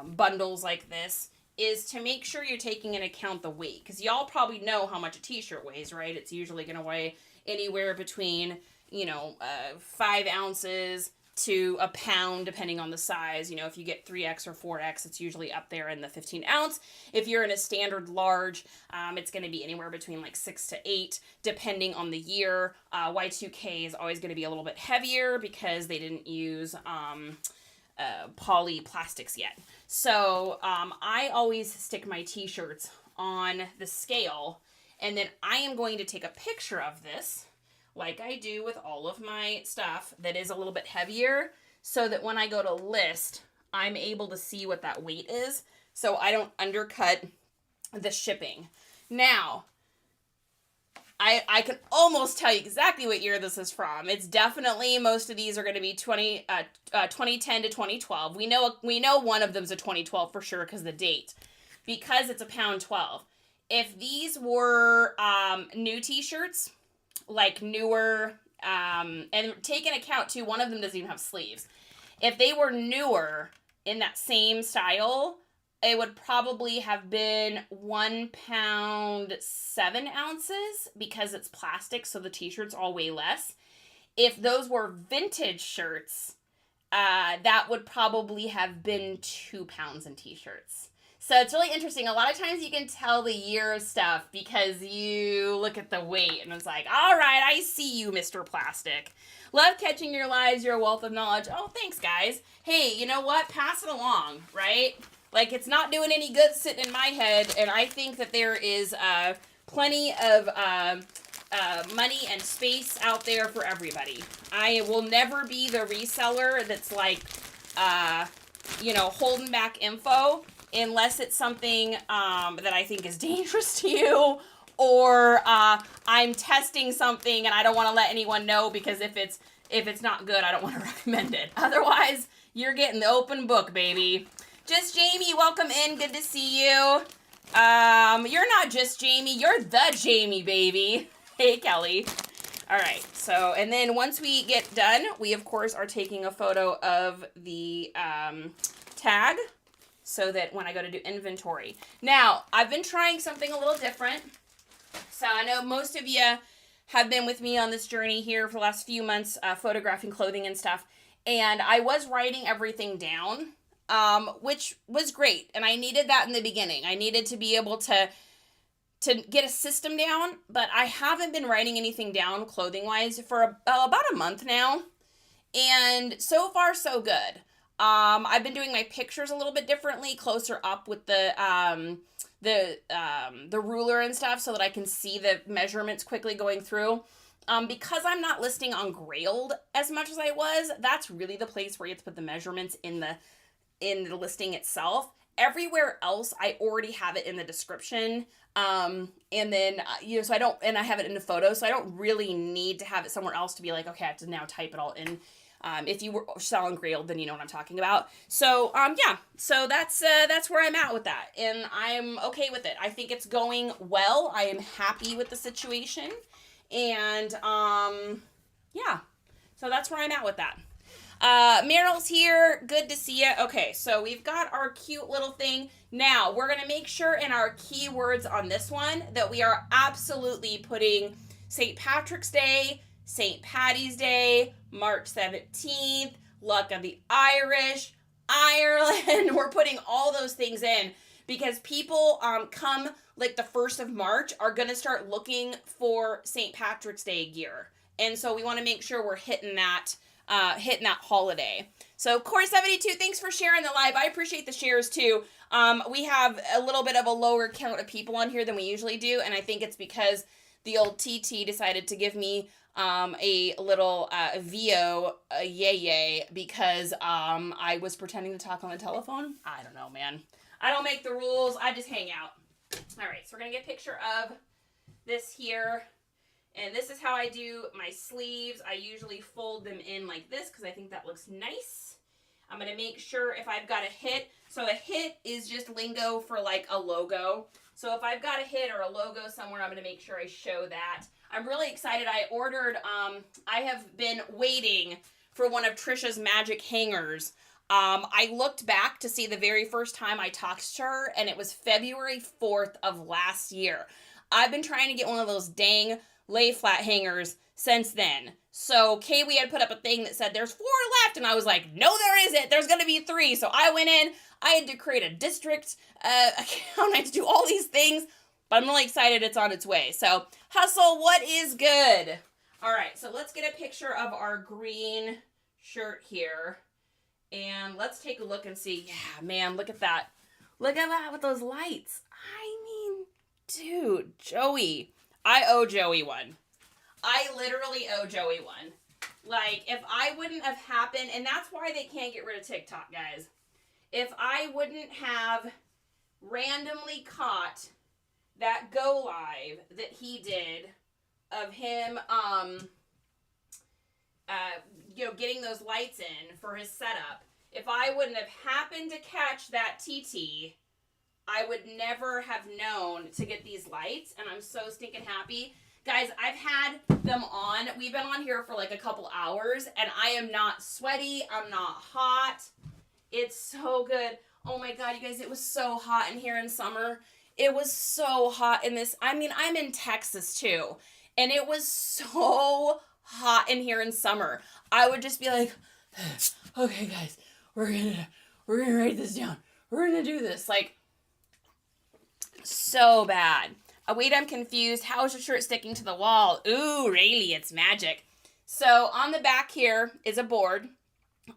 bundles like this, is to make sure you're taking into account the weight. Because y'all probably know how much a t-shirt weighs, right? It's usually going to weigh anywhere between, 5 ounces to a pound, depending on the size. If you get 3X or 4X, it's usually up there in the 15 ounce. If you're in a standard large, it's going to be anywhere between like 6 to 8, depending on the year. Y2K is always going to be a little bit heavier because they didn't use poly plastics yet. So I always stick my t-shirts on the scale, and then I am going to take a picture of this, like I do with all of my stuff that is a little bit heavier, so that when I go to list, I'm able to see what that weight is, so I don't undercut the shipping. Now, I can almost tell you exactly what year this is from. It's definitely, most of these are going to be 2010 to 2012. We know one of them's a 2012 for sure because the date, because it's a pound 12. If these were new t-shirts, like newer, and take into account too, one of them doesn't even have sleeves. If they were newer in that same style, it would probably have been 1 pound 7 ounces because it's plastic, so the t-shirts all weigh less. If those were vintage shirts, that would probably have been 2 pounds in t-shirts. So it's really interesting. A lot of times you can tell the year of stuff because you look at the weight and it's like, all right, I see you, Mr. Plastic. Love catching your lives. You're a wealth of knowledge. Oh, thanks, guys. Hey, you know what? Pass it along, right? Like, it's not doing any good sitting in my head, and I think that there is plenty of money and space out there for everybody. I will never be the reseller that's like, holding back info unless it's something that I think is dangerous to you, or I'm testing something and I don't want to let anyone know because if it's not good, I don't want to recommend it. Otherwise, you're getting the open book, baby. Just Jamie, welcome in. Good to see you. You're not just Jamie. You're the Jamie, baby. Hey, Kelly. All right. So, and then once we get done, we, of course, are taking a photo of the tag so that when I go to do inventory. Now, I've been trying something a little different. So, I know most of you have been with me on this journey here for the last few months, photographing clothing and stuff. And I was writing everything down, which was great. And I needed that in the beginning. I needed to be able to get a system down, but I haven't been writing anything down clothing-wise for about a month now. And so far, so good. I've been doing my pictures a little bit differently, closer up with the ruler and stuff so that I can see the measurements quickly going through. Because I'm not listing on Grailed as much as I was, that's really the place where you have to put the measurements in the listing itself. Everywhere else, I already have it in the description. And then, so I don't, and I have it in the photo, so I don't really need to have it somewhere else to be like, okay, I have to now type it all in. If you were selling Grailed, then you know what I'm talking about. So, yeah, so that's where I'm at with that. And I'm okay with it. I think it's going well. I am happy with the situation. And, yeah, so that's where I'm at with that. Meryl's here. Good to see you. Okay, so we've got our cute little thing. Now, we're going to make sure in our keywords on this one that we are absolutely putting St. Patrick's Day, St. Patty's Day, March 17th, Luck of the Irish, Ireland. We're putting all those things in because people come like the 1st of March are going to start looking for St. Patrick's Day gear. And so we want to make sure we're hitting that holiday. So Core 72, thanks for sharing the live. I appreciate the shares too. We have a little bit of a lower count of people on here than we usually do, and I think it's because the old TT decided to give me a little VO yay because I was pretending to talk on the telephone. I don't know, man. I don't make the rules. I just hang out. All right, so we're gonna get a picture of this here. And this is how I do my sleeves. I usually fold them in like this because I think that looks nice. I'm going to make sure if I've got a hit. So a hit is just lingo for like a logo. So if I've got a hit or a logo somewhere, I'm going to make sure I show that. I'm really excited. I ordered, I have been waiting for one of Trisha's magic hangers. I looked back to see the very first time I talked to her, and it was February 4th of last year. I've been trying to get one of those dang lay flat hangers since then. So Kiwi had put up a thing that said there's 4 left, and I was like, no, there isn't. There's going to be 3. So I went in. I had to create a district account. I had to do all these things, but I'm really excited it's on its way. So hustle, what is good? All right, so let's get a picture of our green shirt here. And let's take a look and see. Yeah, man, look at that. Look at that with those lights. I mean, dude, Joey. I owe Joey one. I literally owe Joey one. Like, if I wouldn't have happened, and that's why they can't get rid of TikTok, guys. If I wouldn't have randomly caught that go live that he did of him, getting those lights in for his setup, if I wouldn't have happened to catch that TT, I would never have known to get these lights, and I'm so stinking happy. Guys, I've had them on. We've been on here for like a couple hours, and I am not sweaty. I'm not hot. It's so good. Oh my God, you guys, it was so hot in here in summer. It was so hot in this. I mean, I'm in Texas too, and it was so hot in here in summer. I would just be like, okay, guys, we're gonna write this down. We're gonna do this. Like, so bad. Wait, I'm confused. How is your shirt sticking to the wall? Ooh, really, it's magic. So on the back here is a board.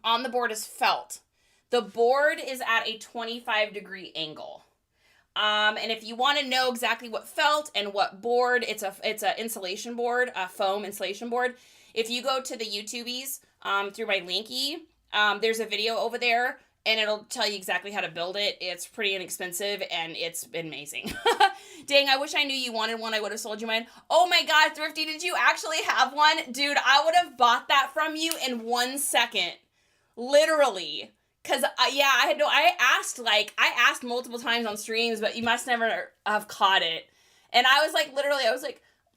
On the board is felt. The board is at a 25-degree angle. And if you want to know exactly what felt and what board, it's a insulation board, a foam insulation board. If you go to the YouTubies through my linky, there's a video over there, and it'll tell you exactly how to build it. It's pretty inexpensive, and it's been amazing. Dang, I wish I knew you wanted one. I would have sold you mine. Oh my God, Thrifty, did you actually have one? Dude, I would have bought that from you in 1 second. Literally. Because, I asked multiple times on streams, but you must never have caught it. And I was like,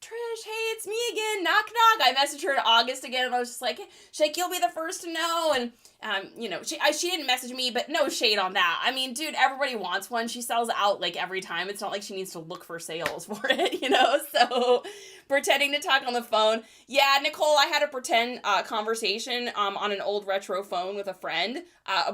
Trish, hey, it's me again, knock, knock. I messaged her in August again, and I was just like, Shake, you'll be the first to know. And, she didn't message me, but no shade on that. I mean, dude, everybody wants one. She sells out, like, every time. It's not like she needs to look for sales for it, So, pretending to talk on the phone. Yeah, Nicole, I had a pretend conversation on an old retro phone with a friend.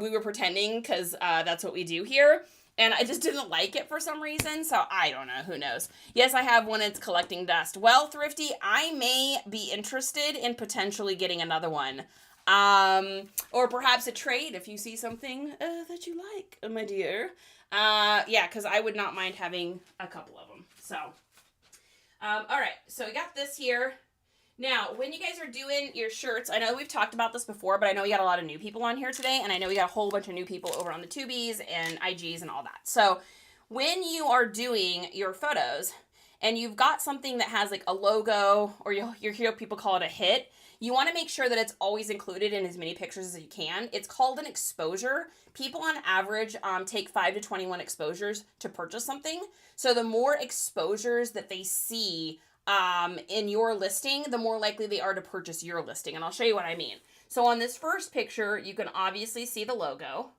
We were pretending because that's what we do here. And I just didn't like it for some reason, so I don't know, who knows. Yes, I have one, it's collecting dust. Well, Thrifty, I may be interested in potentially getting another one. Or perhaps a trade if you see something that you like, my dear. Because I would not mind having a couple of them. So, all right, so we got this here. Now, when you guys are doing your shirts, I know we've talked about this before, but I know we got a lot of new people on here today, and I know we got a whole bunch of new people over on the Tubies and IGs and all that. So, when you are doing your photos, and you've got something that has like a logo, or you hear people call it a hit, you want to make sure that it's always included in as many pictures as you can. It's called an exposure. People on average take 5 to 21 exposures to purchase something. So, the more exposures that they see in your listing, the more likely they are to purchase your listing. And I'll show you what I mean. So on this first picture, you can obviously see the logo.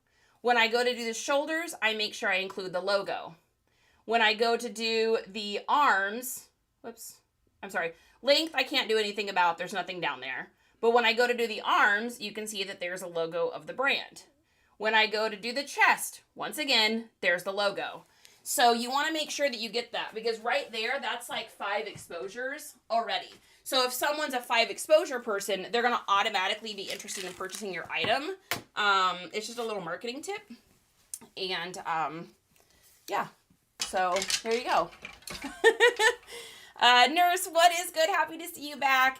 When I go to do the shoulders, I make sure I include the logo. When I go to do the arms, length, I can't do anything about. There's nothing down there. But when I go to do the arms, you can see that there's a logo of the brand. When I go to do the chest, once again, there's the logo. So you want to make sure that you get that, because right there, that's like 5 exposures already. So if someone's a 5 exposure person, they're going to automatically be interested in purchasing your item. It's just a little marketing tip. And so there you go. Nurse, what is good? Happy to see you back.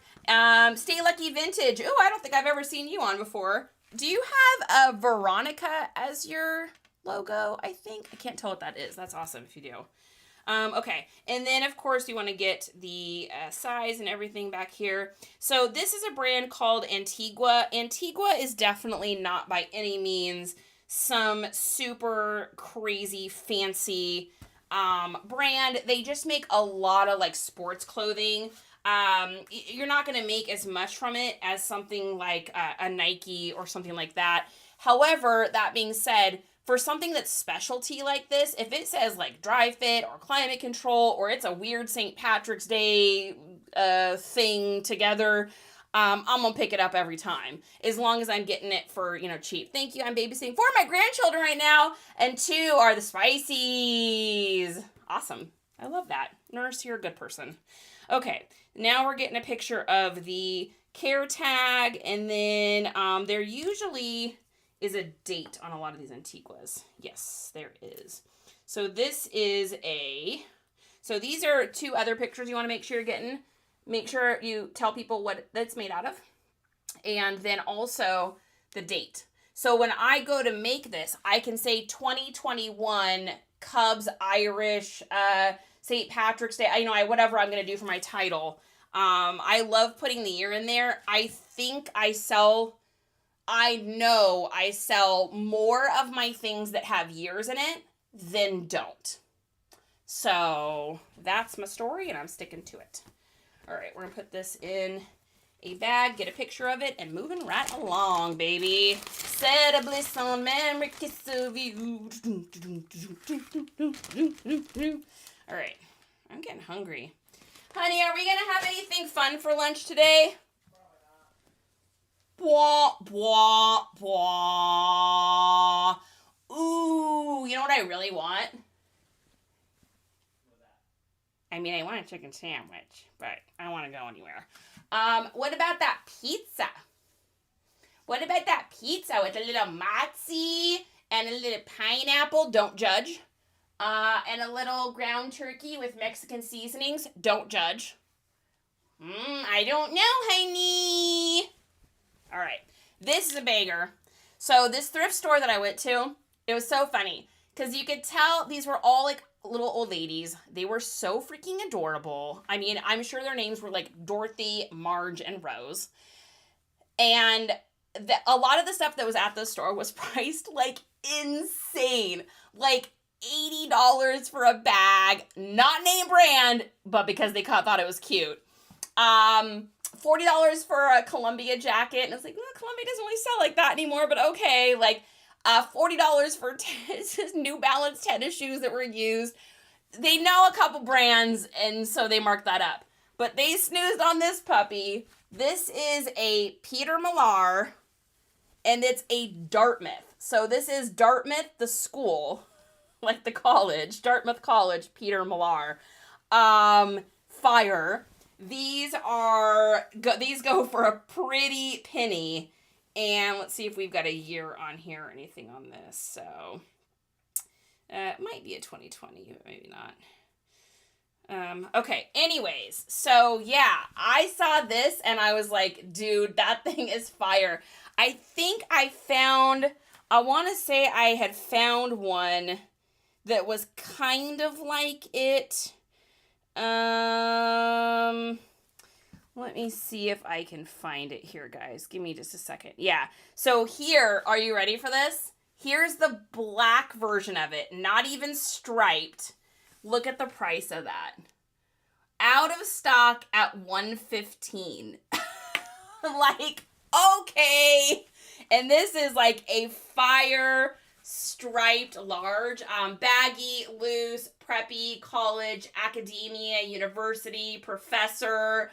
Stay Lucky Vintage. Oh, I don't think I've ever seen you on before. Do you have a Veronica as your logo? I think. I can't tell what that is. That's awesome if you do. Okay, and then of course you want to get the size and everything back here. So this is a brand called Antigua. Antigua is definitely not by any means some super crazy fancy brand. They just make a lot of like sports clothing. You're not going to make as much from it as something like a Nike or something like that. However, that being said, for something that's specialty like this, if it says like dry fit or climate control, or it's a weird St. Patrick's Day thing together, I'm gonna pick it up every time, as long as I'm getting it for, cheap. Thank you. I'm babysitting 4 of my grandchildren right now, and 2 are the Spicies. Awesome. I love that. Nurse, you're a good person. Okay, now we're getting a picture of the care tag, and then there usually is a date on a lot of these Antiquas. Yes, there is. So this is so these are 2 other pictures you want to make sure you're getting. Make sure you tell people what that's made out of. And then also the date. So when I go to make this, I can say 2021 Cubs Irish St. Patrick's Day. Whatever I'm going to do for my title. I love putting the year in there. I know I sell more of my things that have years in it than don't. So that's my story, and I'm sticking to it. All right, we're going to put this in a bag, get a picture of it, and moving right along, baby. Set a bliss on memory, kiss of you. All right, I'm getting hungry. Honey, are we going to have anything fun for lunch today? Blah, blah, blah. Ooh, you know what I really want? I want a chicken sandwich, but I don't want to go anywhere. What about that pizza? What about that pizza with a little mozzie and a little pineapple? Don't judge. And a little ground turkey with Mexican seasonings? Don't judge. I don't know, honey. All right. This is a banger. So this thrift store that I went to, it was so funny because you could tell these were all like little old ladies. They were so freaking adorable. I'm sure their names were like Dorothy, Marge, and Rose. And a lot of the stuff that was at the store was priced like insane. Like $80 for a bag, not name brand, but because they thought it was cute. $40 for a Columbia jacket. And I was like, Columbia doesn't really sell like that anymore, but okay. Like, $40 for New Balance tennis shoes that were used. They know a couple brands, and so they marked that up. But they snoozed on this puppy. This is a Peter Millar, and it's a Dartmouth. So this is Dartmouth, the school, like the college, Dartmouth College, Peter Millar. Fire. These go for a pretty penny. And let's see if we've got a year on here or anything on this. So it might be a 2020, but maybe not. Okay, anyways. So yeah, I saw this and I was like, dude, that thing is fire. I think I want to say I had found one that was kind of like it. Let me see if I can find it here, guys. Give me just a second. Yeah. So here, are you ready for this? Here's the black version of it, not even striped. Look at the price of that. Out of stock at $115. Like, okay. And this is like a fire striped large, baggy, loose, preppy, college, academia, university, professor.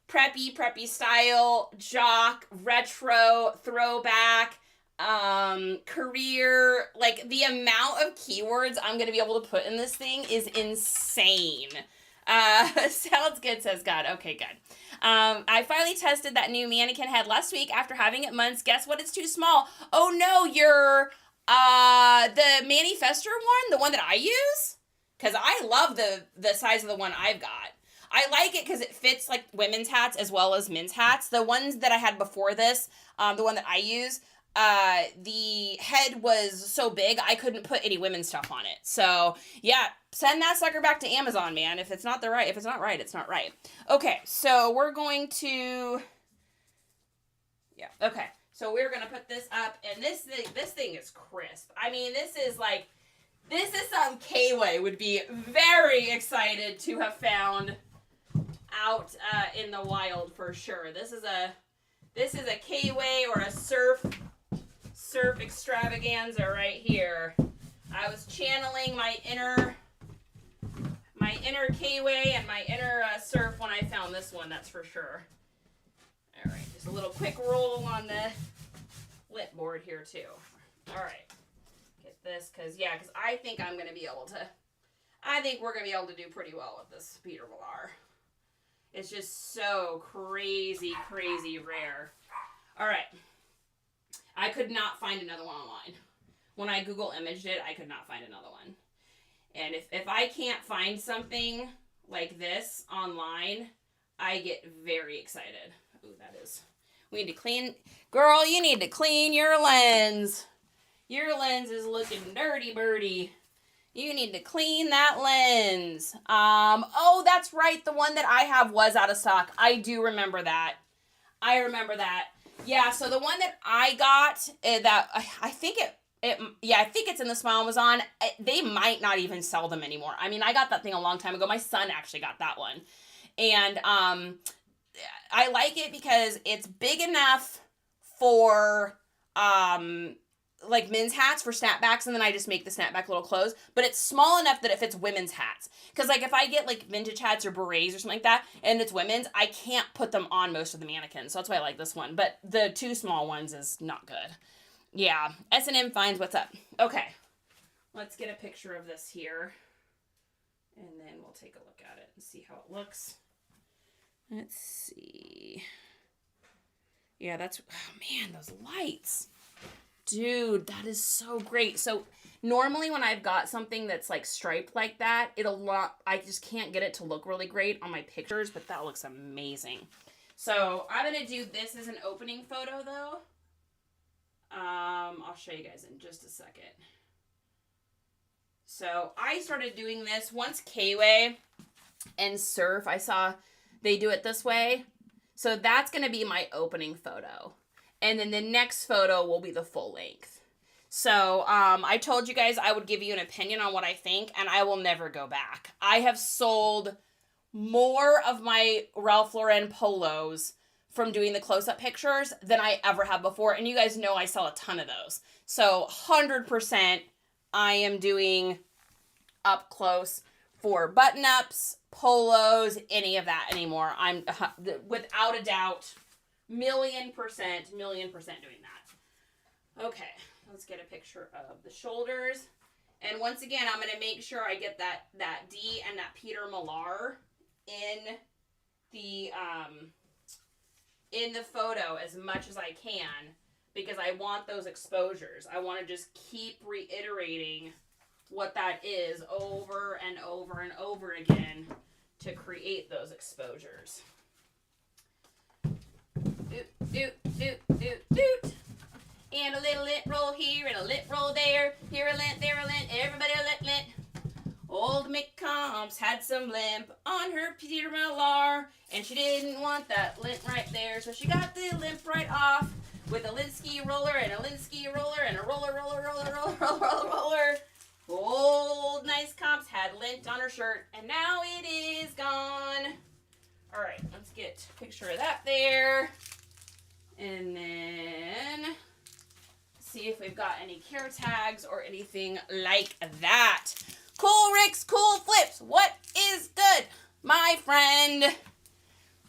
Preppy style, jock, retro, throwback, career. Like, the amount of keywords I'm going to be able to put in this thing is insane. Sounds good, says God. Okay, good. I finally tested that new mannequin head last week after having it months. Guess what? It's too small. Oh, no, you're, the manifester one, the one that I use? Because I love the size of the one I've got. I like it because it fits like women's hats as well as men's hats. The ones that I had before this, the one that I use, the head was so big I couldn't put any women's stuff on it. So yeah, send that sucker back to Amazon, man. If it's not right, it's not right. Okay, so we're going to, yeah, okay. So we're gonna put this up, and this thing is crisp. I mean, this is like This is some K-Way would be very excited to have found out in the wild for sure. This is a K-Way or a surf extravaganza right here. I was channeling my inner K-Way and my inner surf when I found this one, that's for sure. All right, just a little quick roll on the lip board here too. All right. This because I think we're gonna be able to do pretty well with this Peter Millar. It's just so crazy rare. All right, I could not find another one online. When I Google imaged it, I could not find another one. And if I can't find something like this online, I get very excited. Ooh, that is. We need to clean, girl. You need to clean your lens. Your lens is looking dirty, birdie. You need to clean that lens. Oh, that's right. The one that I have was out of stock. I do remember that. Yeah, so the one that I got, I think it's in the small Amazon. They might not even sell them anymore. I mean, I got that thing a long time ago. My son actually got that one. And I like it because it's big enough for like men's hats for snapbacks, and then I just make the snapback little clothes, but it's small enough that it fits women's hats. Because like if I get like vintage hats or berets or something like that and it's women's, I can't put them on most of the mannequins, so that's why I like this one. But the two small ones is not good. Yeah, S&M finds what's up. Okay, let's get a picture of this here, and then we'll take a look at it and see how it looks. Let's see. Yeah, that's, oh man, those lights. Dude, that is so great. So normally when I've got something that's like striped like that, I just can't get it to look really great on my pictures, but that looks amazing. So I'm going to do this as an opening photo though. I'll show you guys in just a second. So I started doing this once K-Way and Surf, I saw they do it this way. So that's going to be my opening photo. And then the next photo will be the full length. So I told you guys I would give you an opinion on what I think, and I will never go back. I have sold more of my Ralph Lauren polos from doing the close-up pictures than I ever have before. And you guys know I sell a ton of those. So 100% I am doing up close for button-ups, polos, any of that anymore. I'm without a doubt, million percent doing that. Okay, let's get a picture of the shoulders. And once again, I'm going to make sure I get that D and that Peter Millar in the photo as much as I can, because I want those exposures. I want to just keep reiterating what that is over and over and over again to create those exposures. Doot, doot, doot, doot. And a little lint roll here and a lint roll there. Here a lint, there a lint, everybody a lint. Old NiceComps had some limp on her Peter Millar, and she didn't want that lint right there, so she got the limp right off with a lint ski roller and a lint ski roller and a roller. Old NiceComps had lint on her shirt, and now it is gone. All right, let's get a picture of that there. And then see if we've got any care tags or anything like that. Cool Ricks, cool flips. What is good, my friend?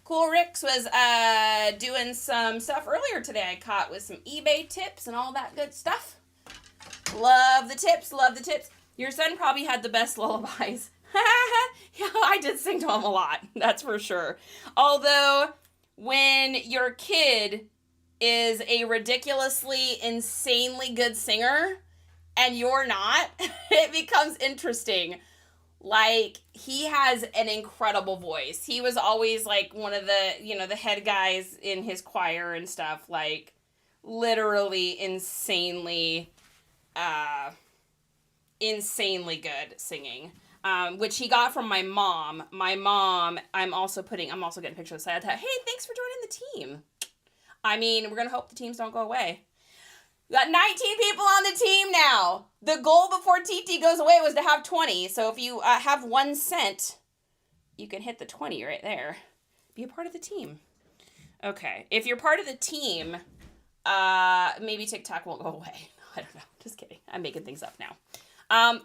Cool Ricks was doing some stuff earlier today I caught with some eBay tips and all that good stuff. Love the tips, love the tips. Your son probably had the best lullabies. Yeah, I did sing to him a lot, that's for sure. Although, when your kid is a ridiculously, insanely good singer, and you're not, it becomes interesting. Like, he has an incredible voice. He was always, like, one of the, the head guys in his choir and stuff. Like, literally insanely good singing. Which he got from my mom. My mom, I'm also getting a picture of the side. Hey, thanks for joining the team. I mean, we're going to hope the teams don't go away. We got 19 people on the team now. Now, the goal before TT goes away was to have 20. So if you have 1 cent, you can hit the 20 right there. Be a part of the team. Okay. If you're part of the team, maybe TikTok won't go away. I don't know. Just kidding. I'm making things up now.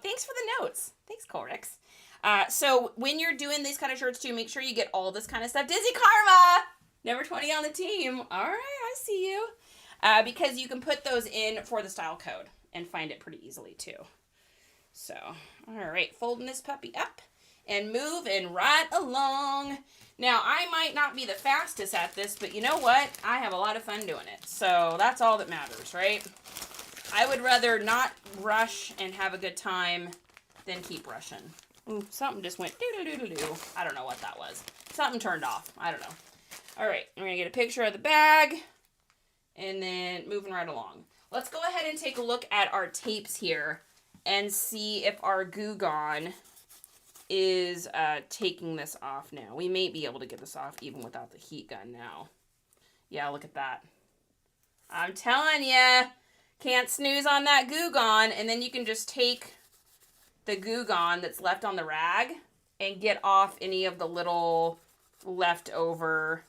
Thanks for the notes. Thanks, Corix. So when you're doing these kind of shirts too, make sure you get all this kind of stuff. Dizzy Karma! Number 20 on the team. All right, I see you. Because you can put those in for the style code and find it pretty easily too. So, all right, folding this puppy up and moving right along. Now, I might not be the fastest at this, but you know what? I have a lot of fun doing it. So that's all that matters, right? I would rather not rush and have a good time than keep rushing. Ooh, something just went doo-doo-doo-doo-doo. I don't know what that was. Something turned off. I don't know. All right, we're going to get a picture of the bag and then moving right along. Let's go ahead and take a look at our tapes here and see if our Goo Gone is taking this off now. We may be able to get this off even without the heat gun now. Yeah, look at that. I'm telling ya, can't snooze on that Goo Gone, and then you can just take the Goo Gone that's left on the rag and get off any of the little leftover.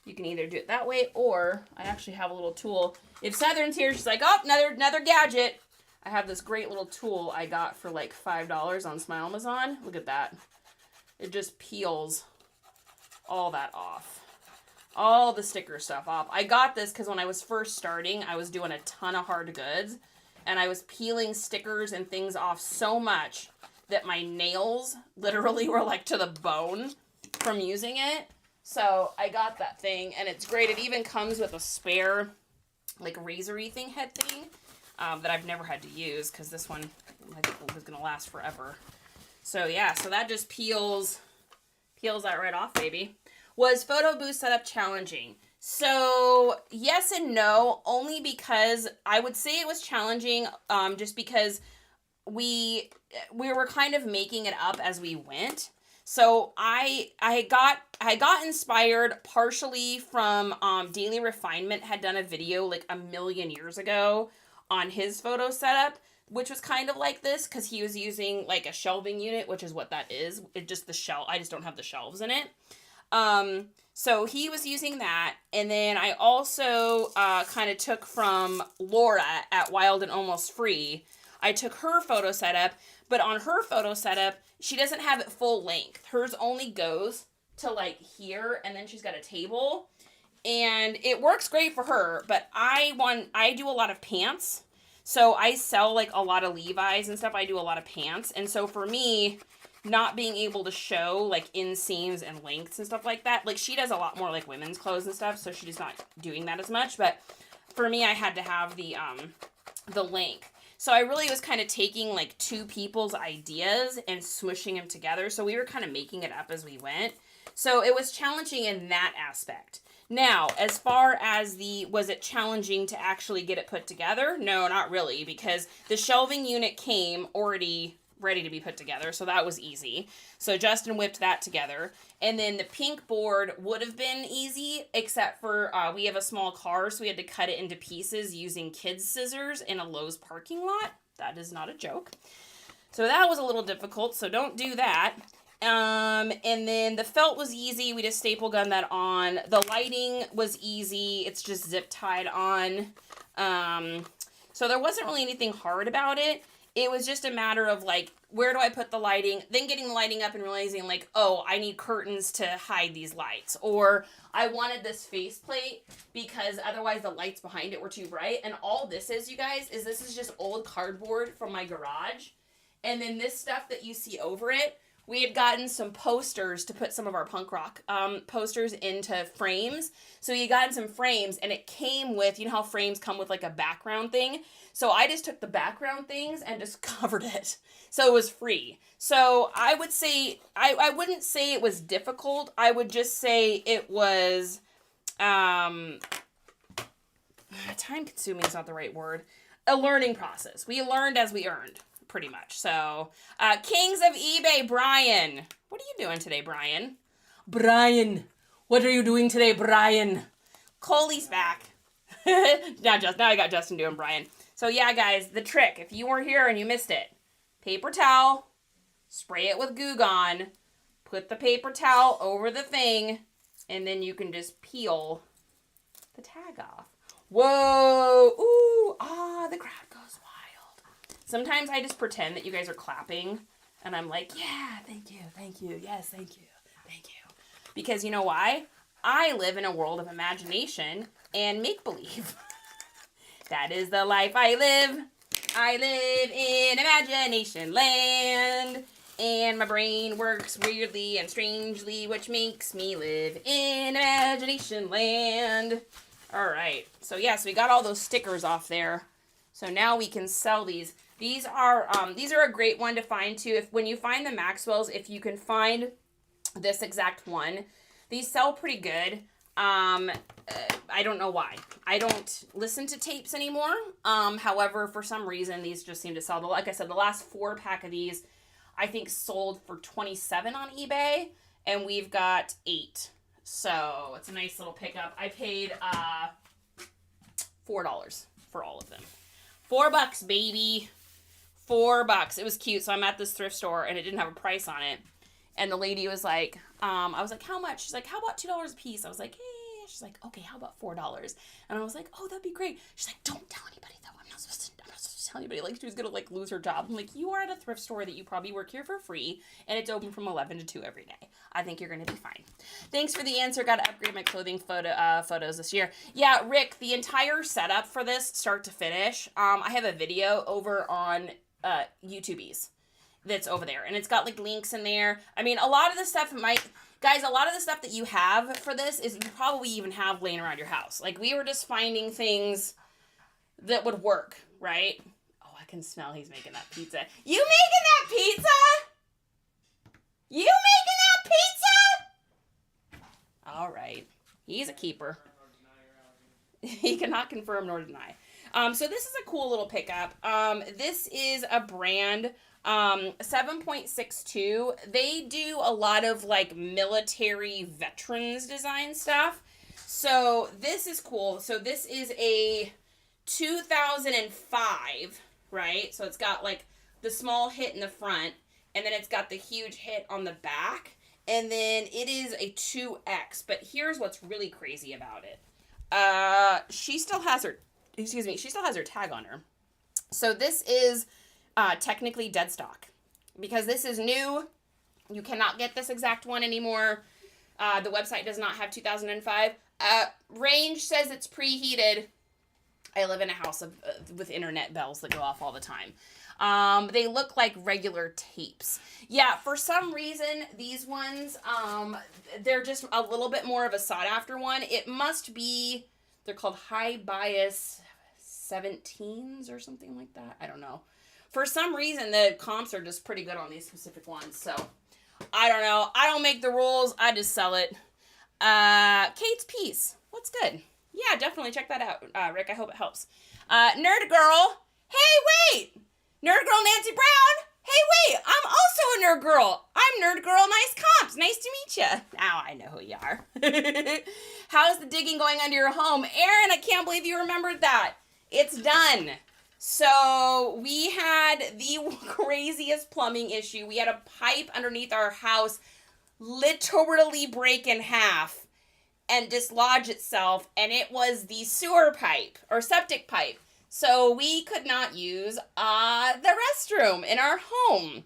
You can either do it that way, or I actually have a little tool. If Southern's here, she's like, oh, another gadget. I have this great little tool I got for like $5 on Smile Amazon. Look at that. It just peels all that off. All the sticker stuff off. I got this because when I was first starting, I was doing a ton of hard goods. And I was peeling stickers and things off so much that my nails literally were like to the bone from using it. So I got that thing, and it's great. It even comes with a spare like razor-y head thing. That I've never had to use because this one I think was going to last forever. So yeah, so that just peels that right off, baby. Was Photo Booth setup challenging? So yes and no, only because I would say it was challenging just because we were kind of making it up as we went. So I got inspired partially from Daily Refinement had done a video like a million years ago on his photo setup, which was kind of like this because he was using like a shelving unit, which is what that is. It's just the shelf. I just don't have the shelves in it. So he was using that. And then I also kind of took from Laura at Wild and Almost Free. I took her photo setup, but on her photo setup, she doesn't have it full length. Hers only goes to like here, and then she's got a table. And it works great for her, but I do a lot of pants. So I sell like a lot of Levi's and stuff. I do a lot of pants. And so for me, not being able to show like inseams and lengths and stuff like that, like she does a lot more like women's clothes and stuff, so she's not doing that as much. But for me, I had to have the length. So I really was kind of taking like two people's ideas and smooshing them together. So we were kind of making it up as we went. So it was challenging in that aspect. Now, as far as was it challenging to actually get it put together? No, not really, because the shelving unit came already ready to be put together, so that was easy. So Justin whipped that together. And then the pink board would have been easy, except for we have a small car, so we had to cut it into pieces using kids' scissors in a Lowe's parking lot. That is not a joke. So that was a little difficult, so don't do that. And then the felt was easy. We just staple gun that on. The lighting was easy. It's just zip tied on. So there wasn't really anything hard about it. It was just a matter of like, where do I put the lighting? Then getting the lighting up and realizing like, oh, I need curtains to hide these lights. Or I wanted this faceplate because otherwise the lights behind it were too bright. And all this is, you guys, is this is just old cardboard from my garage. And then this stuff that you see over it, we had gotten some posters to put some of our punk rock posters into frames. So we had gotten some frames, and it came with, you know how frames come with like a background thing? So I just took the background things and just covered it. So it was free. So I would say, I wouldn't say it was difficult. I would just say it was, time consuming is not the right word. A learning process. We learned as we earned. Pretty much. So, Kings of eBay, Brian. What are you doing today, Brian? Brian. What are you doing today, Brian? Coley's back. Now I got Justin doing Brian. So yeah, guys, the trick, if you were here and you missed it, paper towel, spray it with Goo Gone, put the paper towel over the thing, and then you can just peel the tag off. Whoa! Ooh! Ah, the crowd goes wild. Sometimes I just pretend that you guys are clapping, and I'm like, yeah, thank you, yes, thank you. Because you know why? I live in a world of imagination and make-believe. That is the life I live. I live in imagination land. And my brain works weirdly and strangely, which makes me live in imagination land. All right. So, yeah, so we got all those stickers off there. So now we can sell these. These are a great one to find, too. When you find the Maxwells, if you can find this exact one, these sell pretty good. I don't know why. I don't listen to tapes anymore. However, for some reason, these just seem to sell. Like I said, the last 4-pack of these, I think, sold for $27 on eBay, and we've got 8. So it's a nice little pickup. I paid $4 for all of them. $4, baby. $4. It was cute. So I'm at this thrift store, and it didn't have a price on it. And the lady was like, I was like, how much? She's like, how about $2 a piece? I was like, hey. She's like, okay, how about $4? And I was like, oh, that'd be great. She's like, don't tell anybody though. I'm not supposed to tell anybody. Like, she was gonna like lose her job. I'm like, you are at a thrift store that you probably work here for free, and it's open from 11 to 2 every day. I think you're gonna be fine. Thanks for the answer. Got to upgrade my clothing photos this year. Yeah, Rick, the entire setup for this, start to finish. I have a video over on YouTube's that's over there, and it's got like links in there. I mean, a lot of the stuff Guys, a lot of the stuff that you have for this is you probably even have laying around your house. Like, we were just finding things that would work, right? Oh, I can smell he's making that pizza. You making that pizza? You making that pizza? All right. He's a keeper. He cannot confirm nor deny. So this is a cool little pickup. This is a brand... 7.62, they do a lot of like military veterans design stuff. So this is cool. So this is a 2005, right? So it's got like the small hit in the front, and then it's got the huge hit on the back, and then it is a 2X. But here's what's really crazy about it. She still has her tag on her. So this is technically dead stock, because this is new. You cannot get this exact one anymore. The website does not have 2005. Range says it's preheated. I live in a house with internet bells that go off all the time. They look like regular tapes. Yeah, for some reason, these ones, they're just a little bit more of a sought after one. It must be, they're called high bias 17s or something like that. I don't know. For some reason, the comps are just pretty good on these specific ones. So, I don't know. I don't make the rules. I just sell it. Kate's Piece. What's good? Yeah, definitely check that out, Rick. I hope it helps. Nerd Girl. Hey, wait. Nerd Girl Nancy Brown. Hey, wait. I'm also a Nerd Girl. I'm Nerd Girl NiceComps. Nice to meet you. Now I know who you are. How's the digging going under your home? Aaron, I can't believe you remembered that. It's done. So we had the craziest plumbing issue. We had a pipe underneath our house literally break in half and dislodge itself, and it was the sewer pipe or septic pipe. So we could not use the restroom in our home,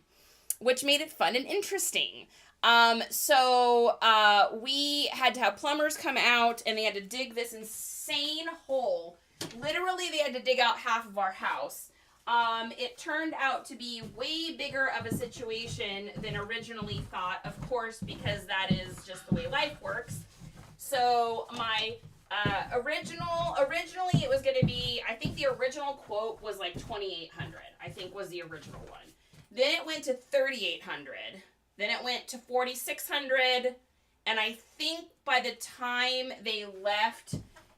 which made it fun and interesting. So we had to have plumbers come out, and they had to dig this insane hole. Literally, they had to dig out half of our house. It turned out to be way bigger of a situation than originally thought, of course, because that is just the way life works. So my originally it was going to be, I think the original quote was like $2,800, I think was the original one. Then it went to $3,800. Then it went to $4,600. And I think by the time they left,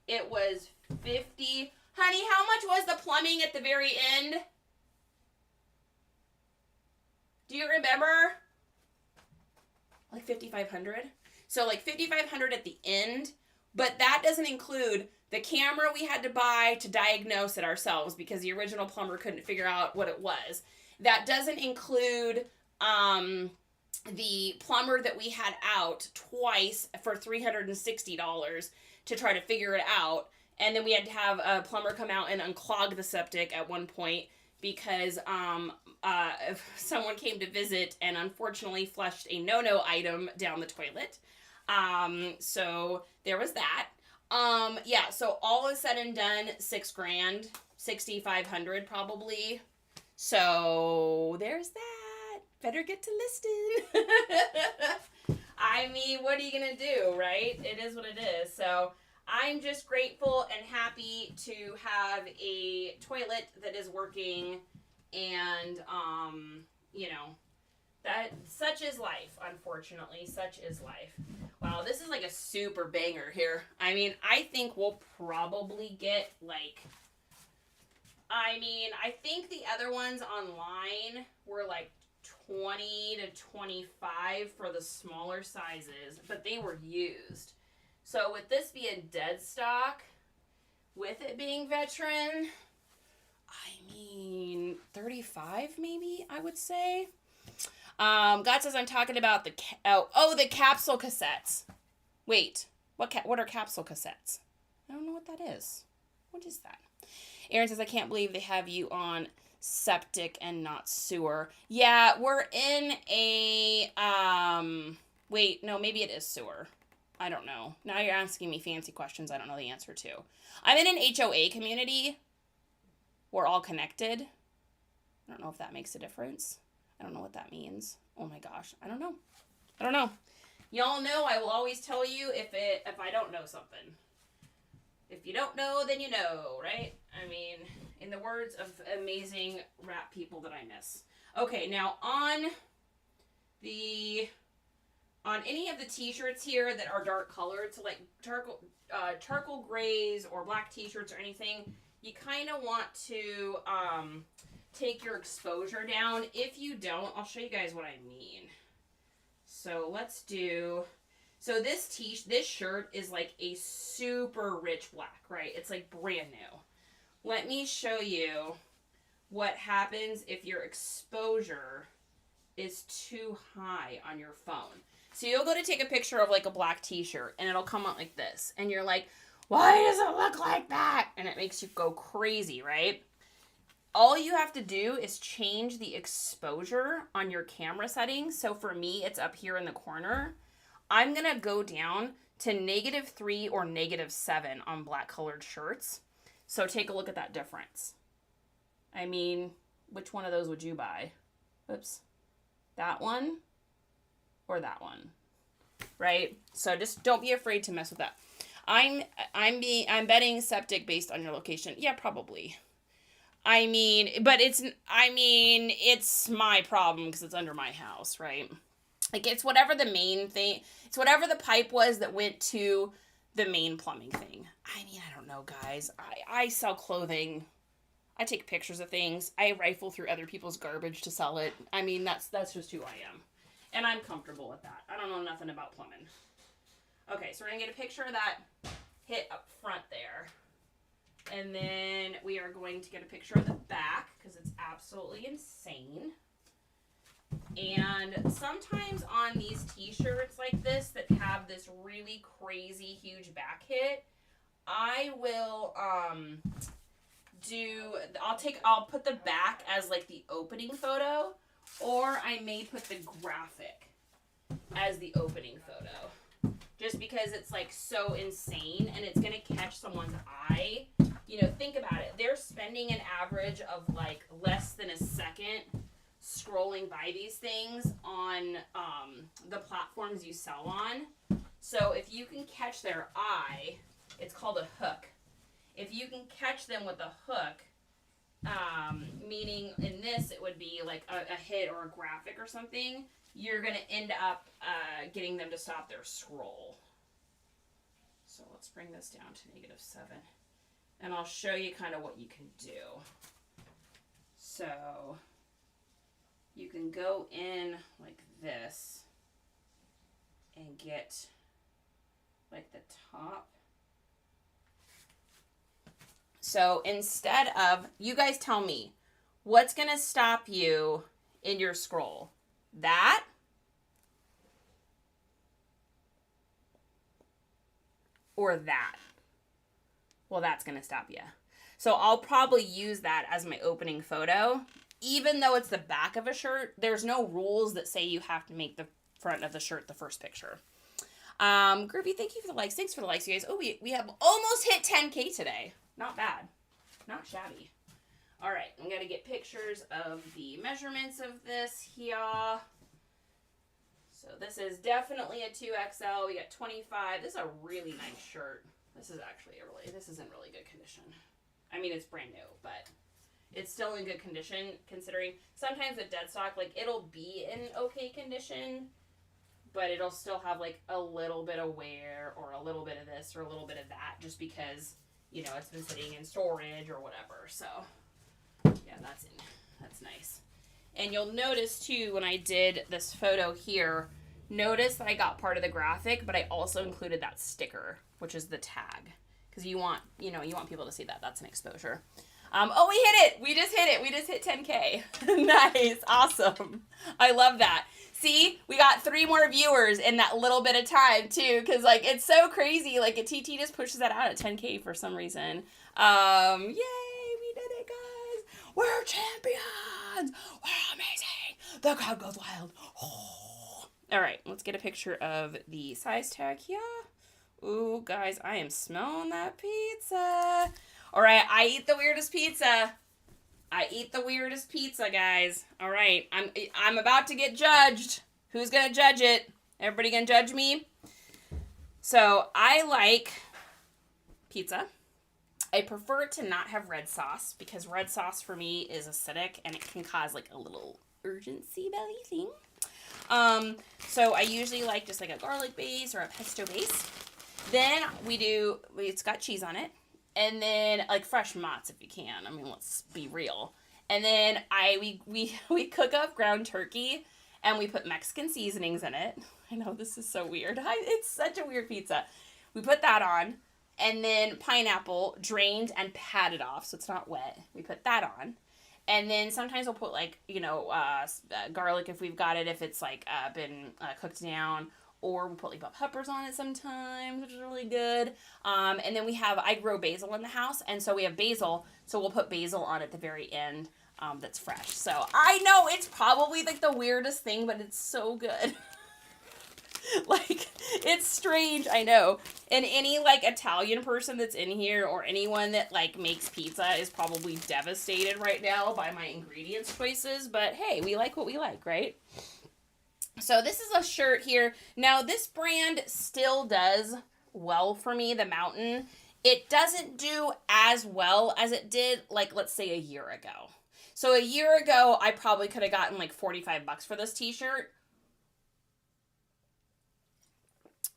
it was $50. Honey, how much was the plumbing at the very end? Do you remember? Like $5,500. So like $5,500 at the end, but that doesn't include The camera we had to buy to diagnose it ourselves because the original plumber couldn't figure out what it was. That doesn't include the plumber that we had out twice for $360 to try to figure it out. And then we had to have a plumber come out and unclog the septic at one point because someone came to visit and unfortunately flushed a no-no item down the toilet. So there was that. Yeah, so all is said and done, $6,000, $6,500 probably. So there's that. Better get to listing. I mean, what are you gonna do, right? It is what it is. So I'm just grateful and happy to have a toilet that is working, and you know, that such is life. Unfortunately, such is life. Wow, this is like a super banger here. I mean, I think we'll probably get like, I think the other ones online were like 20 to 25 for the smaller sizes, but they were used. So with this being dead stock, with it being veteran, I mean, 35 maybe, I would say. God says I'm talking about the the capsule cassettes. Wait, what are capsule cassettes? I don't know what that is. What is that? Aaron says I can't believe they have you on septic and not sewer. Yeah, we're in a wait, no, maybe it is sewer. I don't know. Now you're asking me fancy questions I don't know the answer to. I'm in an HOA community. We're all connected. I don't know if that makes a difference. I don't know what that means. Oh my gosh. I don't know. Y'all know I will always tell you if I don't know something. If you don't know, then you know, right? I mean, in the words of amazing rap people that I miss. Okay, now on any of the t-shirts here that are dark colored, so like charcoal grays or black t-shirts or anything, you kind of want to take your exposure down. If you don't, I'll show you guys what I mean. So let's do, so this shirt is like a super rich black, right? It's like brand new. Let me show you what happens if your exposure is too high on your phone. So you'll go to take a picture of like a black t-shirt and it'll come out like this. And you're like, why does it look like that? And it makes you go crazy, right? All you have to do is change the exposure on your camera settings. So for me, it's up here in the corner. I'm going to go down to -3 or -7 on black colored shirts. So take a look at that difference. I mean, which one of those would you buy? Oops. That one or that one, right? So just don't be afraid to mess with that. I'm betting septic based on your location. Yeah, probably. It's my problem because it's under my house, right? Like, it's whatever the main thing, it's whatever the pipe was that went to the main plumbing thing. I mean, I don't know, guys. I sell clothing. I take pictures of things. I rifle through other people's garbage to sell it. I mean, that's just who I am. And I'm comfortable with that. I don't know nothing about plumbing. Okay, so we're going to get a picture of that hit up front there. And then we are going to get a picture of the back because it's absolutely insane. And sometimes on these t-shirts like this that have this really crazy huge back hit, I will I'll put the back as like the opening photo, or I may put the graphic as the opening photo. Just because it's like so insane and it's going to catch someone's eye. You know, think about it. They're spending an average of like less than a second scrolling by these things on the platforms you sell on. So if you can catch their eye, it's called a hook. If you can catch them with a hook, meaning in this it would be like a hit or a graphic or something, you're going to end up getting them to stop their scroll. So let's bring this down to -7. And I'll show you kind of what you can do. So you can go in like this and get like the top So instead of, you guys tell me, what's going to stop you in your scroll? That? Or that? Well, that's going to stop you. So I'll probably use that as my opening photo. Even though it's the back of a shirt, there's no rules that say you have to make the front of the shirt the first picture. Groovy, thank you for the likes. Thanks for the likes, you guys. Oh, we have almost hit 10K today. Not bad. Not shabby. All right, I'm going to get pictures of the measurements of this here. So this is definitely a 2XL. We got 25. This is a really nice shirt. This is in really good condition. I mean, it's brand new, but it's still in good condition considering sometimes with dead stock, like it'll be in okay condition, but it'll still have like a little bit of wear or a little bit of this or a little bit of that just because, you know, it's been sitting in storage or whatever. So yeah, that's nice. And you'll notice too, when I did this photo here, notice that I got part of the graphic, but I also included that sticker, which is the tag. Because you want people to see that. That's an exposure. Oh, we hit it. We just hit it. We just hit 10K. Nice. Awesome. I love that. See, we got 3 more viewers in that little bit of time too. Because like, it's so crazy. Like a TT just pushes that out at 10K for some reason. Yay. We did it, guys. We're champions. We're amazing. The crowd goes wild. Oh. All right. Let's get a picture of the size tag here. Ooh, guys, I am smelling that pizza. All right, I eat the weirdest pizza. I eat the weirdest pizza, guys. All right, I'm about to get judged. Who's going to judge it? Everybody going to judge me? So, I like pizza. I prefer it to not have red sauce because red sauce for me is acidic and it can cause like a little urgency belly thing. So I usually like just like a garlic base or a pesto base. Then it's got cheese on it. And then like fresh mozz if you can. I mean, let's be real. And then we cook up ground turkey and we put Mexican seasonings in it. I know this is so weird. It's such a weird pizza. We put that on and then pineapple drained and patted off so it's not wet. We put that on. And then sometimes we'll put like, garlic if we've got it, if it's like been cooked down. Or we'll put like bell peppers on it sometimes, which is really good. And then I grow basil in the house, and so we have basil, so we'll put basil on at the very end that's fresh. So I know it's probably like the weirdest thing, but it's so good. Like, it's strange, I know. And any like Italian person that's in here or anyone that like makes pizza is probably devastated right now by my ingredients choices, but hey, we like what we like, right? So this is a shirt here. Now this brand still does well for me, the Mountain. It doesn't do as well as it did, like, let's say a year ago. So a year ago, I probably could have gotten like $45 for this t-shirt.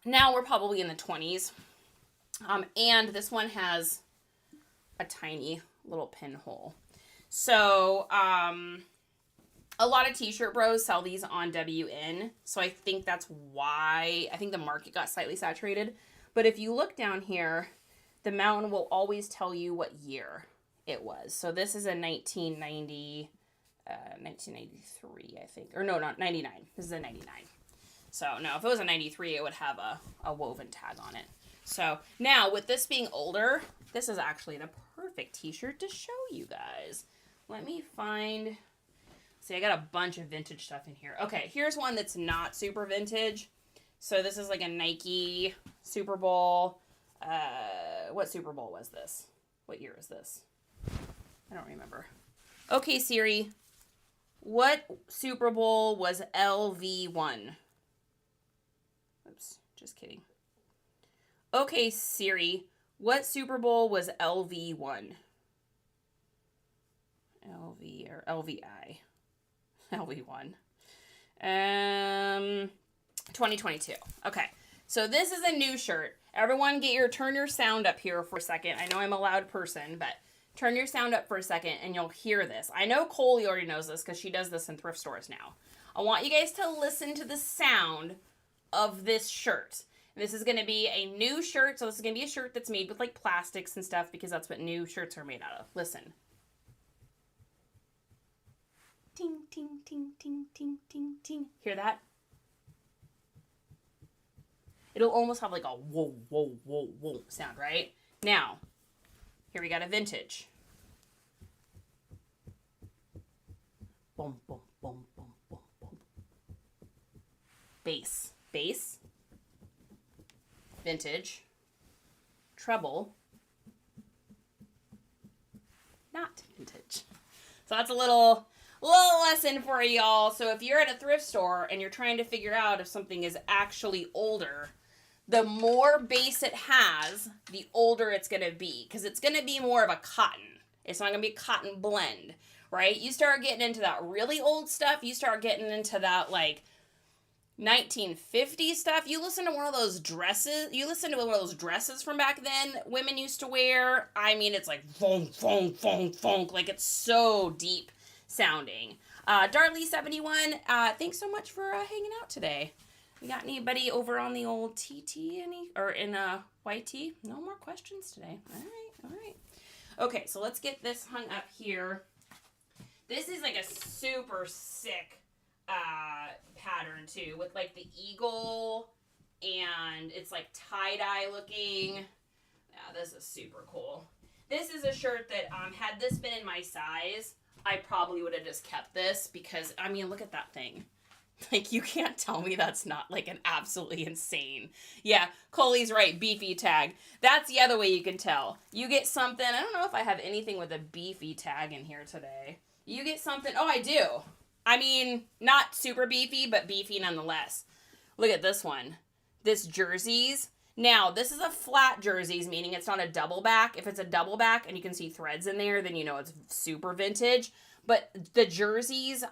Now we're probably in the 20s. And this one has a tiny little pinhole. So, a lot of t-shirt bros sell these on WN, so I think that's why I think the market got slightly saturated. But if you look down here, the Mountain will always tell you what year it was. So this is a 1993, I think. Or no, not 99. This is a 99. So no, if it was a 93, it would have a woven tag on it. So now, with this being older, this is actually the perfect t-shirt to show you guys. Let me find... See, I got a bunch of vintage stuff in here. Okay, here's one that's not super vintage. So this is like a Nike Super Bowl. What Super Bowl was this? What year is this? I don't remember. Okay, Siri. What Super Bowl was LV won? Oops, just kidding. Okay, Siri. What Super Bowl was LV won? LV or LVI? LV1. 2022. Okay. So this is a new shirt. Everyone turn your sound up here for a second. I know I'm a loud person, but turn your sound up for a second and you'll hear this. I know Coley already knows this because she does this in thrift stores now. I want you guys to listen to the sound of this shirt. This is going to be a new shirt. So this is going to be a shirt that's made with like plastics and stuff because that's what new shirts are made out of. Listen. Ting, ting, ting, ting, ting, ting, ting. Hear that? It'll almost have like a whoa, whoa, whoa, whoa sound, right? Now, here we got a vintage. Boom, boom, boom, boom, boom, boom. Bass. Bass. Vintage. Treble. Not vintage. So that's a little lesson for y'all. So if you're at a thrift store and you're trying to figure out if something is actually older, the more bass it has, the older it's going to be. Because it's going to be more of a cotton. It's not going to be a cotton blend, right? You start getting into that really old stuff. You start getting into that, like, 1950 stuff. You listen to one of those dresses. You listen to one of those dresses from back then women used to wear. I mean, it's like funk, funk, funk, funk. Like, it's so deep sounding. Dartley71, thanks so much for hanging out today. We got anybody over on the old TT or in YT? No more questions today. All right. Okay, so let's get this hung up here. This is like a super sick pattern too, with like the eagle, and it's like tie-dye looking. Yeah, this is super cool. This is a shirt that had this been in my size, I probably would have just kept this because, I mean, look at that thing. Like, you can't tell me that's not, like, an absolutely insane. Yeah, Coley's right, beefy tag. That's the other way you can tell. You get something, I don't know if I have anything with a beefy tag in here today. You get something, oh, I do. I mean, not super beefy, but beefy nonetheless. Look at this one. This jerseys. Now, this is a flat jerseys, meaning it's not a double back. If it's a double back and you can see threads in there, then you know it's super vintage. But the jerseys,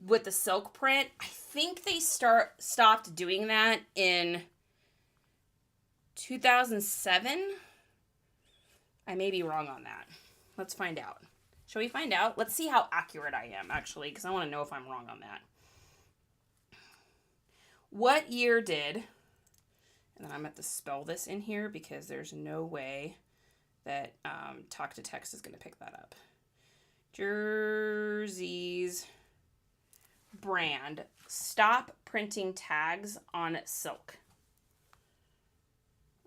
with the silk print, I think they stopped doing that in 2007. I may be wrong on that. Let's find out. Shall we find out? Let's see how accurate I am, actually, because I want to know if I'm wrong on that. What year did... And then I'm going to have to spell this in here because there's no way that Talk to Text is going to pick that up. Jerseys brand. Stop printing tags on silk.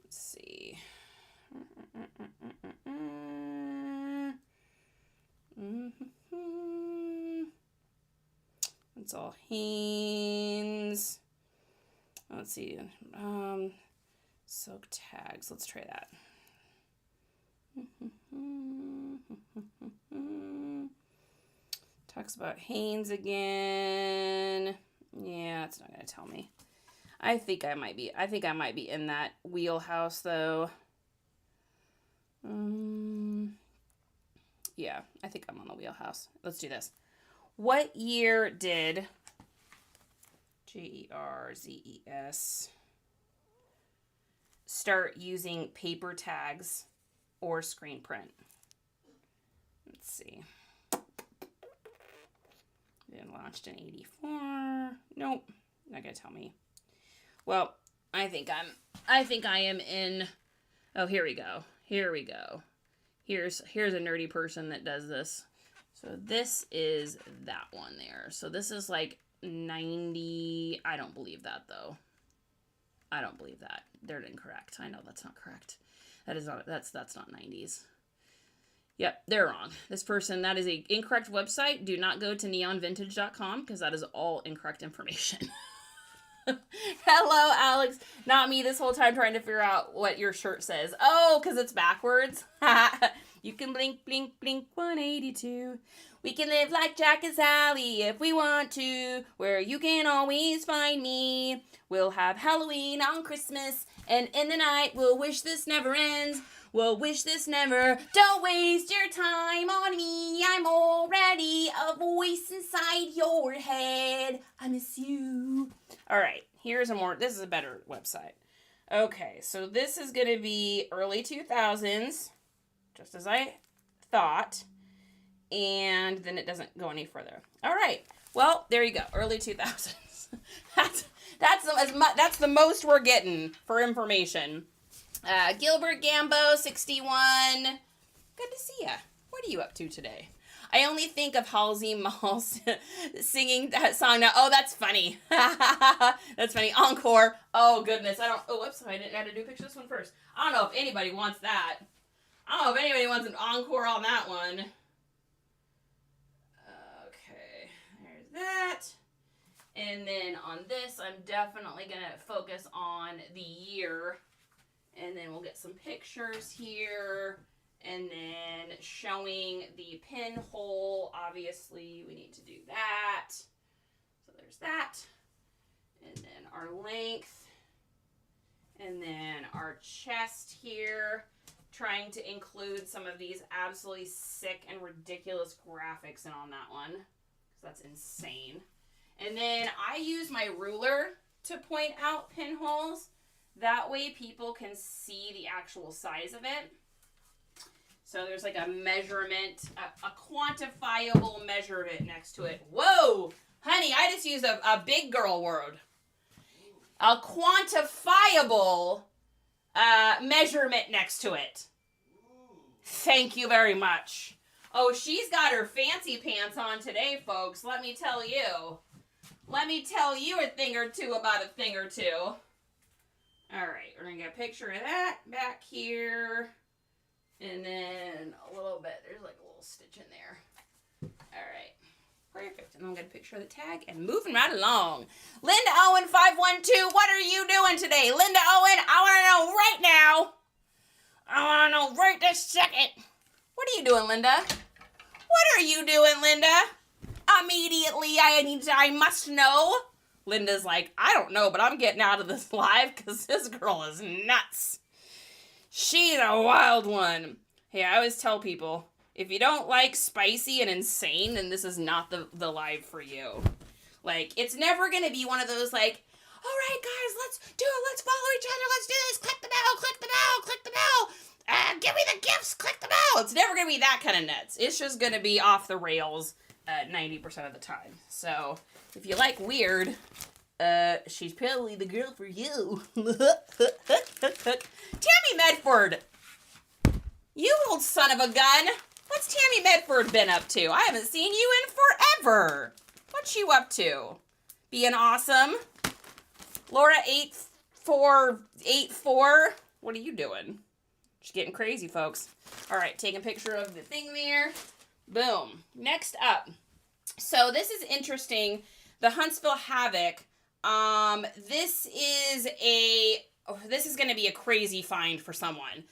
Let's see. It's all Hanes. Let's see. Silk tags. Let's try that. Talks about Hanes again. Yeah, it's not gonna tell me. I think I might be in that wheelhouse though. Yeah, I think I'm on the wheelhouse. Let's do this. What year did Jerzes start using paper tags or screen print? Let's see. It launched in 84. Nope, not gonna tell me. Well, I think I am in. Oh, here we go. Here's a nerdy person that does this. So this is that one there. So this is like 90. I don't believe that though. I don't believe that. They're incorrect. I know that's not correct. That's not 90s. Yep, they're wrong. This person, that is a incorrect website. Do not go to neonvintage.com because that is all incorrect information. Hello, Alex. Not me this whole time trying to figure out what your shirt says. Oh, because it's backwards. You can blink, blink, blink 182. We can live like Jack and Sally if we want to, where you can always find me. We'll have Halloween on Christmas, and in the night we'll wish this never ends. We'll wish this never. Don't waste your time on me. I'm already a voice inside your head. I miss you. All right, this is a better website. Okay, so this is going to be early 2000s, just as I thought. And then it doesn't go any further. All right. Well, there you go. Early 2000s. That's the most we're getting for information. Gilbert Gambo, 61. Good to see ya. What are you up to today? I only think of Halsey Moss singing that song now. Oh, that's funny. That's funny. Encore. Oh, goodness. Whoops. I didn't have to do picture this one first. I don't know if anybody wants that. I don't know if anybody wants an encore on that one. Okay. There's that. And then on this, I'm definitely going to focus on the year. And then we'll get some pictures here. And then showing the pinhole, obviously we need to do that. So there's that. And then our length. And then our chest here. Trying to include some of these absolutely sick and ridiculous graphics in on that one. Because that's insane. And then I use my ruler to point out pinholes. That way people can see the actual size of it. So there's like a measurement, a quantifiable measurement next to it. Whoa! Honey, I just used a big girl word. A quantifiable measurement next to it. Thank you very much. Oh, she's got her fancy pants on today, folks. Let me tell you. Let me tell you a thing or two about a thing or two. All right, we're going to get a picture of that back here. And then a little bit, there's like a little stitch in there. All right, perfect. And I'm going to picture of the tag and moving right along. Linda Owen 512, what are you doing today? Linda Owen, I want to know right now. I want to know right this second. What are you doing, Linda? What are you doing, Linda? Immediately, I must know. Linda's like, I don't know, but I'm getting out of this live because this girl is nuts. She's a wild one. Hey, I always tell people, if you don't like spicy and insane, then this is not the live for you. Like, it's never going to be one of those, like, all right, guys, let's do it. Let's follow each other. Let's do this. Click the bell, click the bell, click the bell. Give me the gifts, click the bell. It's never going to be that kind of nuts. It's just going to be off the rails 90% of the time. So, if you like weird, she's probably the girl for you. Tammy Medford. You old son of a gun. What's Tammy Medford been up to? I haven't seen you in forever. What's you up to? Being awesome. Laura 8484. What are you doing? She's getting crazy, folks. All right, taking a picture of the thing there. Boom. Next up. So this is interesting. The Huntsville Havoc. This is going to be a crazy find for someone.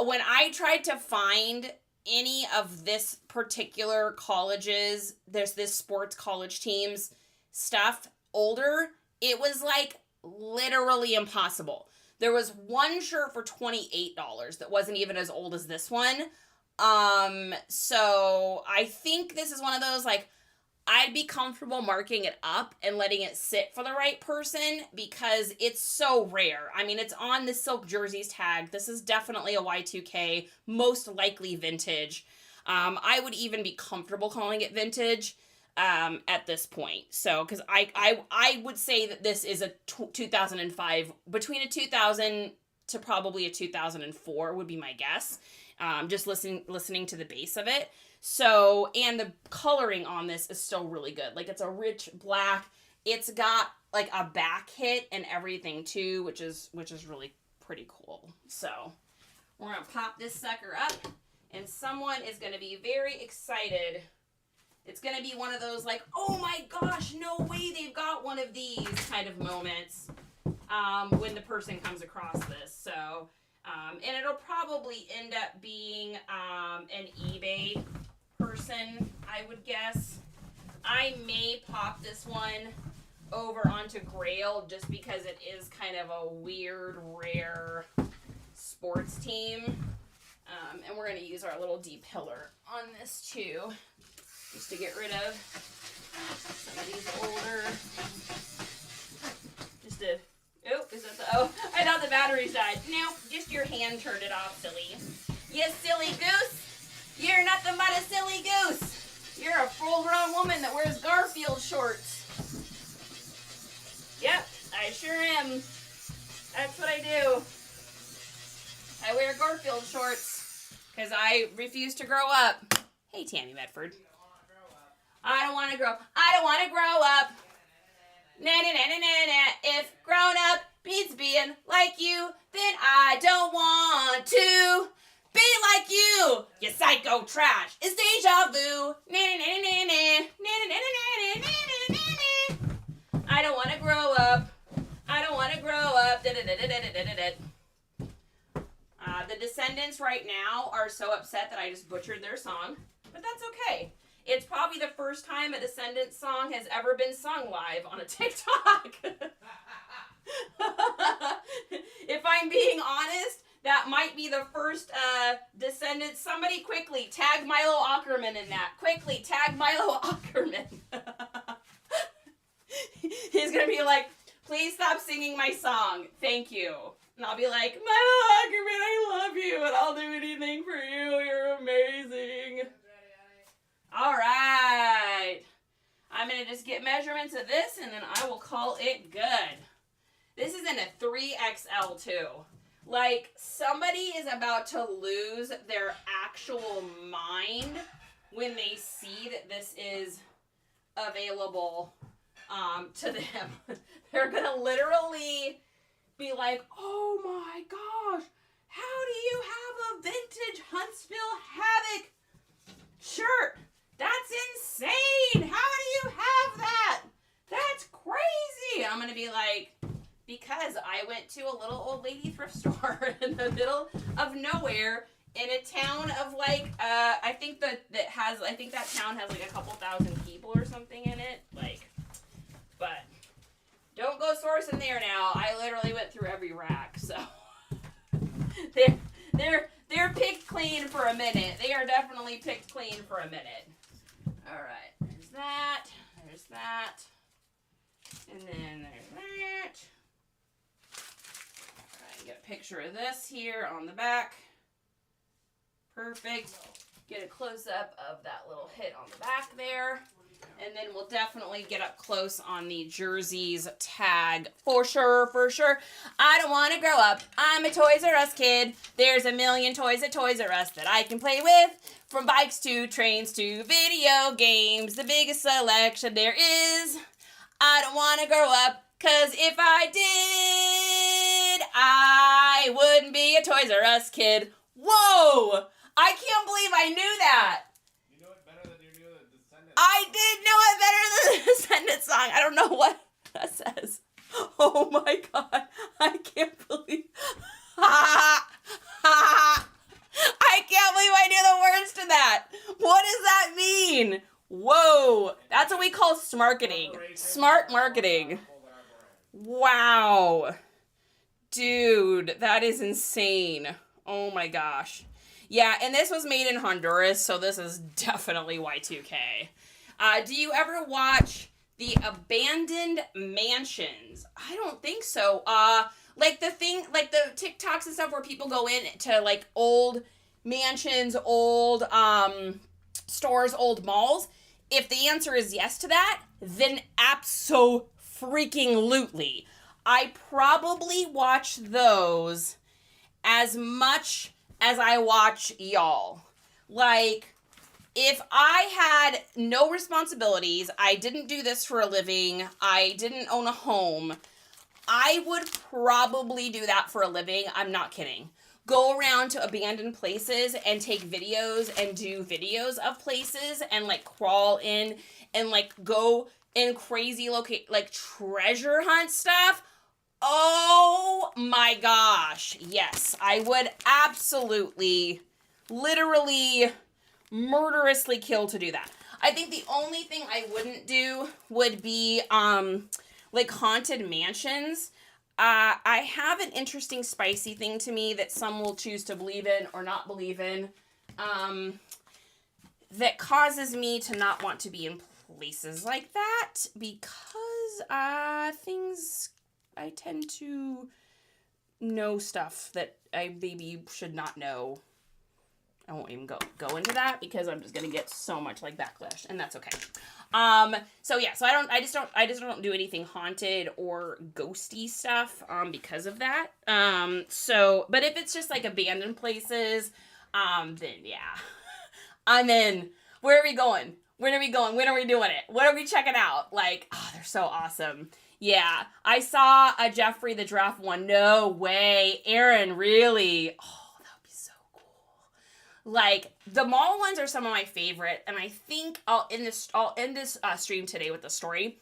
When I tried to find any of this particular college's, there's this sports college teams stuff older, it was like literally impossible. There was one shirt for $28 that wasn't even as old as this one. So I think this is one of those, like, I'd be comfortable marking it up and letting it sit for the right person because it's so rare. I mean, it's on the Silk Jerseys tag. This is definitely a Y2K, most likely vintage. I would even be comfortable calling it vintage at this point. So, because I would say that this is a 2005, between a 2000 to probably a 2004 would be my guess. Just listening to the base of it. So, and the coloring on this is still really good. Like, it's a rich black. It's got like a back hit and everything too, which is really pretty cool. So, we're going to pop this sucker up and someone is going to be very excited. It's going to be one of those like, oh my gosh, no way they've got one of these kind of moments when the person comes across this. So, and it'll probably end up being an eBay person, I would guess. I may pop this one over onto Grail just because it is kind of a weird, rare sports team. And we're going to use our little D-pillar on this too, just to get rid of some of these older, just to, oh, is that the, oh, I thought the batteries died. Nope, just your hand turned it off, silly. You silly goose. You're nothing but a silly goose. You're a full-grown woman that wears Garfield shorts. Yep. I sure am. That's what I do. I wear Garfield shorts because I refuse to grow up. Hey, Tammy Medford. I don't want to grow up. I don't want to grow up. Na na na na na na. If grown up beats being like you, then I don't want to be like you. You psycho trash. It's deja vu. Na na na na na. Na na na na na na na. I don't want to grow up. I don't want to grow up. Da da da da da da da. The Descendants right now are so upset that I just butchered their song, but that's okay. It's probably the first time a Descendants song has ever been sung live on a TikTok. If I'm being honest, that might be the first Descendants. Somebody quickly tag Milo Ackerman in that. Quickly tag Milo Ackerman. He's going to be like, please stop singing my song. Thank you. And I'll be like, Milo Ackerman, I love you, and I'll do anything for you. You're amazing. All right. I'm going to just get measurements of this, and then I will call it good. This is in a 3XL, too. Like, somebody is about to lose their actual mind when they see that this is available to them. They're going to literally be like, oh my gosh, how do you have a vintage Huntsville Havoc shirt? That's insane. How do you have that? That's crazy. I'm going to be like, because I went to a little old lady thrift store in the middle of nowhere in a town of like, I think that town has like a couple thousand people or something in it. Like, but don't go sourcing there now. I literally went through every rack, so they're picked clean for a minute. They are definitely picked clean for a minute. All right, there's that, and then there's that. All right, get a picture of this here on the back. Perfect. Get a close-up of that little hit on the back there. And then we'll definitely get up close on the jerseys tag. For sure. I don't want to grow up. I'm a Toys R Us kid. There's a million toys at Toys R Us that I can play with. From bikes to trains to video games. The biggest selection there is. I don't want to grow up. Cause if I did, I wouldn't be a Toys R Us kid. Whoa! I can't believe I knew that. I did know it better than the Descendants song. I don't know what that says. Oh my god. I can't believe. I can't believe I knew the words to that. What does that mean? Whoa. That's what we call smarketing. Smart marketing. Wow. Dude, that is insane. Oh my gosh. Yeah, and this was made in Honduras, so this is definitely Y2K. Do you ever watch the Abandoned Mansions? I don't think so. Like the TikToks and stuff where people go in to like old mansions, old stores, old malls. If the answer is yes to that, then abso-freaking-lutely. I probably watch those as much as I watch y'all. Like, if I had no responsibilities, I didn't do this for a living, I didn't own a home, I would probably do that for a living. I'm not kidding. Go around to abandoned places and take videos and do videos of places and like crawl in and like go in crazy like treasure hunt stuff. Oh my gosh. Yes, I would absolutely, literally, murderously kill to do that. I think the only thing I wouldn't do would be, like, haunted mansions. I have an interesting spicy thing to me that some will choose to believe in or not believe in, that causes me to not want to be in places like that because, I tend to know stuff that I maybe should not know. I won't even go into that because I'm just gonna get so much like backlash, and that's okay. So yeah, so I just don't do anything haunted or ghosty stuff because of that. So but if it's just like abandoned places, then yeah. I'm in. Where are we going? When are we going? When are we doing it? What are we checking out? Like, oh, they're so awesome. Yeah, I saw a Jeffrey the Giraffe one. No way. Aaron, really? Oh, that would be so cool. Like, the mall ones are some of my favorite, and I think I'll end this stream today with the story.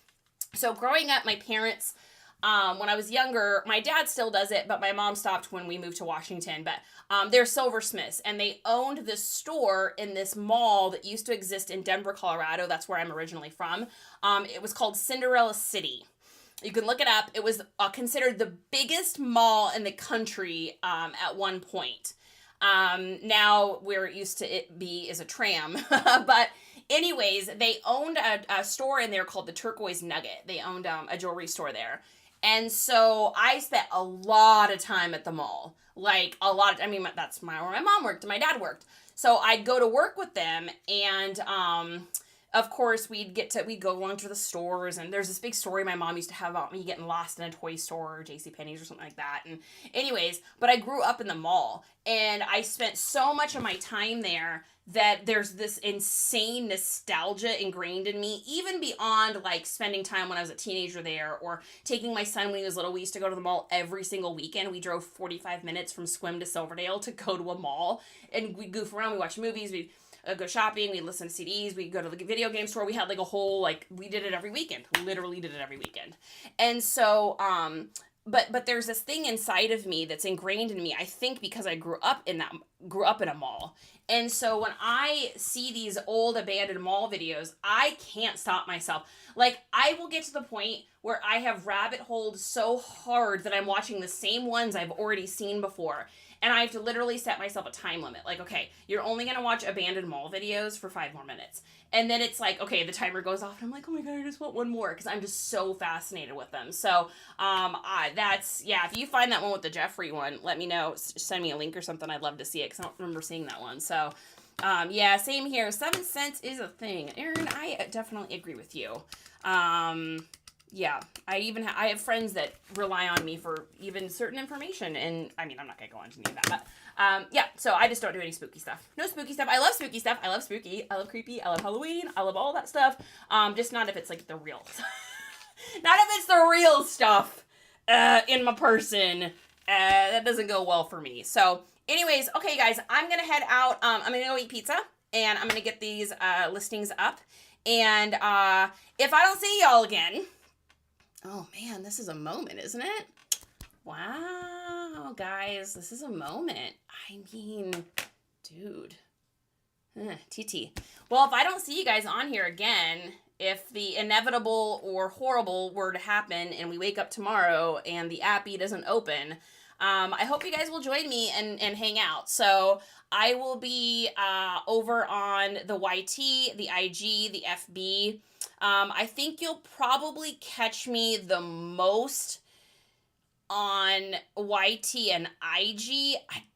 So growing up, my parents, when I was younger, my dad still does it, but my mom stopped when we moved to Washington. But they're silversmiths, and they owned this store in this mall that used to exist in Denver, Colorado. That's where I'm originally from. It was called Cinderella City. You can look it up. It was considered the biggest mall in the country at one point. Now where it used to it be is a tram. But anyways, they owned a store in there called the Turquoise Nugget. They owned a jewelry store there. And so I spent a lot of time at the mall. Like a lot of, I mean, that's where my mom worked and my dad worked. So I'd go to work with them, and of course we'd go along to the stores, and there's this big story my mom used to have about me getting lost in a toy store or JCPenney's or something like that. And anyways, but I grew up in the mall, and I spent so much of my time there that there's this insane nostalgia ingrained in me, even beyond like spending time when I was a teenager there, or taking my son when he was little. We used to go to the mall every single weekend. We drove 45 minutes from Sequim to Silverdale to go to a mall, and we'd goof around, we watch movies, we'd go shopping, we'd listen to CDs, we'd go to the video game store. We had like a whole, like, we did it every weekend. We literally did it every weekend. And so, but there's this thing inside of me that's ingrained in me, I think because I grew up in a mall. And so when I see these old abandoned mall videos, I can't stop myself. Like, I will get to the point where I have rabbit holed so hard that I'm watching the same ones I've already seen before. And I have to literally set myself a time limit. Like, okay, you're only going to watch abandoned mall videos for 5 more minutes. And then it's like, okay, the timer goes off, and I'm like, oh my God, I just want one more, because I'm just so fascinated with them. So, if you find that one with the Jeffrey one, let me know. Send me a link or something. I'd love to see it, because I don't remember seeing that one. So, same here. 7 cents is a thing. Aaron, I definitely agree with you. I have friends that rely on me for even certain information, and I mean, I'm not gonna go into any of that, but so I just don't do any spooky stuff. No spooky stuff. I love spooky stuff. I love spooky. I love creepy. I love Halloween. I love all that stuff. Just not if it's like the real, not if it's the real stuff, in my person. That doesn't go well for me. So anyways, okay guys, I'm gonna head out. I'm gonna go eat pizza, and I'm gonna get these, listings up, and, if I don't see y'all again, oh man, this is a moment, isn't it? Wow, guys, this is a moment. I mean, dude. TT. Well, if I don't see you guys on here again, if the inevitable or horrible were to happen and we wake up tomorrow and the appy doesn't open, I hope you guys will join me and hang out. So I will be over on the YT, the IG, the FB. I think you'll probably catch me the most on YT and IG.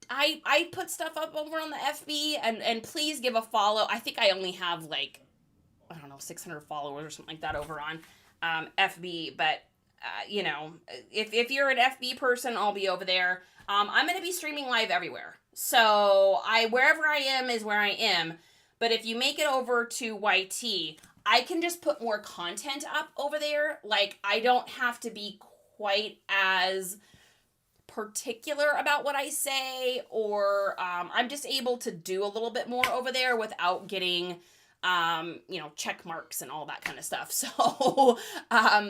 I put stuff up over on the FB, and please give a follow. I think I only have like, I don't know, 600 followers or something like that over on FB, but if you're an FB person, I'll be over there. I'm going to be streaming live everywhere. So wherever I am is where I am. But if you make it over to YT, I can just put more content up over there. Like, I don't have to be quite as particular about what I say, or I'm just able to do a little bit more over there without getting check marks and all that kind of stuff. So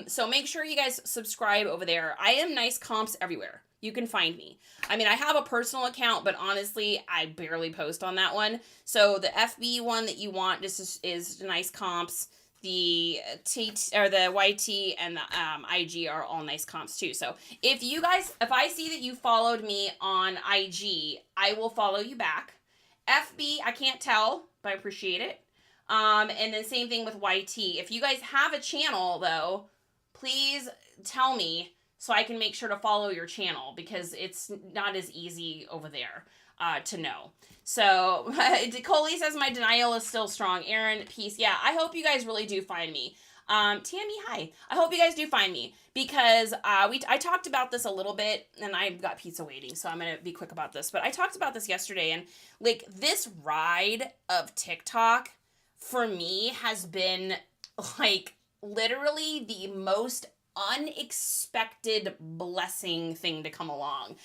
so make sure you guys subscribe over there. I am NiceComps everywhere. You can find me. I mean, I have a personal account, but honestly, I barely post on that one. So the FB one that you want, this is NiceComps. The the YT and the IG are all NiceComps too. So if I see that you followed me on IG, I will follow you back. FB, I can't tell, but I appreciate it. And then same thing with YT. If you guys have a channel though, please tell me so I can make sure to follow your channel, because it's not as easy over there. to know. So, Coley says my denial is still strong. Aaron, peace. Yeah, I hope you guys really do find me. Tammy, hi. I hope you guys do find me because I talked about this a little bit, and I've got pizza waiting, so I'm gonna be quick about this. But I talked about this yesterday, and like this ride of TikTok for me has been like literally the most unexpected blessing thing to come along,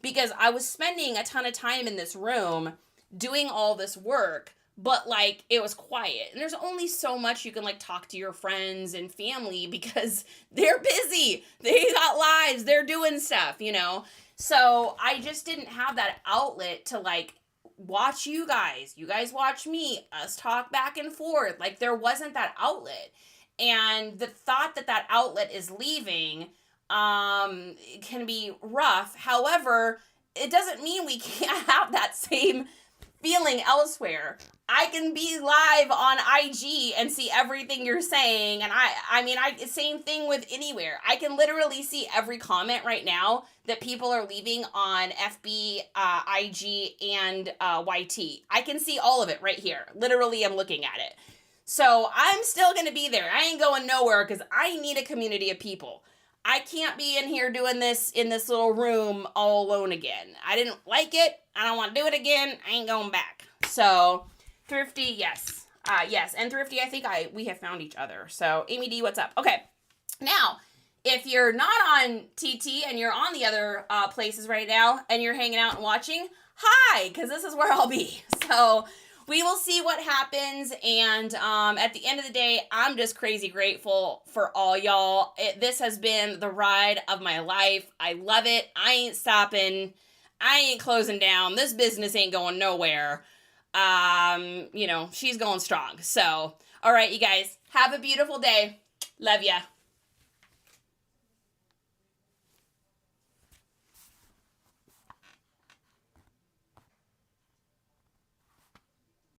because I was spending a ton of time in this room doing all this work, but like it was quiet, and there's only so much you can like talk to your friends and family because they're busy, they got lives, they're doing stuff, you know. So I just didn't have that outlet to like watch you guys watch me, us talk back and forth. Like there wasn't that outlet, and the thought that that outlet is leaving can be rough. However, it doesn't mean we can't have that same feeling elsewhere. I can be live on IG and see everything you're saying, and I mean, same thing with anywhere. I can literally see every comment right now that people are leaving on FB, IG, and YT. I can see all of it right here. Literally, I'm looking at it. So I'm still gonna be there. I ain't going nowhere because I need a community of people. I can't be in here doing this in this little room all alone again. I didn't like it. I don't want to do it again. I ain't going back. So, Thrifty, yes. Yes, and Thrifty, I think we have found each other. So, Amy D, what's up? Okay, now, if you're not on TT and you're on the other places right now and you're hanging out and watching, hi, because this is where I'll be. So, we will see what happens, and at the end of the day, I'm just crazy grateful for all y'all. This has been the ride of my life. I love it. I ain't stopping. I ain't closing down. This business ain't going nowhere. You know, she's going strong. So, all right, you guys, have a beautiful day. Love ya.